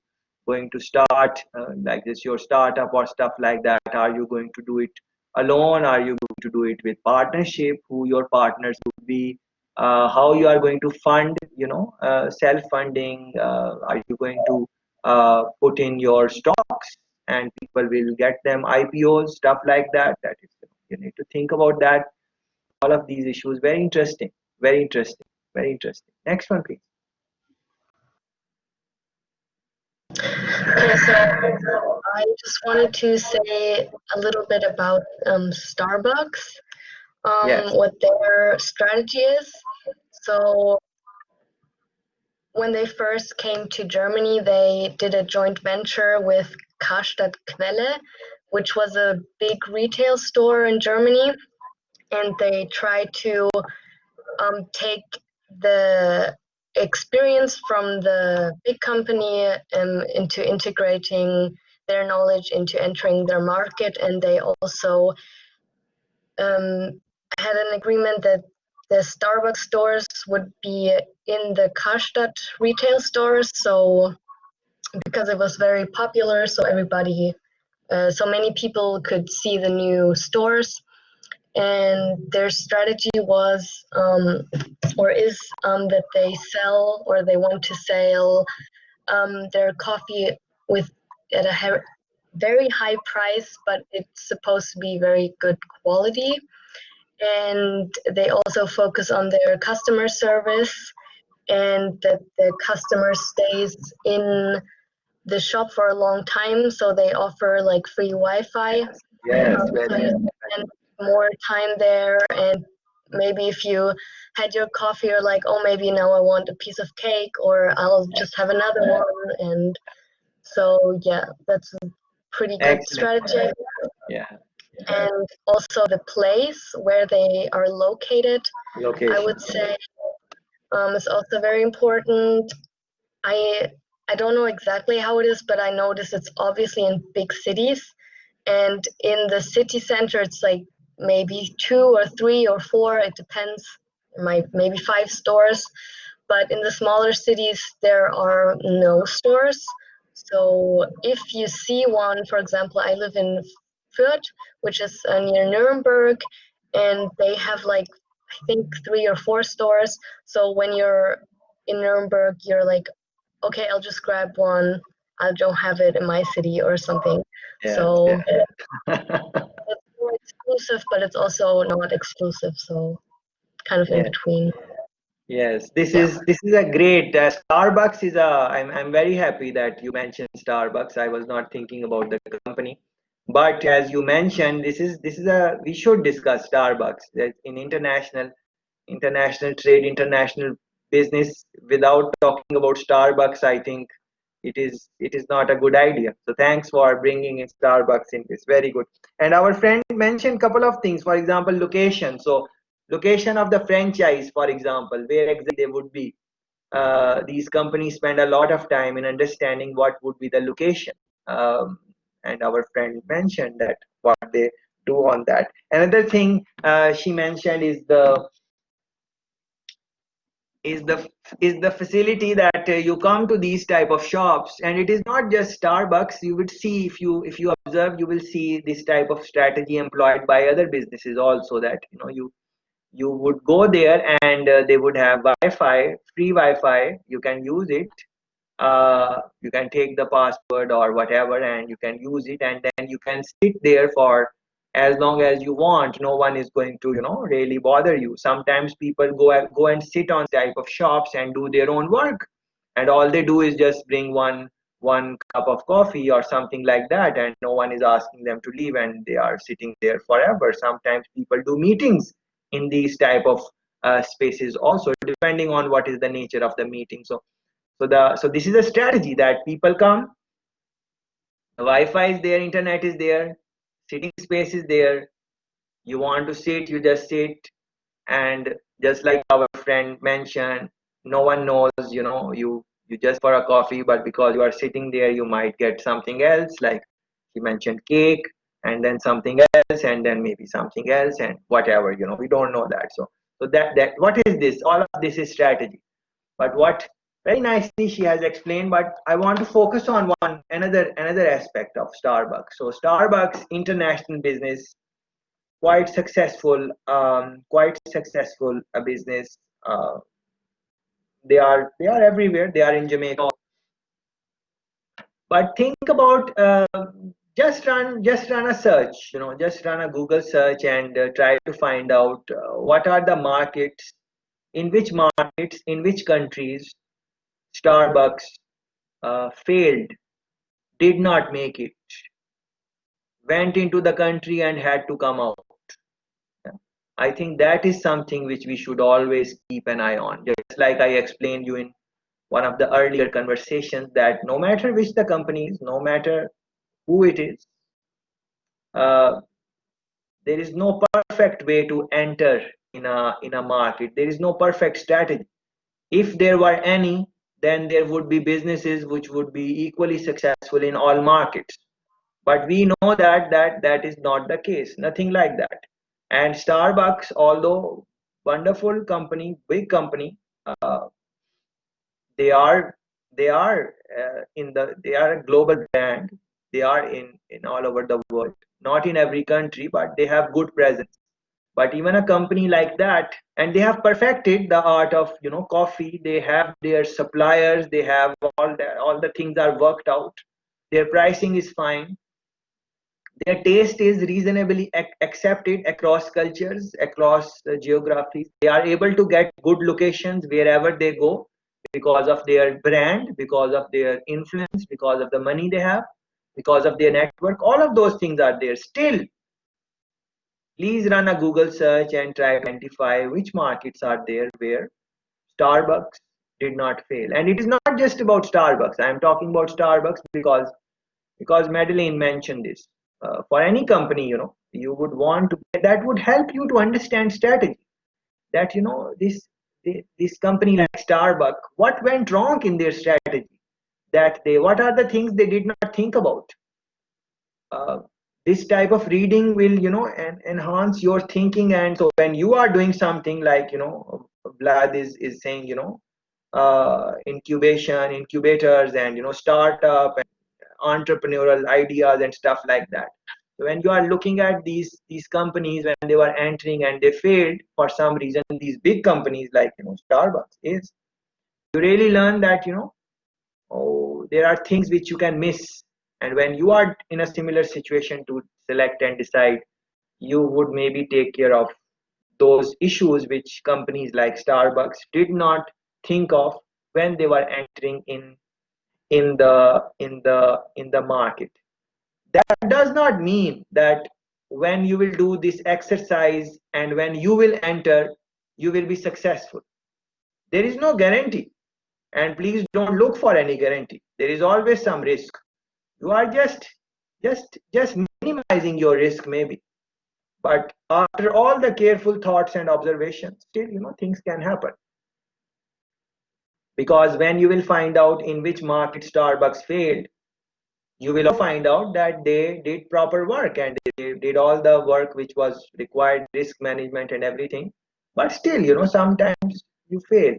start like this your startup or stuff like that, are you going to do it alone? Are you going to do it with partnership? Who your partners would be? how you are going to fund, self-funding. Are you going to put in your stocks and people will get them IPOs, stuff like that? That is, you need to think about that. All of these issues, very interesting, very interesting, very interesting. Next one, please. Okay, so I just wanted to say a little bit about Starbucks, Yes. what their strategy is. So when they first came to Germany, they did a joint venture with Karstadt Quelle, which was a big retail store in Germany, and they tried to take the experience from the big company into integrating their knowledge into entering their market. And they also had an agreement that the Starbucks stores would be in the Karstadt retail stores. So because it was very popular, so everybody, so many people could see the new stores. And their strategy was or is that they sell, or they want to sell their coffee with at a very high price, but it's supposed to be very good quality. And they also focus on their customer service, and that the customer stays in the shop for a long time. So they offer like free Wi-Fi. Yes, So very. you spend more time there, and maybe if you had your coffee, you're like, oh, maybe now I want a piece of cake, or I'll just have another one. And so yeah, that's a pretty good Excellent. strategy. Yeah. And also the place where they are located, I Location. would say, is also very important. I don't know exactly how it is, but I notice it's obviously in big cities. And in the city center, it's like maybe 2 or 3 or 4, it depends, maybe 5 stores. But in the smaller cities, there are no stores. So if you see one, for example, I live in Fürth, which is near Nuremberg, and they have like, I think 3 or 4 stores. So when you're in Nuremberg, you're like, okay, I'll just grab one. I don't have it in my city or something. Yes, So yes. it's more exclusive, but it's also not exclusive. So kind of in Yes. between. Yes, this Yeah. is a great Starbucks is a I'm very happy that you mentioned Starbucks. I was not thinking about the company, but as you mentioned, this is a we should discuss Starbucks that in international trade, international business. Without talking about Starbucks, I think it is not a good idea. So thanks for bringing in Starbucks in this. Very good. And our friend mentioned couple of things. For example, location. So location of the franchise, for example, where exactly they would be. These companies spend a lot of time in understanding what would be the location. And our friend mentioned that what they do on that. Another thing she mentioned is the is the facility that you come to these type of shops, and it is not just Starbucks. You would see, if you observe, you will see this type of strategy employed by other businesses also, that you would go there and they would have Wi-Fi, free Wi-Fi. You can use it. You can take the password or whatever, and you can use it, and then you can sit there for as long as you want. No one is going to really bother you. Sometimes people go and sit on type of shops and do their own work, and all they do is just bring one cup of coffee or something like that, and no one is asking them to leave, and they are sitting there forever. Sometimes people do meetings in these type of spaces also, depending on what is the nature of the meeting. So this is a strategy that people come, the Wi-Fi is there, internet is there, sitting space is there. You want to sit, you just sit, and just like our friend mentioned, no one knows, you just for a coffee, but because you are sitting there, you might get something else, like he mentioned cake, and then something else, and then maybe something else, and whatever, we don't know that. So that what is this? All of this is strategy. But what very nicely she has explained, but I want to focus on another aspect of Starbucks. So Starbucks international business, quite successful, a business. Uh, they are everywhere. They are in Jamaica. But think about just run a search. Just run a Google search and try to find out what are the markets, in which countries Starbucks failed, did not make it, went into the country and had to come out. Yeah. I think that is something which we should always keep an eye on. Just like I explained you in one of the earlier conversations, that no matter which the company is, no matter who it is, uh, there is no perfect way to enter in a market. There is no perfect strategy. If there were any, then there would be businesses which would be equally successful in all markets. But we know that is not the case. Nothing like that. And Starbucks, although wonderful company, big company, uh, they are they are they are a global brand. They are in all over the world. Not in every country, but they have good presence. But even a company like that, and they have perfected the art of coffee. They have their suppliers. They have all the things are worked out. Their pricing is fine. Their taste is reasonably accepted across cultures, across geographies. They are able to get good locations wherever they go because of their brand, because of their influence, because of the money they have, because of their network. All of those things are there. Still, please run a Google search and try to identify which markets are there where Starbucks did not fail. And it is not just about Starbucks. I am talking about Starbucks because Madeline mentioned this. For any company, you would want to, that would help you to understand strategy. That this company like Starbucks, what went wrong in their strategy? What are the things they did not think about? Uh, this type of reading will enhance your thinking. And so when you are doing something like Vlad is saying, incubators and startup and entrepreneurial ideas and stuff like that. So when you are looking at these companies when they were entering and they failed for some reason, these big companies like Starbucks, is you really learn that oh, there are things which you can miss. And when you are in a similar situation to select and decide, you would maybe take care of those issues which companies like Starbucks did not think of when they were entering in the market. That does not mean that when you will do this exercise and when you will enter, you will be successful. There is no guarantee. And please don't look for any guarantee. There is always some risk. You are just minimizing your risk maybe. But after all the careful thoughts and observations, still things can happen. Because when you will find out in which market Starbucks failed, you will find out that they did proper work and they did all the work which was required, risk management and everything. But still, sometimes you fail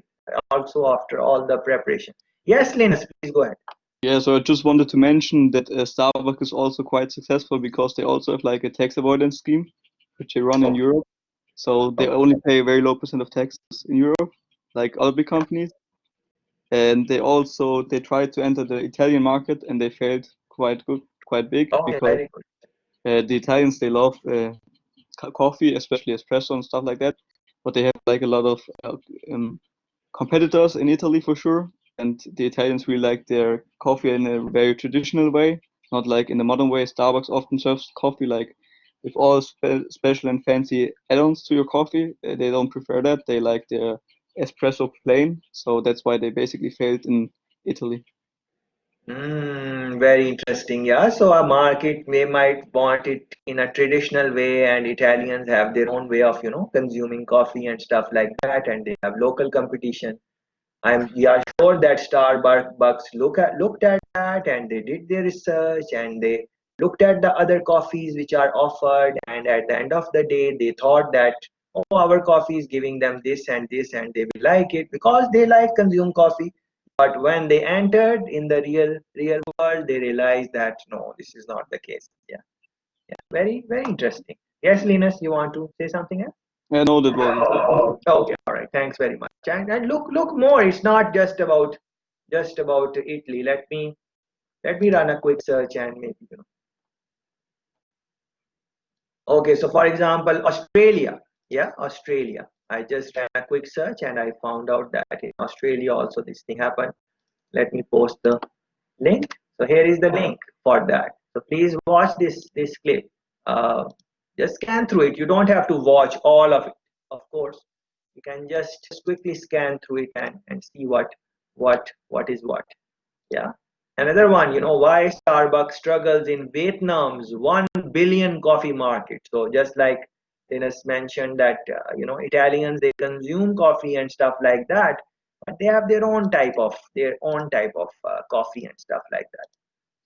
also after all the preparation. Yes, Linus, please go ahead. Yeah, so I just wanted to mention that Starbucks is also quite successful because they also have like a tax avoidance scheme, which they run in Europe. So they only pay a very low percent of taxes in Europe, like other big companies. And they tried to enter the Italian market and they failed quite big because very good. The Italians, they love coffee, especially espresso and stuff like that. But they have like a lot of competitors in Italy for sure. And the Italians really like their coffee in a very traditional way, not like in the modern way. Starbucks often serves coffee like with all special and fancy add-ons to your coffee. They don't prefer that. They like their espresso plain. So that's why they basically failed in Italy. Very interesting. Yeah, so a market might want it in a traditional way, and Italians have their own way of consuming coffee and stuff like that, and they have local competition. We are sure that Starbucks looked at that and they did their research and they looked at the other coffees which are offered, and at the end of the day they thought that, oh, our coffee is giving them this and this and they will like it because they like consume coffee. But when they entered in the real world, they realized that no, this is not the case. Yeah, very very interesting. Yes, Linus, you want to say something else? Yeah, no, that wasn't. Okay, all right. Thanks very much. And look more. It's not just about Italy. Let me run a quick search and maybe Okay, so for example, Australia. Yeah, Australia. I just ran a quick search and I found out that in Australia also this thing happened. Let me post the link. So here is the link for that. So please watch this clip. Uh, just scan through it. You don't have to watch all of it, of course. You can just quickly scan through it and see what is what. Yeah. Another one, why Starbucks struggles in Vietnam's 1 billion coffee market. So just like Dennis mentioned that, Italians, they consume coffee and stuff like that, but they have their own type of coffee and stuff like that.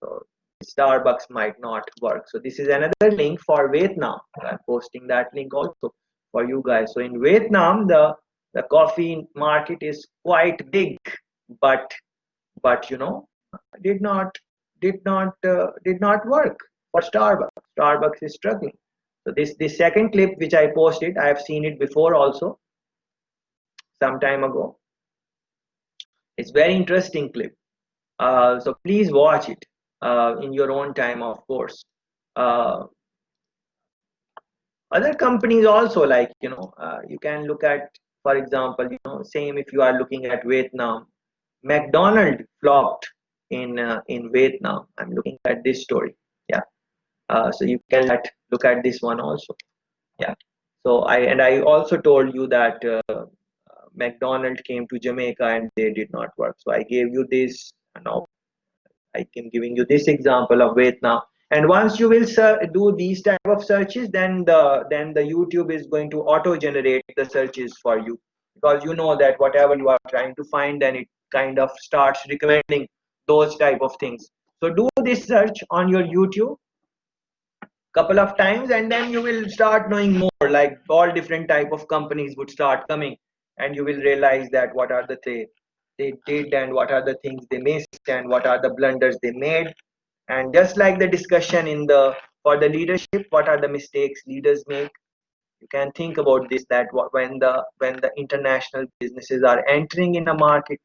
So Starbucks might not work. So this is another link for Vietnam. I'm posting that link also for you guys. So in Vietnam, the coffee market is quite big, but did not did not work for Starbucks. Starbucks is struggling. So this second clip which I posted, I have seen it before also some time ago. It's very interesting clip. So please watch it in your own time, of course. Other companies also, like you can look at, for example, same if you are looking at Vietnam, McDonald flopped in Vietnam. I'm looking at this story. Yeah. So you can look at this one also. Yeah. So I also told you that McDonald came to Jamaica and they did not work. So I gave you this. Now I am giving you this example of Vietnam. And once you will do these type of searches, then the YouTube is going to auto generate the searches for you, because you know that whatever you are trying to find, then it kind of starts recommending those type of things. So do this search on your YouTube couple of times, and then you will start knowing more, like all different type of companies would start coming, and you will realize that what are the they did, and what are the things they missed, and what are the blunders they made. And just like the discussion for the leadership, what are the mistakes leaders make, you can think about this, that when the international businesses are entering in a market,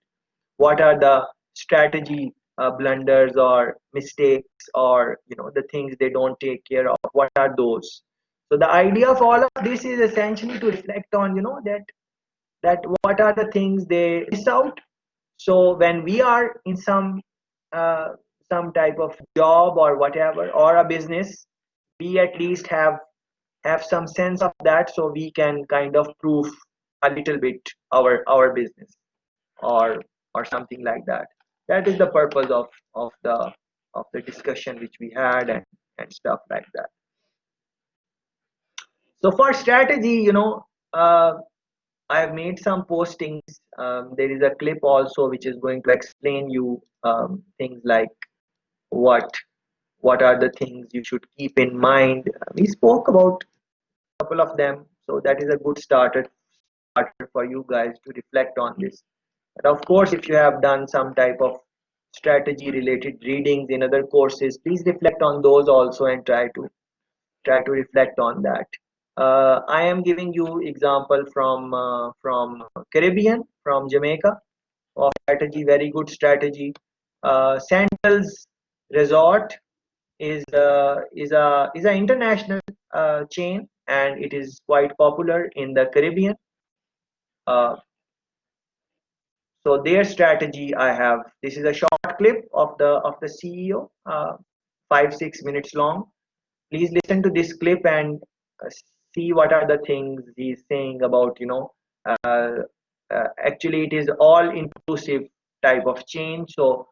what are the strategy blunders or mistakes, or the things they don't take care of, what are those. So the idea of all of this is essentially to reflect on that what are the things they miss out. So when we are in uh, some type of job or whatever, or a business, we at least have some sense of that, so we can kind of prove a little bit our business, or something like that. That is the purpose of the discussion which we had, and stuff like that. So for strategy, I have made some postings. There is a clip also which is going to explain you things like what are the things you should keep in mind. We spoke about a couple of them, so that is a good starter for you guys to reflect on this. And of course, if you have done some type of strategy related readings in other courses, please reflect on those also and try to reflect on that. I am giving you example from Caribbean, from Jamaica, of strategy, very good strategy. Sandals Resort is a international chain, and it is quite popular in the Caribbean. Uh, so their strategy, I have, this is a short clip of the CEO, 5-6 minutes long. Please listen to this clip and see what are the things he's saying about uh, actually it is all inclusive type of change. So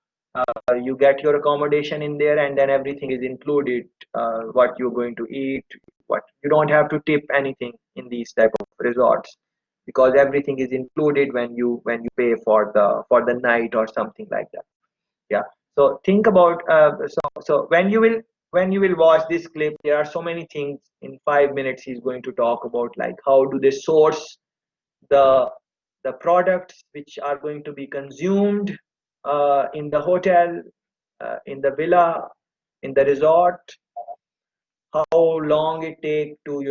you get your accommodation in there, and then everything is included, what you're going to eat, what you don't have to tip anything in these type of resorts, because everything is included when you pay for the night or something like that. Yeah. So think about so when you will watch this clip, there are so many things. In 5 minutes he's going to talk about, like how do they source the products which are going to be consumed in the hotel, in the villa, in the resort, how long it take to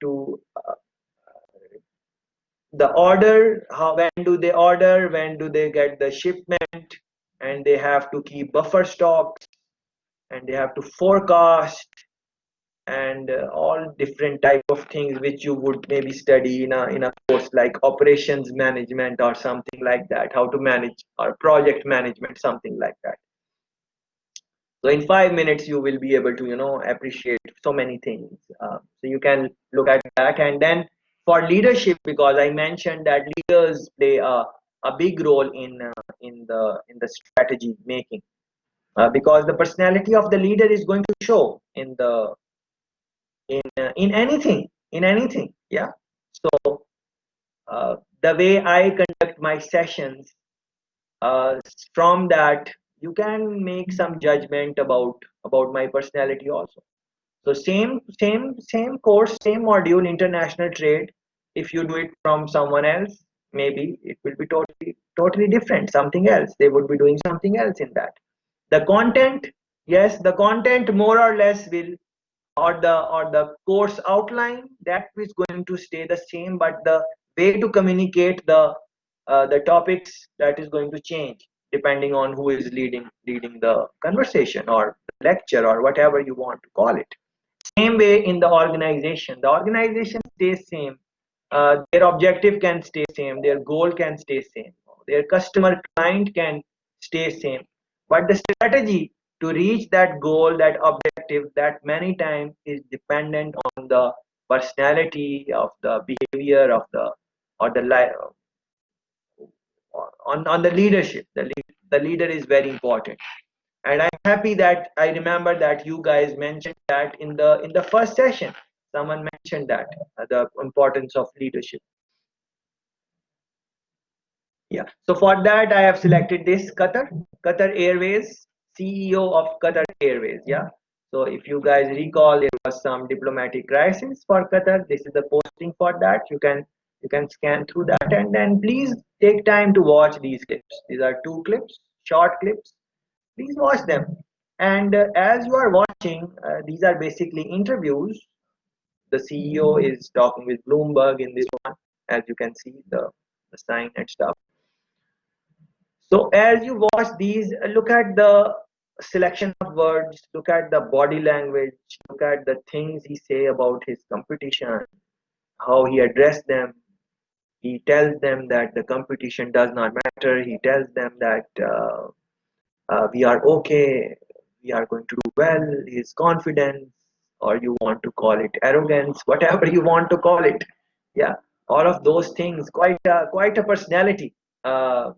to the order, when do they order, when do they get the shipment, and they have to keep buffer stocks, and they have to forecast, and all different type of things which you would maybe study in a course like operations management or something like that, how to manage or project management, something like that. So in 5 minutes you will be able to appreciate so many things. So you can look at that. And then for leadership, because I mentioned that leaders play a big role in the strategy making, because the personality of the leader is going to show in anything. Yeah. So the way I conduct my sessions, from that you can make some judgment about my personality also. So same course, same module, international trade, if you do it from someone else, maybe it will be totally different, something else. They would be doing something else in that. The content, yes, the content more or less will, or the course outline, that is going to stay the same, but the way to communicate the topics, that is going to change depending on who is leading the conversation or lecture or whatever you want to call it. Same way in the organization stays same. Their objective can stay same, their goal can stay same, their customer client can stay same, but the strategy to reach that goal, that objective, that many times is dependent on the personality of the behavior of the, or the on the leadership. The leader is very important. And I'm happy that I remember that you guys mentioned that in the first session. Someone mentioned that the importance of leadership. Yeah. So for that, I have selected this Qatar Airways, CEO of Qatar Airways. Yeah. So if you guys recall, there was some diplomatic crisis for Qatar. This is the posting for that. You can scan through that, and then please take time to watch these clips. These are 2 clips, short clips. Please watch them. And as you are watching, these are basically interviews. The CEO is talking with Bloomberg in this one, as you can see the sign and stuff. So as you watch these, look at the selection of words, look at the body language, look at the things he say about his competition, how he addressed them. He tells them that the competition does not matter. He tells them that we are okay, we are going to do well. His confidence, or you want to call it arrogance, whatever you want to call it. Yeah, all of those things, quite a personality. uh,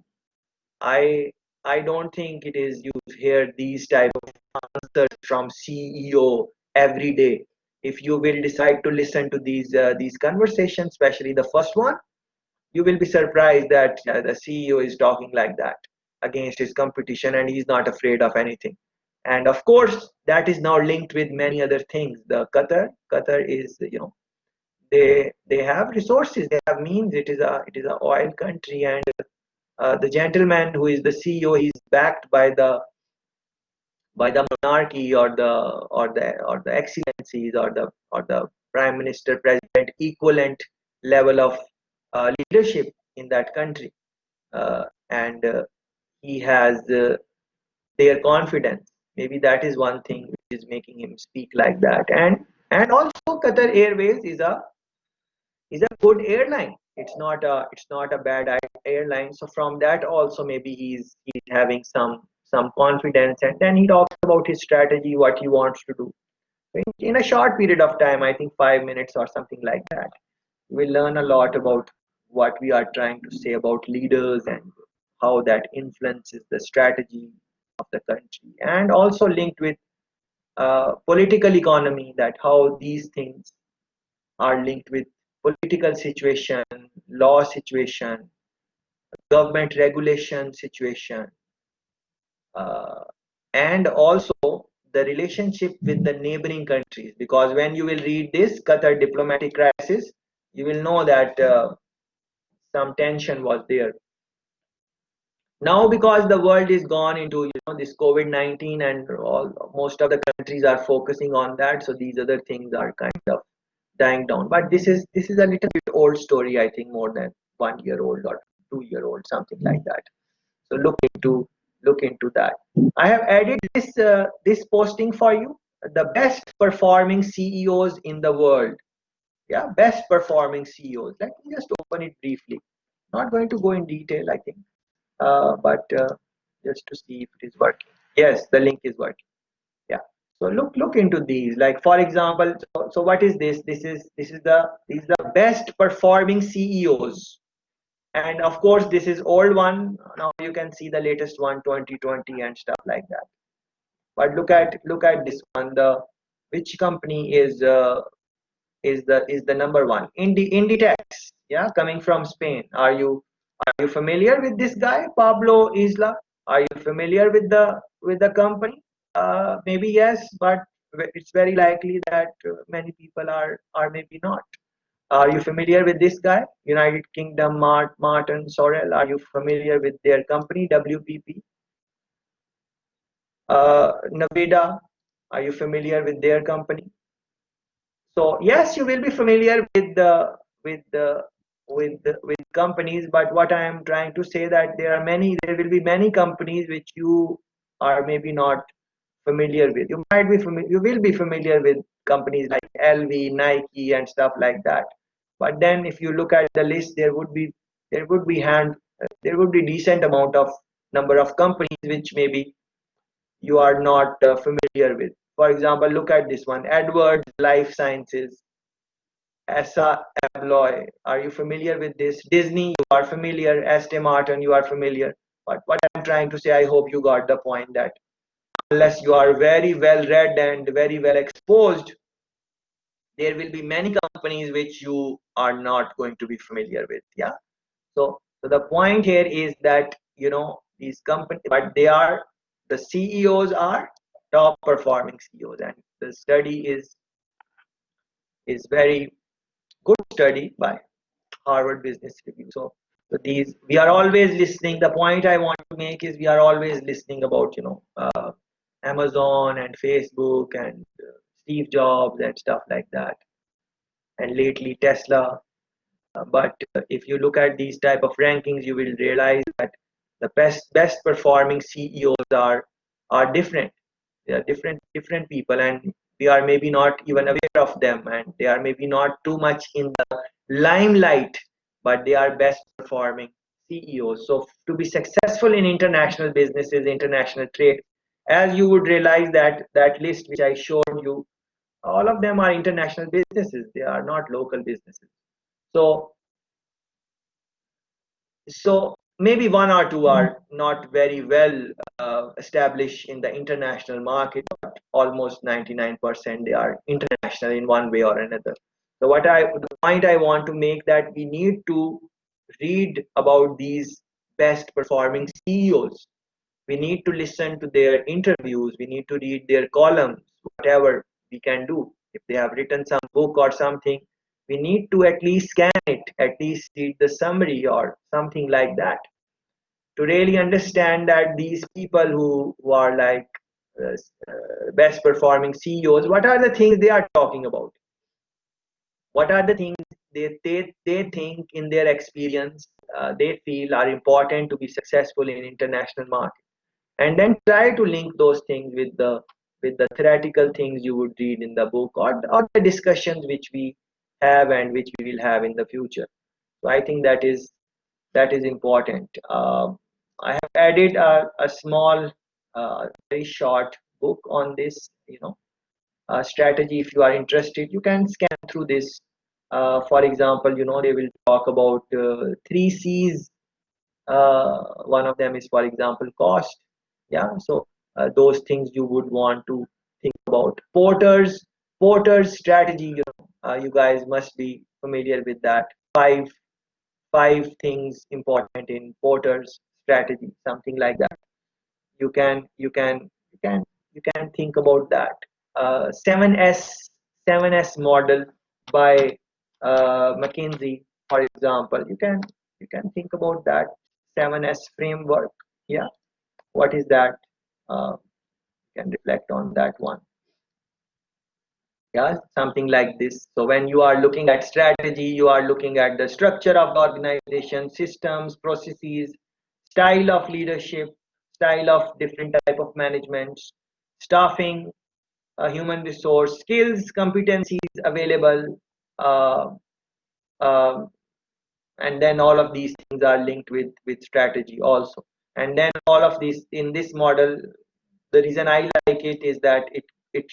I I don't think it is you hear these type of answers from CEO every day. If you will decide to listen to these conversations, especially the first one, you will be surprised that the CEO is talking like that against his competition, and he's not afraid of anything. And of course, that is now linked with many other things. The Qatar is, they have resources, they have means. It is a oil country, and the gentleman who is the CEO, he's backed by the monarchy, or the excellencies, or the prime minister, president equivalent level of leadership in that country. And he has their confidence. Maybe that is one thing which is making him speak like that. And also Qatar Airways is a good airline. It's not a bad airline. So from that also, maybe he's having some confidence, and then he talks about his strategy, what he wants to do in a short period of time. I think 5 minutes or something like that. We'll learn a lot about what we are trying to say about leaders, and how that influences the strategy of the country, and also linked with political economy, that how these things are linked with political situation, law situation, government regulation situation, uh, and also the relationship with the neighboring countries. Because when you will read this Qatar diplomatic crisis, you will know that some tension was there. Now, because the world is gone into this COVID-19, and most of the countries are focusing on that, so these other things are kind of dying down. But this is a little bit old story, I think, more than 1 year old or 2 year old, something like that. So look into that. I have added this posting for you. The best performing CEOs in the world. Yeah, best performing CEOs. Let me just open it briefly. Not going to go in detail, I think, but just to see if it is working. Yes, the link is working. Yeah. So look into these. Like for example, so what is this? These are the best performing CEOs. And of course, this is old one. Now you can see the latest one, 2020 and stuff like that. But look at this one. The which company is the number one? Inditex. Yeah, coming from Spain. Are you familiar with this guy, Pablo Isla? Are you familiar with the company? Maybe yes, but it's very likely that many people are maybe not. Are you familiar with this guy? United Kingdom, Martin Sorrell. Are you familiar with their company, WPP? Naveda, are you familiar with their company? So yes, you will be familiar with companies, but what I am trying to say that there will be many companies which you are maybe not familiar with. You will be familiar with companies like LV, Nike, and stuff like that. But then, if you look at the list, there would be decent amount of number of companies which maybe you are not familiar with. For example, look at this one: Edwards Life Sciences, Asa Abloy. Are you familiar with this? Disney, you are familiar. Estee Martin, you are familiar. But what I'm trying to say, I hope you got the point that unless you are very well read and very well exposed, there will be many companies which you are not going to be familiar with. Yeah. So the point here is that these companies, but the CEOs are top performing CEOs, and the study is very good study by Harvard Business Review. So these we are always listening. The point I want to make is we are always listening about Amazon and Facebook and Steve Jobs and stuff like that, and lately Tesla. But if you look at these type of rankings, you will realize that the best performing CEOs are different. They are different people, and we are maybe not even aware of them, and they are maybe not too much in the limelight, but they are best performing CEOs. So to be successful in international businesses, international trade, as you would realize that list which I showed you, all of them are international businesses. They are not local businesses. So maybe one or two are not very well established in the international market, but almost 99% they are international in one way or another. So the point I want to make that we need to read about these best performing CEOs. We need to listen to their interviews. We need to read their columns, whatever we can do. If they have written some book or something, we need to at least scan it, at least read the summary or something like that to really understand that these people who are like best performing CEOs, what are the things they are talking about? What are the things they think in their experience they feel are important to be successful in international market? And then try to link those things with the theoretical things you would read in the book or the discussions which we have and which we will have in the future. So I think that is important. I have added a small very short book on this strategy. If you are interested, you can scan through this. For example, they will talk about 3 C's. One of them is, for example, cost. Yeah, so those things you would want to think about. Porter's strategy, you guys must be familiar with that. Five things important in Porter's strategy, something like that. You can think about that. 7S model by McKinsey, for example. You can think about that 7S framework. Yeah, what is that? You can reflect on that one. Yeah, something like this. So when you are looking at strategy, you are looking at the structure of the organization, systems, processes, style of leadership, style of different type of management, staffing, human resource, skills, competencies available, uh, uh, and then all of these things are linked with strategy also. And then all of these in this model, the reason I like it is that it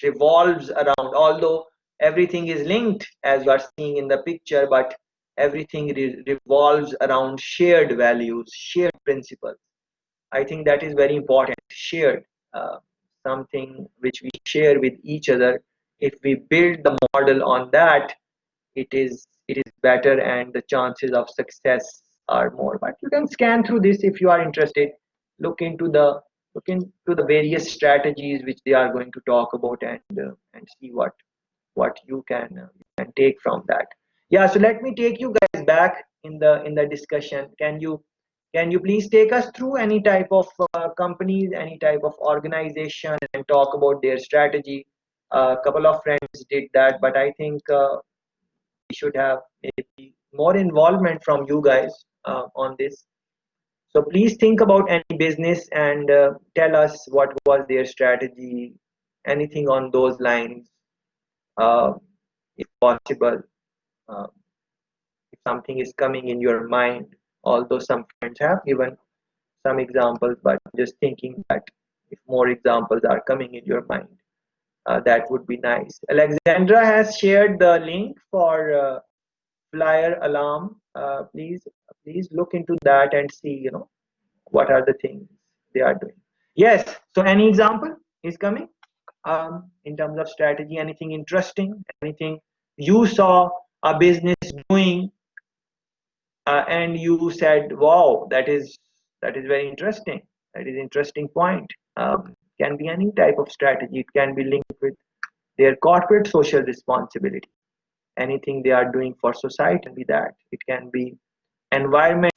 revolves around, although everything is linked as you are seeing in the picture, but everything revolves around shared values, shared principles. I think that is very important. Shared, uh, something which we share with each other. If we build the model on that, it is better, and the chances of success are more. But you can scan through this if you are interested. Look into the various strategies which they are going to talk about, and see what you can take from that. Yeah, so let me take you guys back in the discussion. Can you please take us through any type of companies, any type of organization, and talk about their strategy? A couple of friends did that, but I think we should have maybe more involvement from you guys on this. So please think about any business and tell us what was their strategy, anything on those lines, uh, if possible. Uh, if something is coming in your mind, although some friends have given some examples, but just thinking that if more examples are coming in your mind, that would be nice. Alexandra has shared the link for flyer alarm. Please look into that and see, what are the things they are doing. Yes, so any example is coming in terms of strategy, anything interesting, anything you saw a business doing, and you said, wow, that is very interesting, that is interesting point. Can be any type of strategy. It can be linked with their corporate social responsibility, anything they are doing for society. Can be that. It can be environment,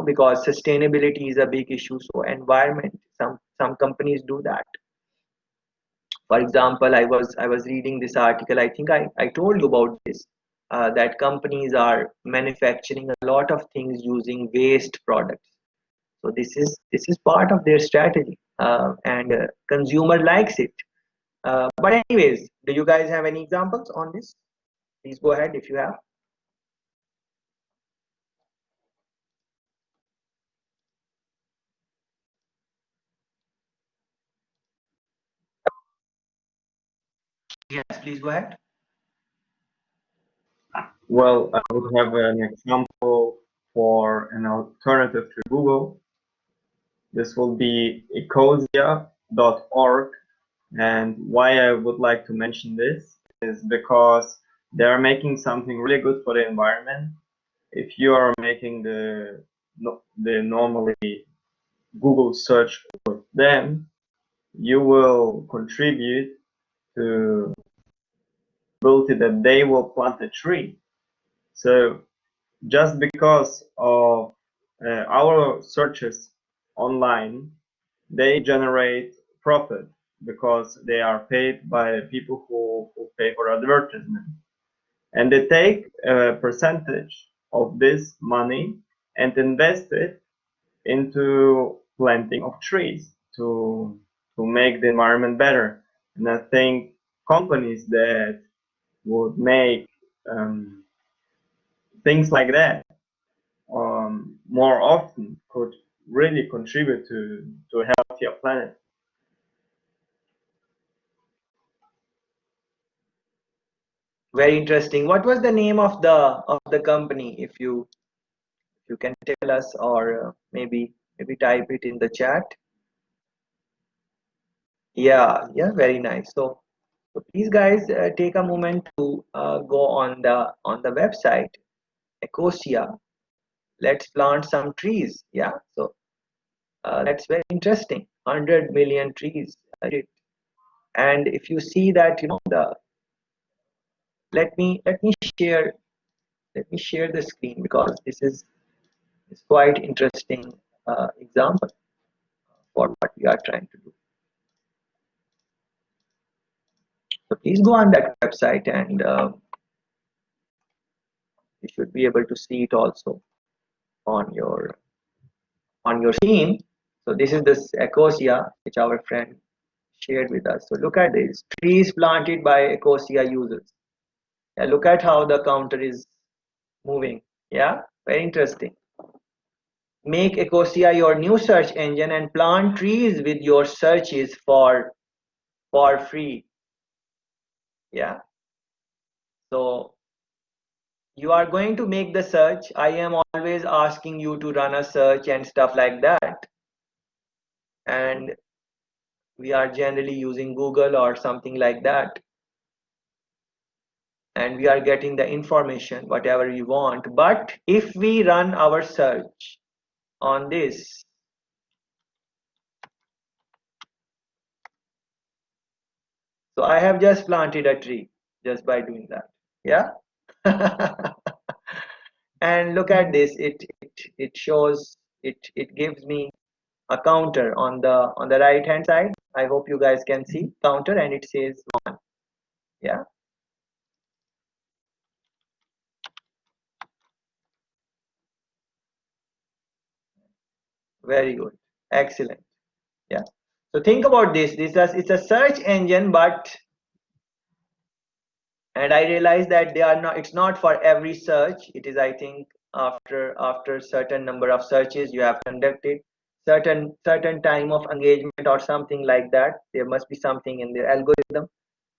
because sustainability is a big issue. So environment, some companies do that. For example, I was reading this article. I think I told you about this, that companies are manufacturing a lot of things using waste products. So this is part of their strategy, and consumer likes it. But anyways, do you guys have any examples on this? Please go ahead if you have. Yes, please go ahead. Well, I would have an example for an alternative to Google. This will be ecosia.org. And why I would like to mention this is because they are making something really good for the environment. If you are making the normally Google search with them, you will contribute to ability that they will plant a tree. So just because of our searches online, they generate profit because they are paid by people who pay for advertisement. And they take a percentage of this money and invest it into planting of trees to make the environment better. And I think companies that would make things like that more often could really contribute to a healthier planet. Very interesting. What was the name of the company, if you can tell us, or maybe type it in the chat. Yeah, yeah, very nice. So please guys, take a moment to go on the website Ecosia. Let's plant some trees. Yeah, so that's very interesting. 100 million trees. And if you see that, the let me share let me share the screen, because this is quite interesting example for what we are trying to do. So please go on that website, and you should be able to see it also on your screen. So this is this Ecosia which our friend shared with us. So look at this: trees planted by Ecosia users. Yeah, look at how the counter is moving. Yeah, very interesting. Make Ecosia your new search engine and plant trees with your searches for free. Yeah. So you are going to make the search. I am always asking you to run a search and stuff like that. And we are generally using Google or something like that. And we are getting the information, whatever we want. But if we run our search on this, so I have just planted a tree just by doing that. Yeah. And look at this, it shows, it gives me a counter on the right hand side. I hope you guys can see counter, and it says 1. Yeah, very good, excellent. Yeah, so think about this as it's a search engine, but and I realize that they are not, it's not for every search. It is, I think, after certain number of searches you have conducted, certain time of engagement or something like that, there must be something in their algorithm,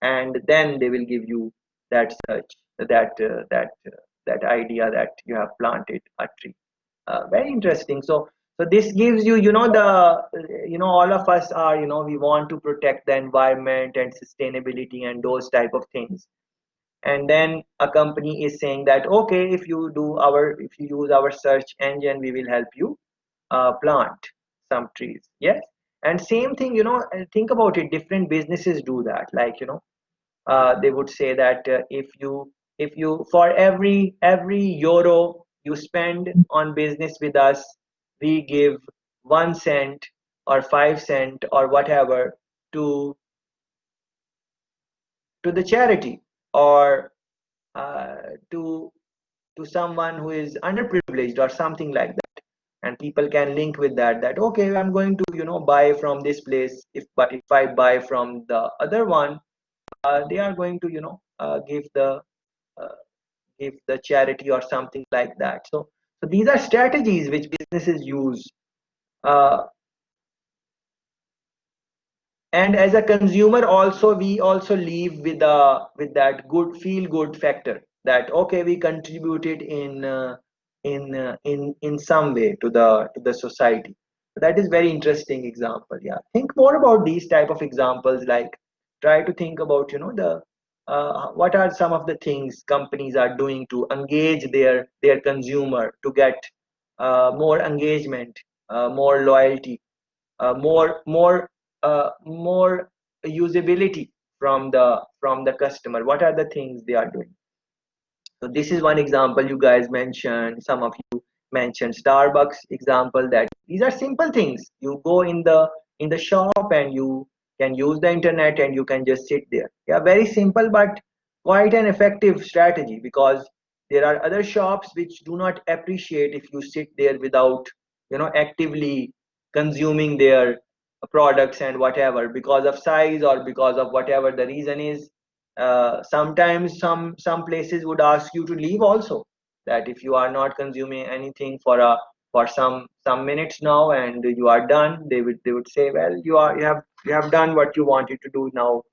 and then they will give you that search, that idea that you have planted a tree. Very interesting. So this gives you, all of us are, we want to protect the environment and sustainability and those type of things. And then a company is saying that, okay, if you use our search engine, we will help you plant some trees. Yes. And same thing, think about it, different businesses do that. Like, they would say that if you for every euro you spend on business with us, we give 1 cent or 5 cent or whatever to the charity, or uh, to someone who is underprivileged or something like that. And people can link with that okay, I'm going to buy from this place, but if I buy from the other one, they are going to uh, give the charity or something like that. So these are strategies which businesses use. uh, and as a consumer also, we also leave with that good feel good factor, that okay, we contributed in some way to the society. That is very interesting example. Yeah, think more about these type of examples. Like, try to think about the what are some of the things companies are doing to engage their consumer, to get more engagement, more loyalty, more usability from the customer. What are the things they are doing? So this is one example you guys mentioned. Some of you mentioned Starbucks example, that these are simple things. You go in the shop and you can use the internet and you can just sit there. Yeah, very simple, but quite an effective strategy, because there are other shops which do not appreciate if you sit there without actively consuming their products and whatever, because of size or because of whatever the reason is. Sometimes some places would ask you to leave also, that if you are not consuming anything for some minutes now and you are done, they would say, well, you have done what you wanted to do, now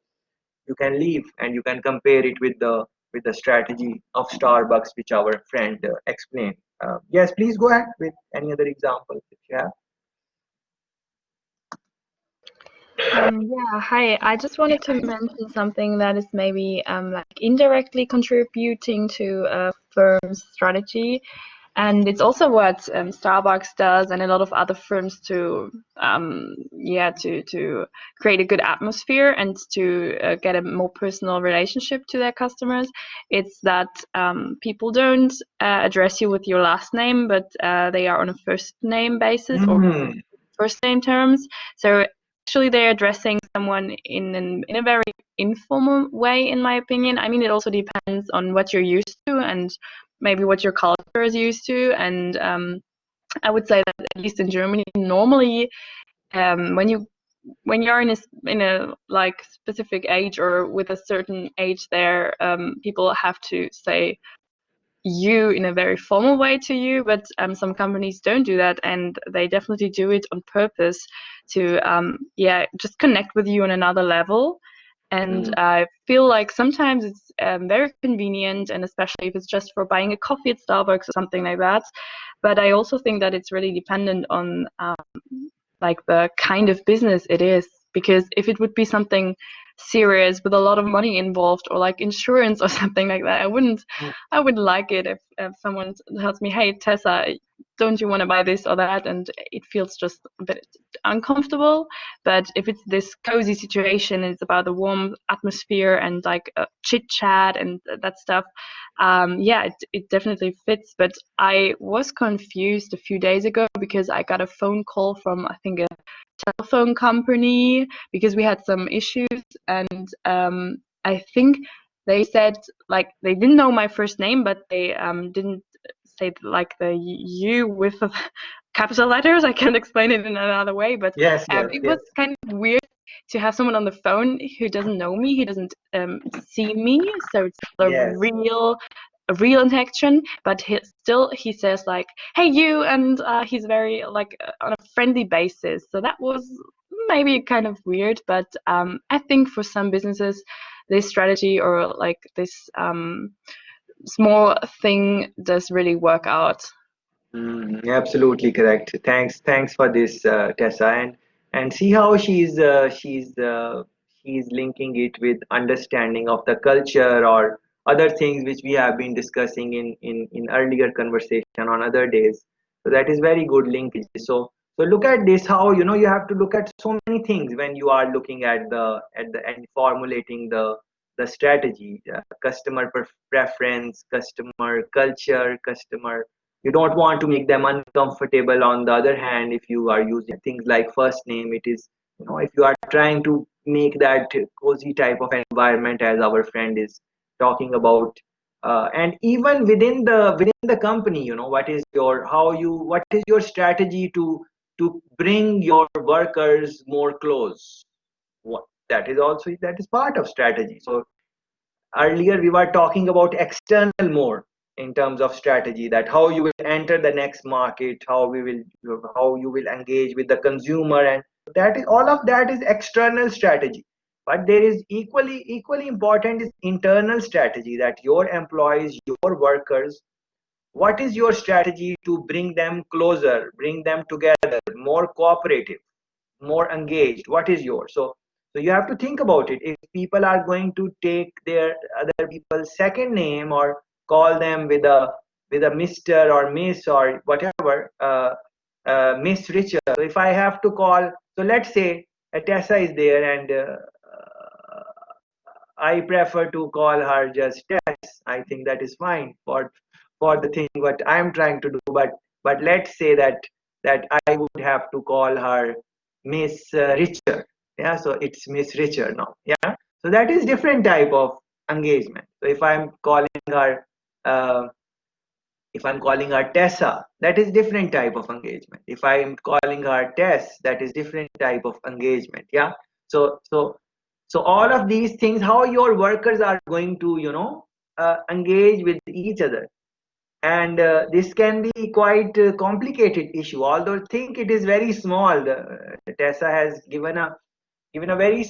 you can leave. And you can compare it with the strategy of Starbucks, which our friend explained. Yes, please go ahead with any other example if you have. Yeah, hi. I just wanted to mention something that is maybe like indirectly contributing to a firm's strategy, and it's also what Starbucks does and a lot of other firms to to create a good atmosphere and to get a more personal relationship to their customers. It's that people don't address you with your last name, but they are on a first name basis or first name terms. So actually they're addressing someone in a very informal way, in my opinion. I mean, it also depends on what you're used to and maybe what your culture is used to. And I would say that at least in Germany, normally when you're in a like specific age or with a certain age there, people have to say you in a very formal way to you, but some companies don't do that, and they definitely do it on purpose to just connect with you on another level. And I feel like sometimes it's very convenient, and especially if it's just for buying a coffee at Starbucks or something like that. But I also think that it's really dependent on like the kind of business it is, because if it would be something serious with a lot of money involved, or like insurance or something like that, I wouldn't like it if someone tells me, hey Tessa, don't you want to buy this or that, and it feels just a bit uncomfortable. But if it's this cozy situation, it's about the warm atmosphere and like chit chat and that stuff, it definitely fits. But I was confused a few days ago because I got a phone call from, I think, a telephone company, because we had some issues, and I think they said, like, they didn't know my first name, but they didn't say like the U with capital letters. I can't explain it in another way, but Yes, it was kind of weird to have someone on the phone who doesn't know me, who doesn't see me, so it's not a real interaction, but he says like, hey you, and he's very like on a friendly basis. So that was maybe kind of weird, but I think for some businesses this strategy, or like this small thing, does really work out. Absolutely correct. Thanks for this, Tessa, and see how she's linking it with understanding of the culture or other things which we have been discussing in earlier conversation on other days. So that is very good linkage. So look at this, how you have to look at so many things when you are looking at the and formulating the strategy, customer preference, customer culture, customer. You don't want to make them uncomfortable. On the other hand, if you are using things like first name, it is, if you are trying to make that cozy type of environment as our friend is talking about, and even within the company, what is your strategy to bring your workers more close. That is part of strategy. So earlier we were talking about external more in terms of strategy, that how you will enter the next market, how you will engage with the consumer, and that is all of that is external strategy. But there is equally important is internal strategy, that your employees, your workers, what is your strategy to bring them closer, bring them together, more cooperative, more engaged? What is yours? So you have to think about it. If people are going to take their other people's second name, or call them with a Mr. or Miss or whatever, Miss Richard. So if I have to call, so let's say Tessa is there, and I prefer to call her just Tess. I think that is fine for the thing what I am trying to do. But let's say that I would have to call her Miss Richard. Yeah, so it's Miss Richard now. Yeah, so that is different type of engagement. So uh, if I'm calling her Tessa, that is different type of engagement. If I'm calling her Tess, that is different type of engagement. Yeah. So all of these things, how your workers are going to engage with each other, and this can be quite a complicated issue. Although think it is very small. Tessa has given a very,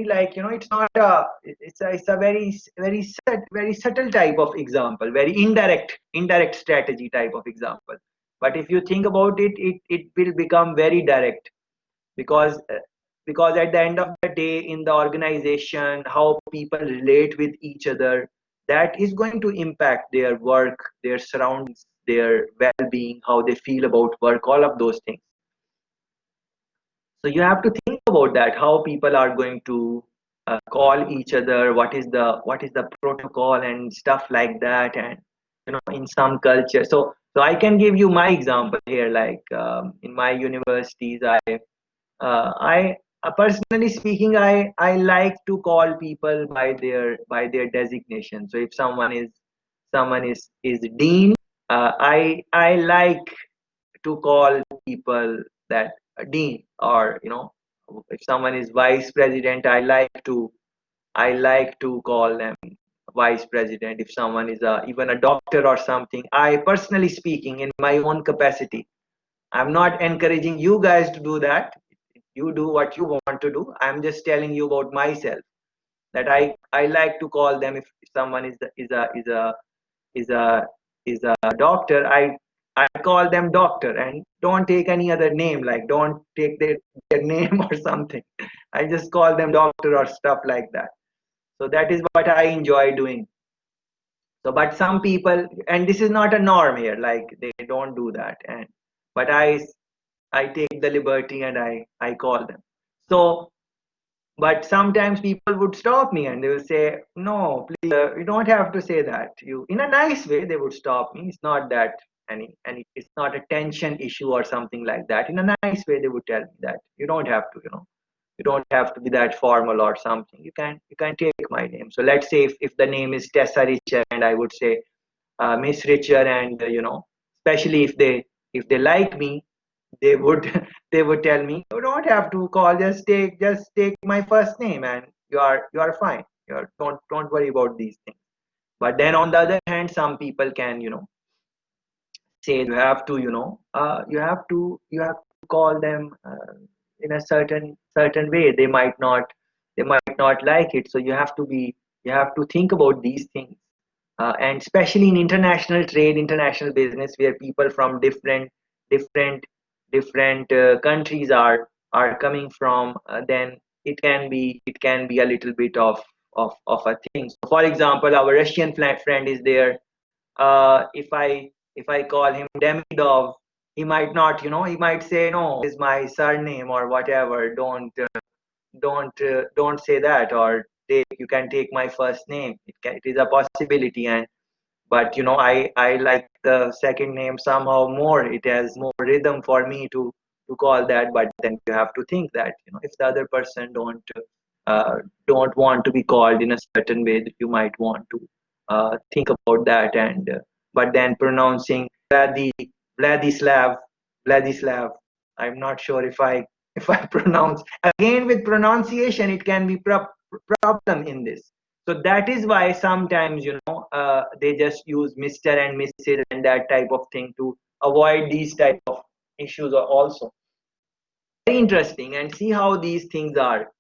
like, it's not a it's a very subtle type of example, very indirect strategy type of example. But if you think about it, it will become very direct, because at the end of the day, in the organization, how people relate with each other, that is going to impact their work, their surroundings, their well-being, how they feel about work, all of those things. So you have to think about that, how people are going to call each other, what is the protocol and stuff like that, and in some culture. So I can give you my example here. Like in my universities, personally speaking, I like to call people by their designation. So if someone is dean, I like to call people that dean, or if someone is vice president, I like to call them vice president. If someone is even a doctor or something, I personally speaking, in my own capacity, I'm not encouraging you guys to do that. You do what you want to do. I'm just telling you about myself, that I like to call them. If someone is a doctor, I call them doctor, and don't take any other name, like don't take their name or something. I just call them doctor or stuff like that. So that is what I enjoy doing. So, but some people, and this is not a norm here, like they don't do that, and but I take the liberty and I call them. So, but sometimes people would stop me and they will say, no, please, you don't have to say that. You, in a nice way, they would stop me. It's not that any it's not a tension issue or something like that. In a nice way, they would tell me that you don't have to, you don't have to be that formal or something. You can take my name. So let's say if the name is Tessa Richer, and I would say Miss Richer, and especially if they like me, they would they would tell me, you don't have to call, just take my first name, and you are fine. Don't worry about these things. But then on the other hand, some people can say you have to you have to call them in a certain way. They might not like it, so you have to think about these things. And especially in international trade, international business, where people from different different countries are coming from, then it can be a little bit of a thing. So for example, our Russian friend is there. If I call him Demidov, he might not, he might say, no, is my surname or whatever. Don't say that, or you can take my first name. It is a possibility. And but I like the second name somehow more. It has more rhythm for me to call that. But then you have to think that if the other person uh, don't want to be called in a certain way, that you might want to think about that. And but then pronouncing Vladislav Vladislav, I'm not sure if I pronounce, again, with pronunciation it can be problem in this. So that is why sometimes they just use Mr. and Mrs. and that type of thing to avoid these type of issues also. Very interesting, and see how these things are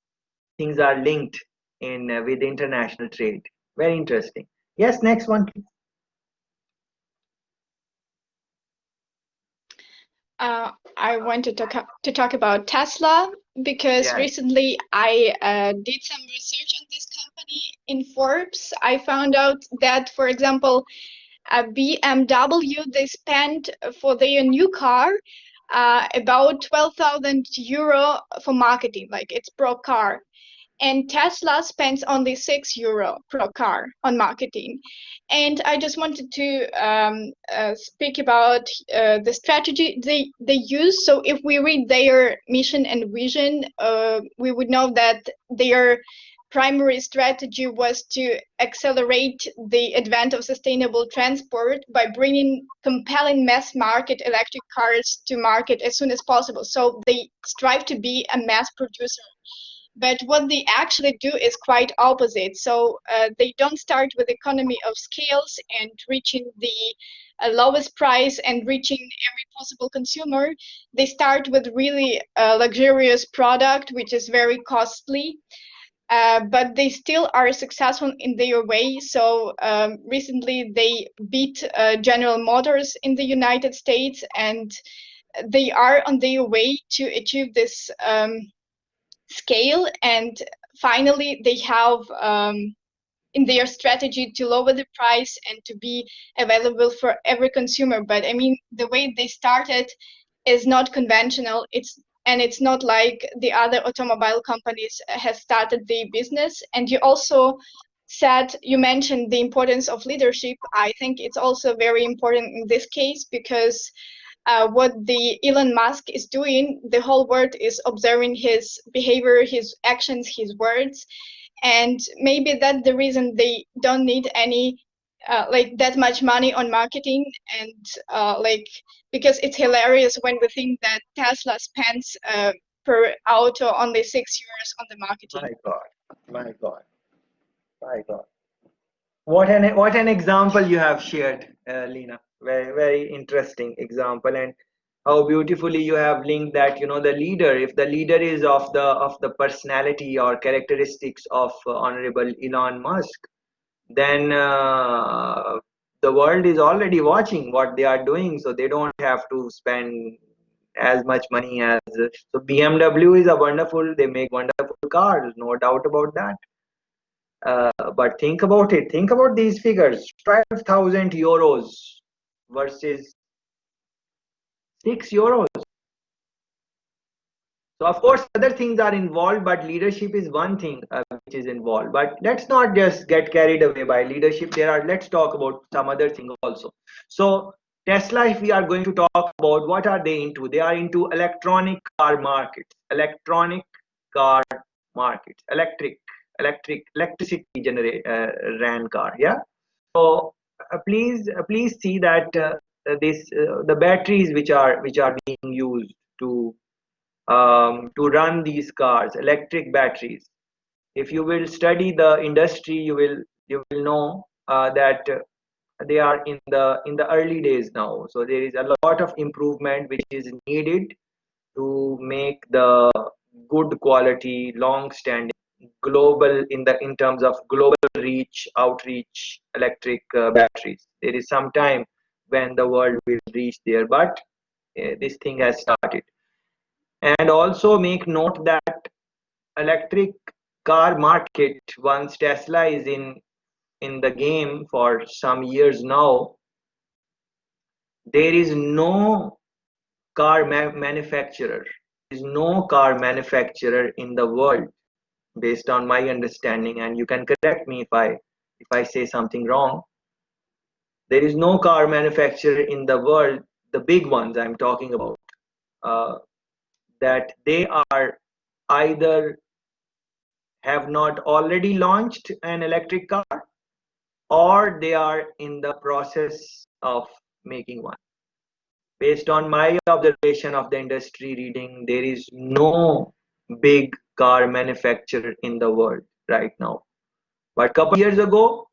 linked in with international trade. Very interesting. Yes, next one, please. I want to talk about Tesla because Yeah. recently I did some research on this company in Forbes. I found out that, for example, BMW, they spent for their new car about 12,000 euro for marketing, like it's pro car. And Tesla spends only €6 per car on marketing. And I just wanted to speak about the strategy they use. So if we read their mission and vision, we would know that their primary strategy was to accelerate the advent of sustainable transport by bringing compelling mass market electric cars to market as soon as possible. So they strive to be a mass producer. But what they actually do is quite opposite. So they don't start with economy of scales and reaching the lowest price and reaching every possible consumer. They start with really luxurious product, which is very costly. But they still are successful in their way. So recently they beat General Motors in the United States, and they are on their way to achieve this scale. And finally, they have in their strategy to lower the price and to be available for every consumer. But I mean, the way they started is not conventional. It's not like the other automobile companies has started their business. And you mentioned the importance of leadership. I think it's also very important in this case because what the Elon Musk is doing. The whole world is observing his behavior, his actions, his words, and maybe that's the reason they don't need any like that much money on marketing, and like, because it's hilarious when we think that Tesla spends per auto only €6 on the marketing. My God, my God, my God. What an example you have shared, Lena. Very interesting example, and how beautifully you have linked that. The leader, if the leader is of the personality or characteristics of Honorable Elon Musk, then the world is already watching what they are doing, so they don't have to spend as much money as. So BMW is a wonderful. They make wonderful cars, no doubt about that. But think about it. Think about these figures: €12,000 versus €6. So of course, other things are involved, but leadership is one thing which is involved. But let's not just get carried away by leadership. Let's talk about some other thing also. So Tesla, if we are going to talk about, what are they into? They are into electronic car markets, electricity ran car. Yeah. So please see that the batteries which are being used to run these cars, electric batteries. If you will study the industry, you will know that they are in the early days now. So there is a lot of improvement which is needed to make the good quality, long-standing, global in terms of global outreach electric batteries. There is some time when the world will reach there, but this thing has started. And also make note that electric car market, once Tesla is in the game for some years now, there is no car manufacturer. There is no car manufacturer in the world, based on my understanding, and you can correct me if I say something wrong. There is no car manufacturer in the world, the big ones I'm talking about, that they are either have not already launched an electric car, or they are in the process of making one. Based on my observation of the industry reading, there is no big car manufacturer in the world right now. But a couple years ago,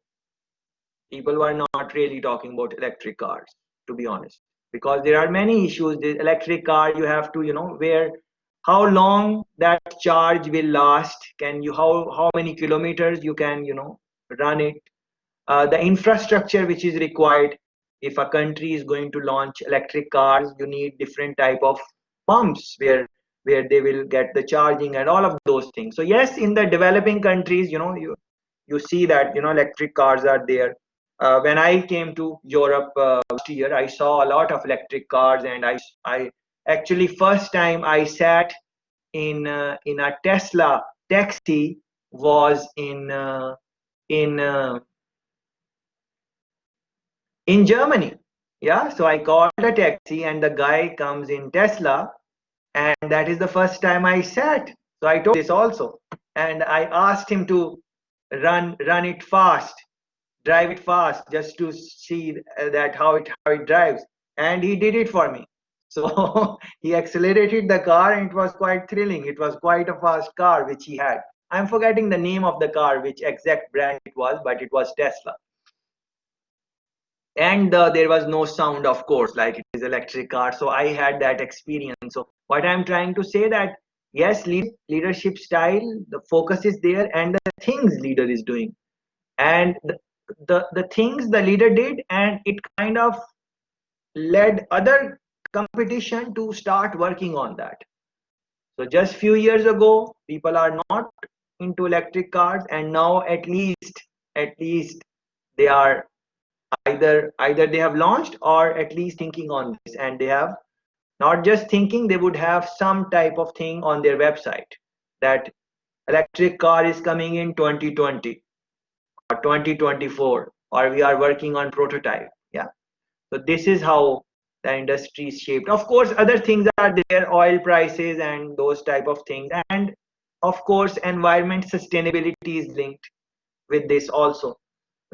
people were not really talking about electric cars, to be honest, because there are many issues. The electric car, you have to, how long that charge will last, how many kilometers you can, run it, the infrastructure which is required. If a country is going to launch electric cars, you need different type of pumps where they will get the charging and all of those things. So yes, in the developing countries, you see that electric cars are there. When I came to Europe last year, I saw a lot of electric cars, and I actually, first time I sat in a Tesla taxi was in Germany. Yeah, so I called a taxi, and the guy comes in Tesla, and that is the first time I sat. So I told this also, and I asked him to run it fast, drive it fast, just to see that how it drives, and he did it for me. So he accelerated the car, and it was quite thrilling. It was quite a fast car which he had. I'm forgetting the name of the car, which exact brand it was, but it was Tesla. And there was no sound, of course, like it is electric car. So I had that experience. So what I'm trying to say that, yes, leadership style, the focus is there, and the things leader is doing, and the things the leader did, and it kind of led other competition to start working on that. So just few years ago, people are not into electric cars, and now at least they are either they have launched, or at least thinking on this, and they have not just thinking, they would have some type of thing on their website that electric car is coming in 2020 or 2024, or we are working on prototype. Yeah, so this is how the industry is shaped. Of course, other things are there, oil prices and those type of things, and of course, environment sustainability is linked with this also.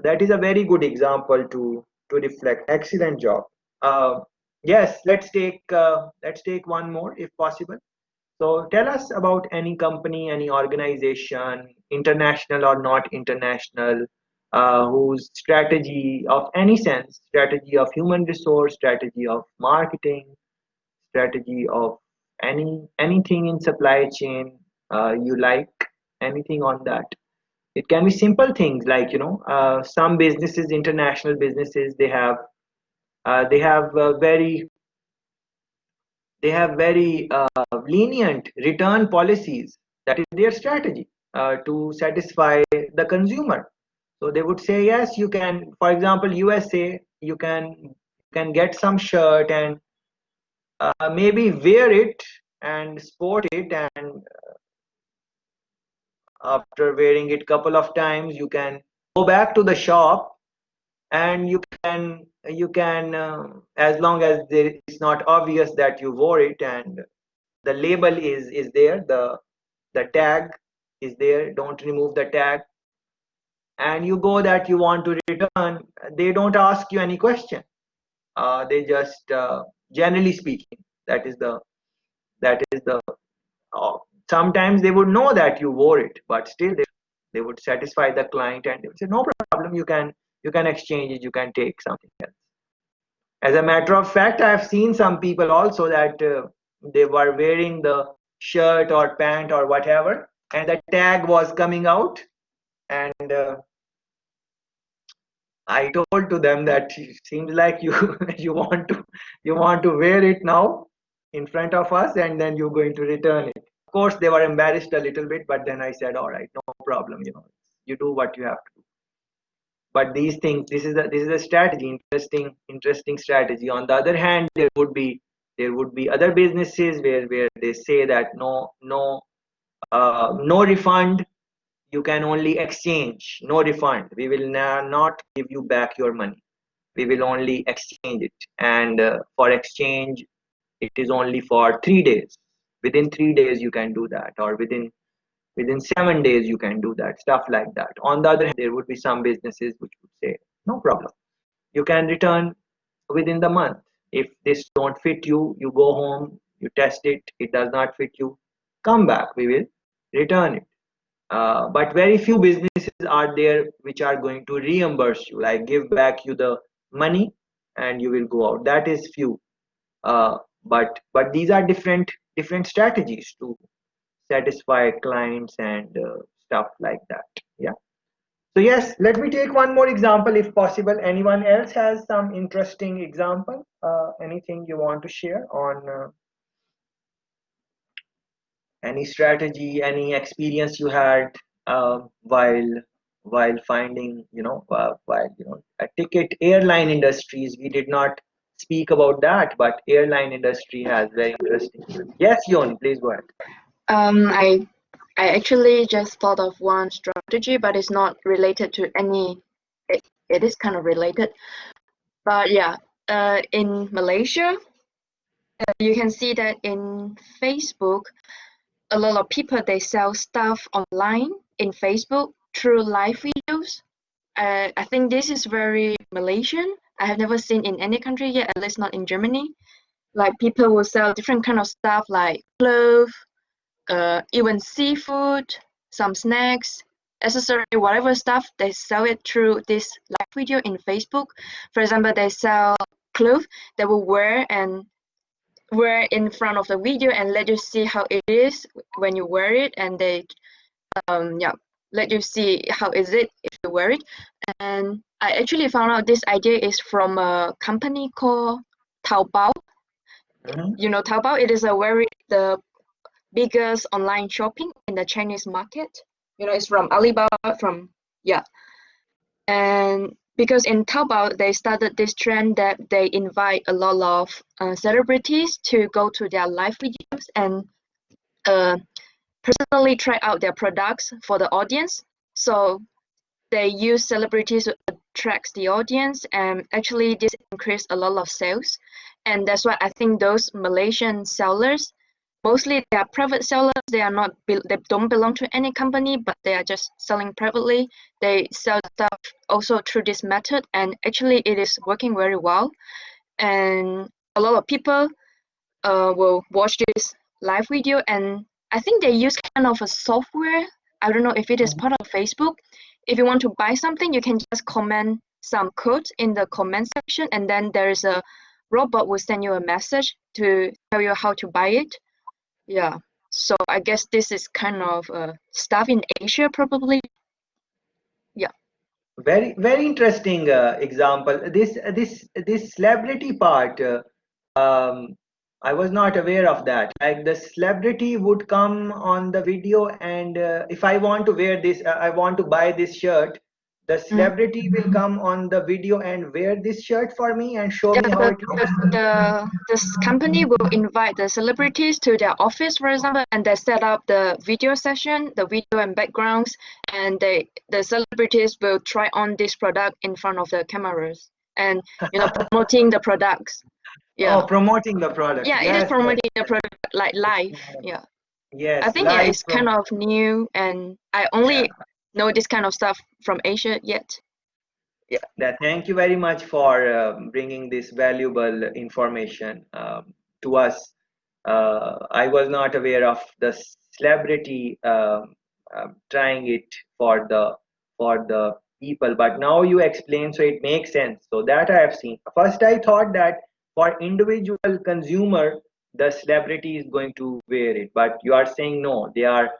That is a very good example to reflect. Excellent job. Yes, let's take one more if possible. So tell us about any company, any organization, international or not international, whose strategy of any sense, strategy of human resource, strategy of marketing, strategy of anything in supply chain, you like anything on that. It can be simple things like, some businesses, international businesses, they have very lenient return policies. That is their strategy to satisfy the consumer. So they would say, yes, you can. For example, USA, you can get some shirt and maybe wear it and sport it, and after wearing it couple of times, you can go back to the shop, and you can as long as it's not obvious that you wore it, and the label is there, the tag is there, don't remove the tag, and you go that you want to return, they don't ask you any question. They just generally speaking, that is the uh, sometimes they would know that you wore it, but still they would satisfy the client, and they would say, no problem, you can exchange it, you can take something else. As a matter of fact, I have seen some people also that they were wearing the shirt or pant or whatever, and the tag was coming out, and I told to them that it seems like you you want to wear it now in front of us, and then you're going to return it. Of course, they were embarrassed a little bit, but then I said, all right, no problem, you do what you have to do. But these things, this is a strategy, interesting strategy. On the other hand, there would be other businesses where they say that no refund, you can only exchange, no refund, we will not give you back your money, we will only exchange it, and for exchange it is only for 3 days. Within 3 days you can do that, or within 7 days you can do that, stuff like that. On the other hand, there would be some businesses which would say, no problem, you can return within the month. If this don't fit you, you go home, you test it, it does not fit you, come back, we will return it. But very few businesses are there which are going to reimburse you, like give back you the money and you will go out. That is few. But these are different strategies to satisfy clients and stuff like that. Yeah. So yes, let me take one more example if possible. Anyone else has some interesting example? Anything you want to share on any strategy, any experience you had while finding, while a ticket airline industries. We did not speak about that, but airline industry has very interesting. Yes, Yoni, please go ahead. I actually just thought of one strategy, but it's not related to any. It is kind of related, but yeah. In Malaysia, you can see that in Facebook, a lot of people they sell stuff online in Facebook through live videos. I think this is very Malaysian. I have never seen in any country yet, at least not in Germany. Like people will sell different kind of stuff like clothes, even seafood, some snacks, accessory, whatever stuff. They sell it through this live video in Facebook. For example, they sell clothes they will wear in front of the video and let you see how it is when you wear it, and they let you see how is it if you wear it. And I actually found out this idea is from a company called Taobao. You know Taobao, it is the biggest online shopping in the Chinese market. It's from Alibaba, and because in Taobao they started this trend that they invite a lot of celebrities to go to their live videos and personally try out their products for the audience. So they use celebrities to attract the audience, and actually this increased a lot of sales. and that's why I think those Malaysian sellers, mostly they are private sellers. They are not, they don't belong to any company, but they are just selling privately. They sell stuff also through this method, and actually it is working very well. And a lot of people will watch this live video, and I think they use kind of a software. I don't know if it is part of Facebook. If you want to buy something, you can just comment some code in the comment section, and then there is a robot will send you a message to tell you how to buy it. Yeah. So I guess this is kind of stuff in Asia probably. Yeah. Very interesting example. This celebrity part. I was not aware of that. Like the celebrity would come on the video, and if I want to wear this, I want to buy this shirt. The celebrity will come on the video and wear this shirt for me and show me how it looks. This company will invite the celebrities to their office, for example, and they set up the video session, the video and backgrounds, and the celebrities will try on this product in front of the cameras and promoting the products. Yeah. Oh, promoting the product. Yeah, yes, it is promoting the product like live. Yeah. Yes, I think it's kind of new, and I only know this kind of stuff from Asia yet. Yeah. Thank you very much for bringing this valuable information to us. I was not aware of the celebrity trying it for the people, but now you explain, so it makes sense. So that I have seen. First, I thought that for individual consumer, the celebrity is going to wear it, but you are saying no, they are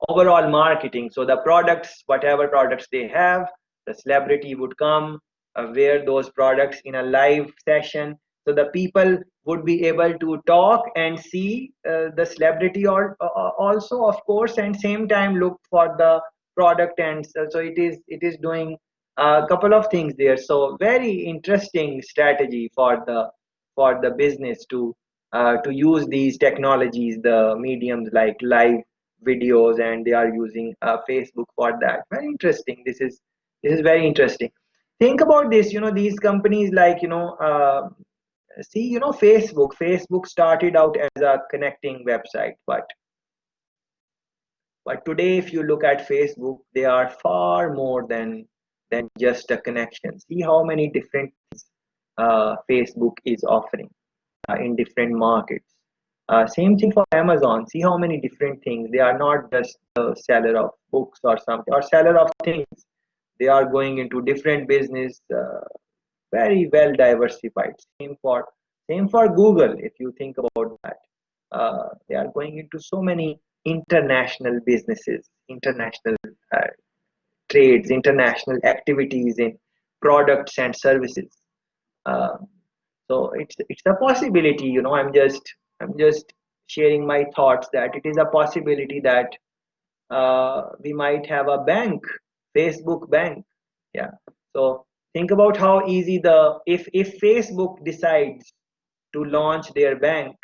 overall marketing. So the products, whatever products they have, the celebrity would come wear those products in a live session, so the people would be able to talk and see the celebrity or also, of course, and same time look for the product. And so it is doing a couple of things there. So very interesting strategy for the business to use these technologies, the mediums like live videos, and they are using Facebook for that. Very interesting. This is very interesting. Think about this, these companies like, see, Facebook started out as a connecting website, but today if you look at Facebook, they are far more than just a connection. See how many different Facebook is offering in different markets. Same thing for Amazon. See how many different things. They are not just a seller of books or something, or seller of things. They are going into different business, very well diversified. Same for Google. If you think about that, they are going into so many international businesses, international trades, international activities in products and services. So it's a possibility. I'm just sharing my thoughts that it is a possibility that we might have a bank, Facebook bank. Yeah. So think about how easy if Facebook decides to launch their bank,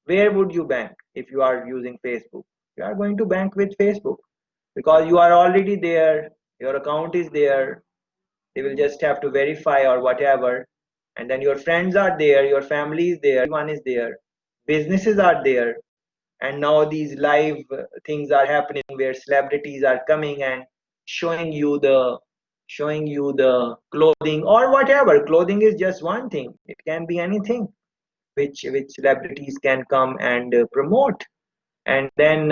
where would you bank if you are using Facebook? You are going to bank with Facebook because you are already there, your account is there. They will just have to verify or whatever, and then your friends are there, your family is there, everyone is there, businesses are there. And now these live things are happening where celebrities are coming and showing you the clothing or whatever. Clothing is just one thing, it can be anything which celebrities can come and promote. And then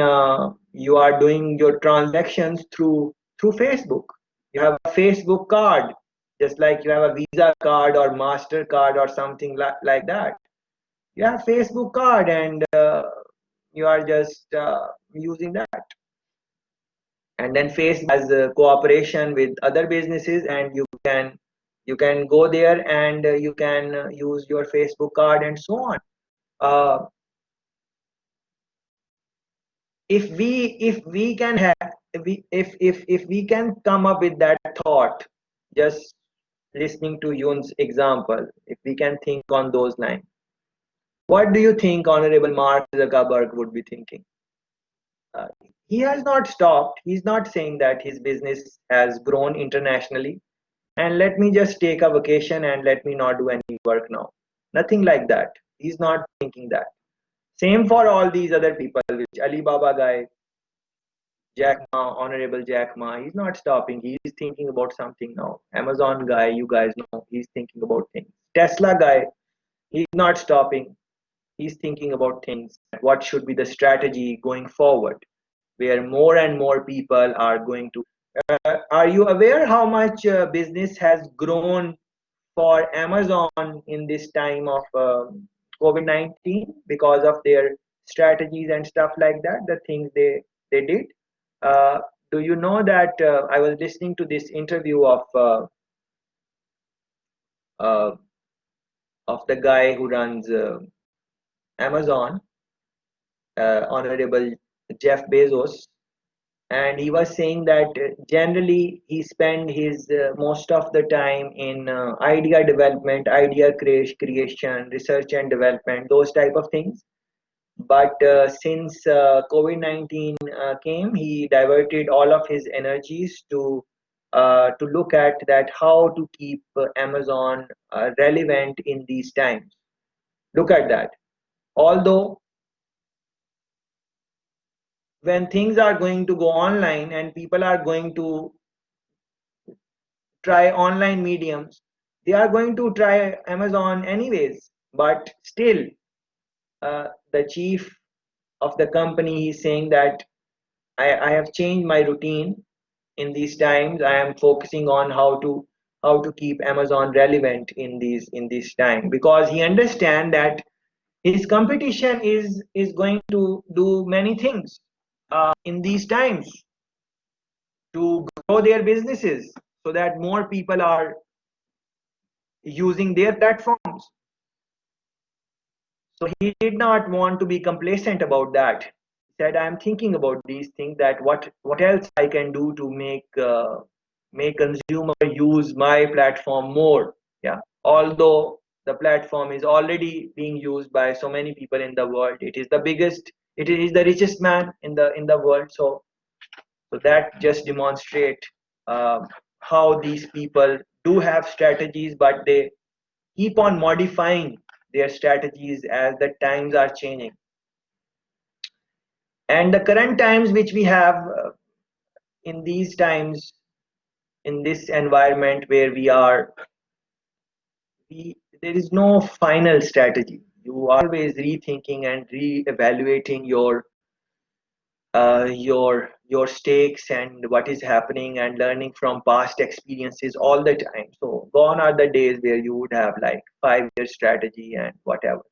you are doing your transactions through Facebook. You have a Facebook card, just like you have a Visa card or MasterCard or something like that. You have Facebook card, and you are just using that. And then Facebook has a cooperation with other businesses, and you can go there and you can use your Facebook card and so on. If we can have if we can come up with that thought, just listening to Yun's example, if we can think on those lines, what do you think Honorable Mark Zuckerberg would be thinking? He has not stopped. He's not saying that his business has grown internationally and let me just take a vacation and let me not do any work now. Nothing like that. He's not thinking that. Same for all these other people, which Alibaba guy, Jack Ma, Honorable Jack Ma, he's not stopping. He's thinking about something now. Amazon guy, you guys know, he's thinking about things. Tesla guy, he's not stopping. He's thinking about things. What should be the strategy going forward, where more and more people are going to. Are you aware how much business has grown for Amazon in this time of COVID-19 because of their strategies and stuff like that, the things they did? Uh, do you know that I was listening to this interview uh, of the guy who runs Amazon, Honorable Jeff Bezos, and he was saying that generally he spend his most of the time in idea development, idea creation, research and development, those type of things. But since COVID-19 came, he diverted all of his energies to look at that how to keep Amazon relevant in these times. Look at that. Although when things are going to go online and people are going to try online mediums, they are going to try Amazon anyways. But still, the chief of the company is saying that I have changed my routine in these times. I am focusing on how to keep Amazon relevant in this time, because he understand that his competition is going to do many things in these times to grow their businesses so that more people are using their platforms. So he did not want to be complacent about that. He said, I'm thinking about these things, that what else I can do to make consumer use my platform more. Yeah. Although the platform is already being used by so many people in the world, it is the biggest, it is the richest man in the world. So that just demonstrate how these people do have strategies, but they keep on modifying their strategies as the times are changing. And the current times which we have in these times, in this environment where we are, there is no final strategy. You are always rethinking and re-evaluating your stakes and what is happening, and learning from past experiences all the time. So gone are the days where you would have like 5-year strategy and whatever.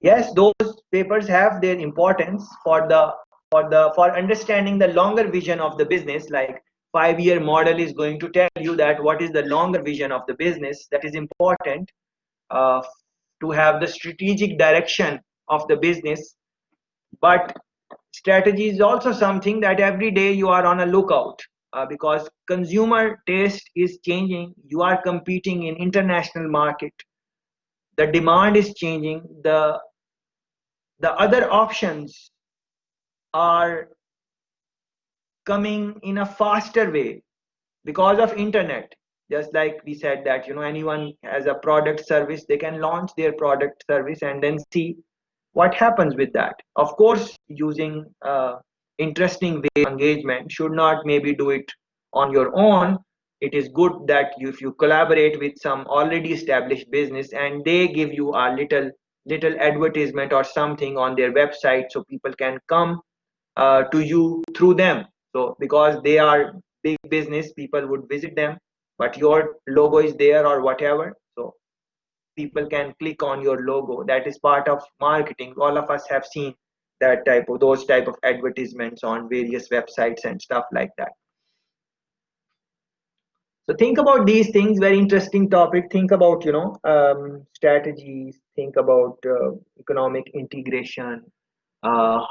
Yes, those papers have their importance for understanding the longer vision of the business. Like 5-year model is going to tell you that what is the longer vision of the business. That is important uh, to have the strategic direction of the business. But strategy is also something that every day you are on a lookout, because consumer taste is changing. You are competing in international market. The demand is changing. The other options are coming in a faster way because of internet. Just like we said that anyone has a product service, they can launch their product service and then see what happens with that. Of course, using interesting way of engagement, should not maybe do it on your own. It is good that if you collaborate with some already established business and they give you a little advertisement or something on their website, so people can come to you through them. So because they are big business, people would visit them, but your logo is there or whatever, so people can click on your logo. That is part of marketing. All of us have seen those type of advertisements on various websites and stuff like that. So think about these things. Very interesting topic. Think about strategies. Think about economic integration. Uh,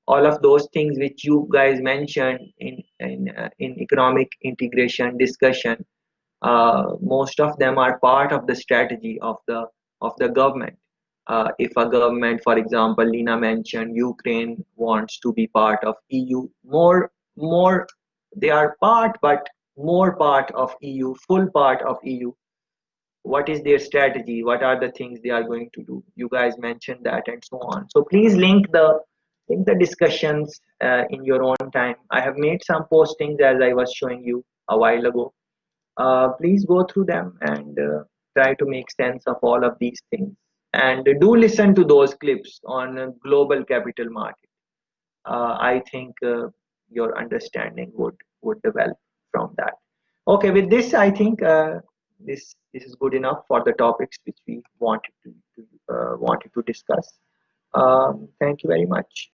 all of those things which you guys mentioned in economic integration discussion, most of them are part of the strategy of the government. If a government, for example, Lina mentioned Ukraine wants to be part of EU, more they are part, but more part of EU, full part of EU. what is their strategy, what are the things they are going to do. You guys mentioned that and so on. So please link the discussions in your own time. I have made some postings as I was showing you a while ago. Please go through them and try to make sense of all of these things. And do listen to those clips on global capital market. I think your understanding would develop from that. Okay, with this, I think this is good enough for the topics which we wanted to discuss. Thank you very much.